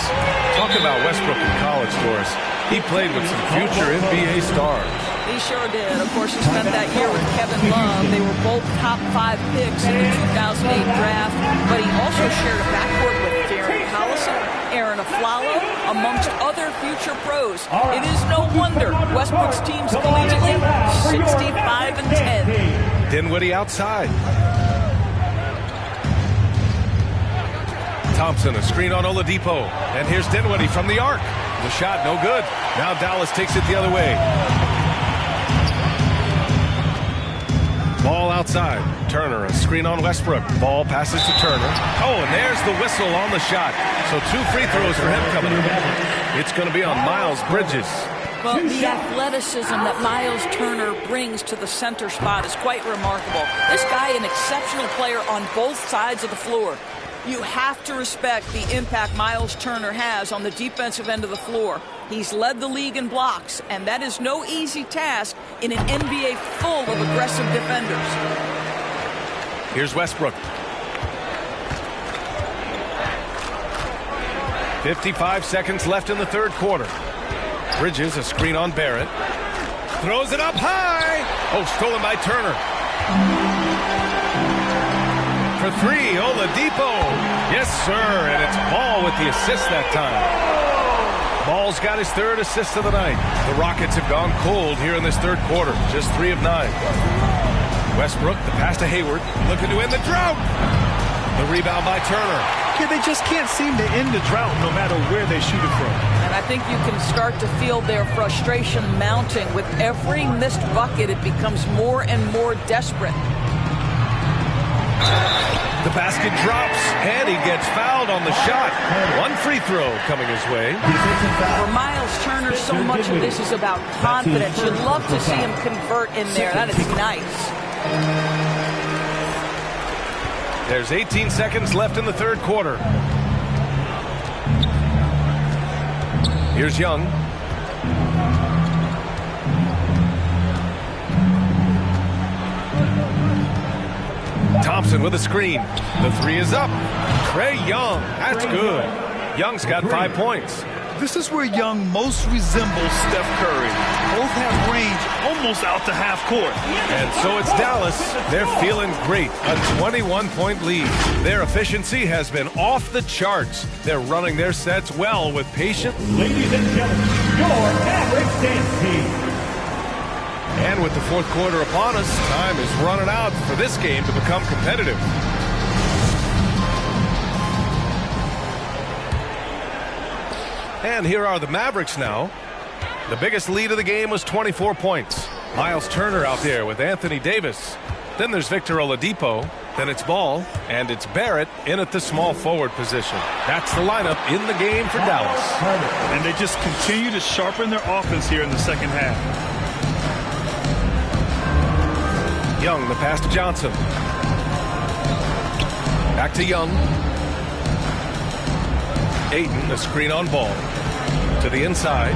Talk about Westbrook in college, Doris. He played with some future NBA stars. He sure did. Of course, he spent that year with Kevin Love. They were both top 5 picks in the 2008 draft. But he also shared a backcourt with Darren Collison, Aaron Aflalo, amongst other future pros. It is no wonder Westbrook's team's collegiately 65-10. Dinwiddie outside. Thompson, a screen on Oladipo. And here's Dinwiddie from the arc. The shot, no good. Now Dallas takes it the other way. Ball outside. Turner, a screen on Westbrook. Ball passes to Turner. Oh, and there's the whistle on the shot. So 2 free throws for him coming up. It's going to be on Miles Bridges. Well, the athleticism that Miles Turner brings to the center spot is quite remarkable. This guy, an exceptional player on both sides of the floor. You have to respect the impact Miles Turner has on the defensive end of the floor. He's led the league in blocks, and that is no easy task in an NBA full of aggressive defenders. Here's Westbrook. 55 seconds left in the third quarter. Bridges, a screen on Barrett. Throws it up high. Oh, stolen by Turner. For three, Oladipo. Yes, sir, and it's Ball with the assist that time. Ball's got his third assist of the night. The Rockets have gone cold here in this third quarter, just 3 of 9. Westbrook, the pass to Hayward, looking to end the drought. The rebound by Turner. Yeah, they just can't seem to end the drought no matter where they shoot it from. And I think you can start to feel their frustration mounting. With every missed bucket, it becomes more and more desperate. The basket drops, and he gets fouled on the shot. One free throw coming his way. For Miles Turner, so much of this is about confidence. You'd love to see him convert in there. That is nice. There's 18 seconds left in the third quarter. Here's Young. Thompson with a screen. The three is up. Trae Young. That's good. Young's got 5 points. This is where Young most resembles Steph Curry. Both have range almost out to half court. And so it's Dallas. They're feeling great. A 21-point lead. Their efficiency has been off the charts. They're running their sets well with patience. Ladies and gentlemen, your Mavericks dance team. And with the fourth quarter upon us, time is running out for this game to become competitive. And here are the Mavericks now. The biggest lead of the game was 24 points. Miles Turner out there with Anthony Davis. Then there's Victor Oladipo. Then it's Ball. And it's Barrett in at the small forward position. That's the lineup in the game for Dallas. And they just continue to sharpen their offense here in the second half. Young, the pass to Johnson. Back to Young. Ayton, a screen on Ball. To the inside.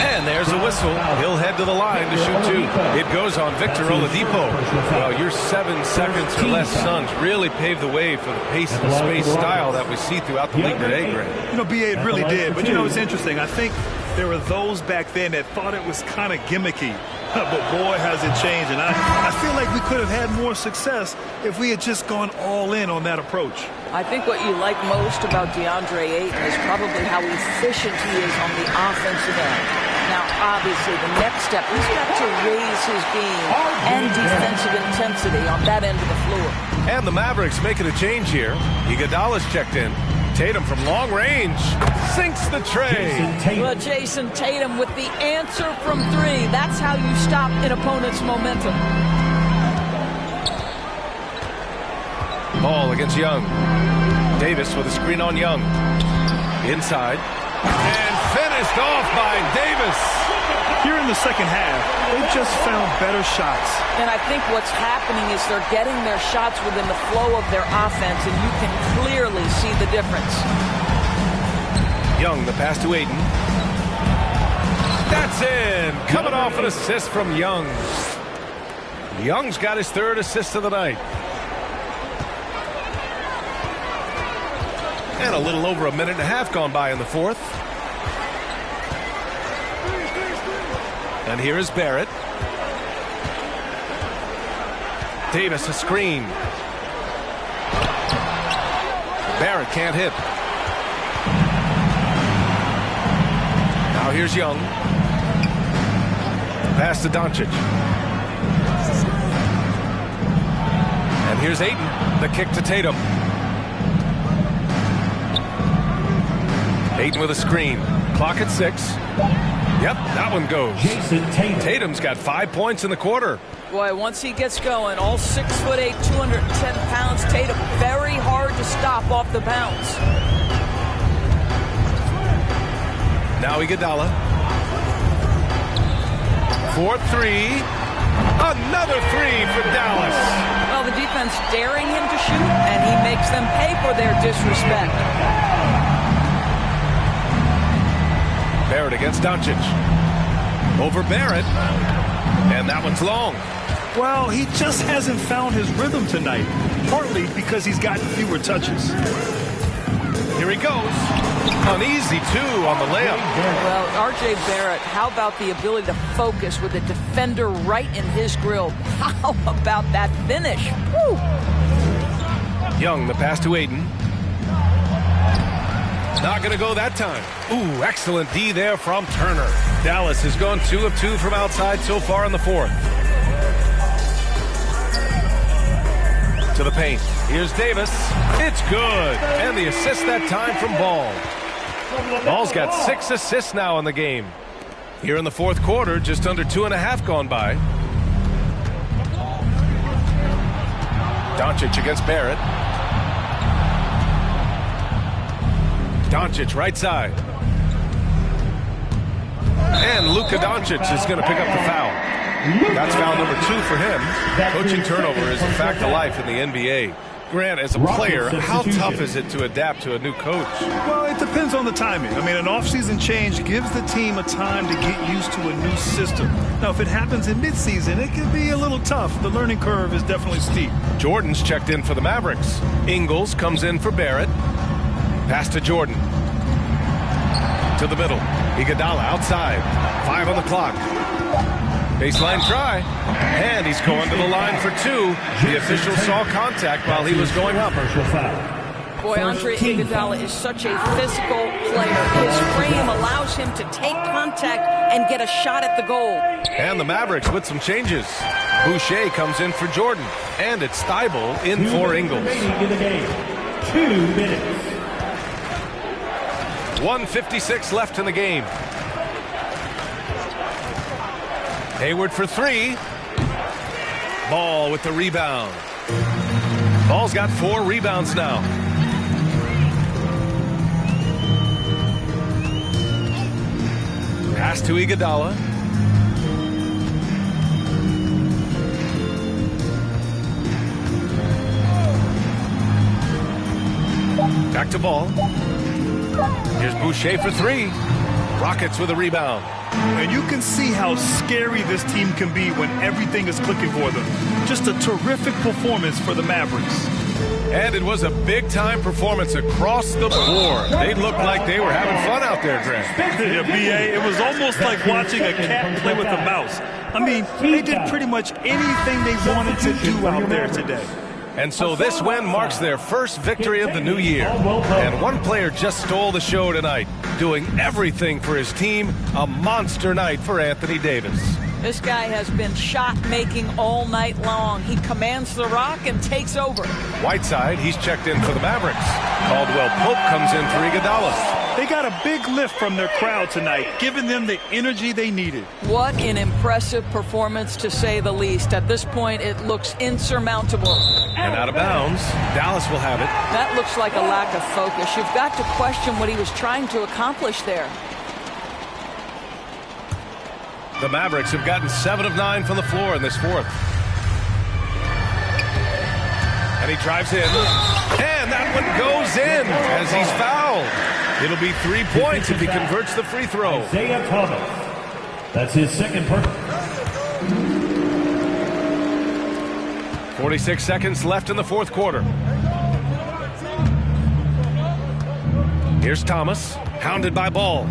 And there's a whistle. He'll head to the line to shoot 2. It goes on Victor Oladipo. Well, your 7 seconds or less Suns really paved the way for the pace and space style that we see throughout the league today, Greg. You know, B.A., it really did. But, you know, it's interesting. I think there were those back then that thought it was kind of gimmicky. But, boy, has it changed. And I feel like we could have had more success if we had just gone all in on that approach. I think what you like most about DeAndre Ayton is probably how efficient he is on the offensive end. Now, obviously, the next step, he's got to raise his game and defensive intensity on that end of the floor. And the Mavericks making a change here. Iguodala's checked in. Tatum from long range sinks the tray. Well, Jason Tatum with the answer from 3. That's how you stop an opponent's momentum. Ball against Young. Davis with a screen on Young. Inside. And finished off by Davis. Here in the second half, they've just found better shots. And I think what's happening is they're getting their shots within the flow of their offense, and you can clearly see the difference. Young, the pass to Ayton. That's in. Coming off an assist from Young. Young's got his 3rd assist of the night. And a little over a minute and a half gone by in the fourth. And here is Barrett. Davis, a screen. Barrett can't hit. Now here's Young. Pass to Doncic. And here's Ayton. The kick to Tatum. Ayton with a screen. Clock at 6. Yep, that one goes. Tatum's got 5 points in the quarter. Boy, once he gets going, all 6'8", 210 pounds, Tatum very hard to stop off the bounce. Now Iguodala. 4-3. Another 3 for Dallas. Well, the defense daring him to shoot, and he makes them pay for their disrespect. Barrett against Doncic. Over Barrett. And that one's long. Well, he just hasn't found his rhythm tonight. Partly because he's gotten fewer touches. Here he goes. An easy 2 on the layup. Well, R.J. Barrett, how about the ability to focus with a defender right in his grill? How about that finish? Woo! Young, the pass to Aiden. Not going to go that time. Ooh, excellent D there from Turner. Dallas has gone 2 of 2 from outside so far in the fourth. To the paint. Here's Davis. It's good. And the assist that time from Ball. Ball's got 6 assists now in the game. Here in the fourth quarter, just under 2.5 gone by. Doncic against Barrett. Doncic right side. And Luka Doncic is going to pick up the foul. That's foul number 2 for him. Coaching turnover is a fact of life in the NBA. Grant, as a player, how tough is it to adapt to a new coach? Well, it depends on the timing. I mean, an offseason change gives the team a time to get used to a new system. Now, if it happens in midseason, it can be a little tough. The learning curve is definitely steep. Jordan's checked in for the Mavericks. Ingles comes in for Barrett. Pass to Jordan. To the middle. Iguodala outside. 5 on the clock. Baseline try. And he's going to the line for 2. The official saw contact while he was going up. Boy, Andre Iguodala is such a physical player. His frame allows him to take contact and get a shot at the goal. And the Mavericks with some changes. Boucher comes in for Jordan. And it's Thibault in for Ingles. 2 minutes. 1:56 left in the game. Hayward for 3. Ball with the rebound. Ball's got 4 rebounds now. Pass to Iguodala. Back to Ball. Here's Boucher for 3. Rockets with a rebound. And you can see how scary this team can be when everything is clicking for them. Just a terrific performance for the Mavericks. And it was a big-time performance across the board. They looked like they were having fun out there, Grant. Yeah, B.A., it was almost like watching a cat play with a mouse. I mean, they did pretty much anything they wanted to do out there today. And so this win marks their first victory of the new year. And one player just stole the show tonight, doing everything for his team. A monster night for Anthony Davis. This guy has been shot-making all night long. He commands the rock and takes over. Whiteside, he's checked in for the Mavericks. Caldwell Pope comes in for Iguodala. They got a big lift from their crowd tonight, giving them the energy they needed. What an impressive performance, to say the least. At this point, it looks insurmountable. And out of bounds, Dallas will have it. That looks like a lack of focus. You've got to question what he was trying to accomplish there. The Mavericks have gotten 7 of 9 from the floor in this fourth. And he drives in. And that one goes in as he's fouled. It'll be 3 points if he converts the free throw. Isaiah Thomas. That's his second point. 46 seconds left in the fourth quarter. Here's Thomas, hounded by Ball.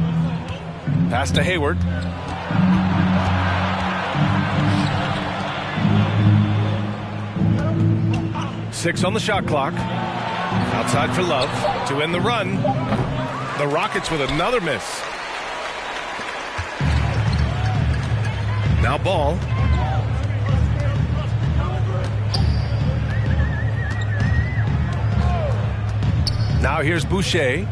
Pass to Hayward. Six on the shot clock. Outside for Love to end the run. The Rockets with another miss. Now Ball. Now here's Boucher.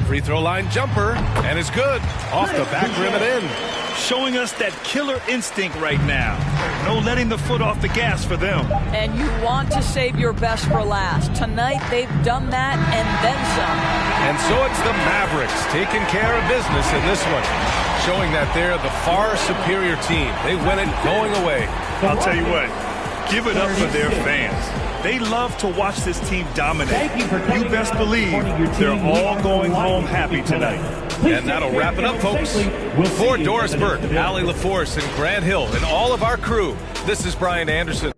Free throw line jumper, and it's good. Off the back rim and in. Showing us that killer instinct right now. No letting the foot off the gas for them. And you want to save your best for last. Tonight, they've done that and then some. And so it's the Mavericks taking care of business in this one, showing that they're the far superior team. They win it going away. I'll tell you what, give it up for their fans. They love to watch this team dominate. You best believe they're all going home happy tonight. And that'll wrap it up, folks. For Doris Burke, Allie LaForce, and Grant Hill, and all of our crew, this is Brian Anderson.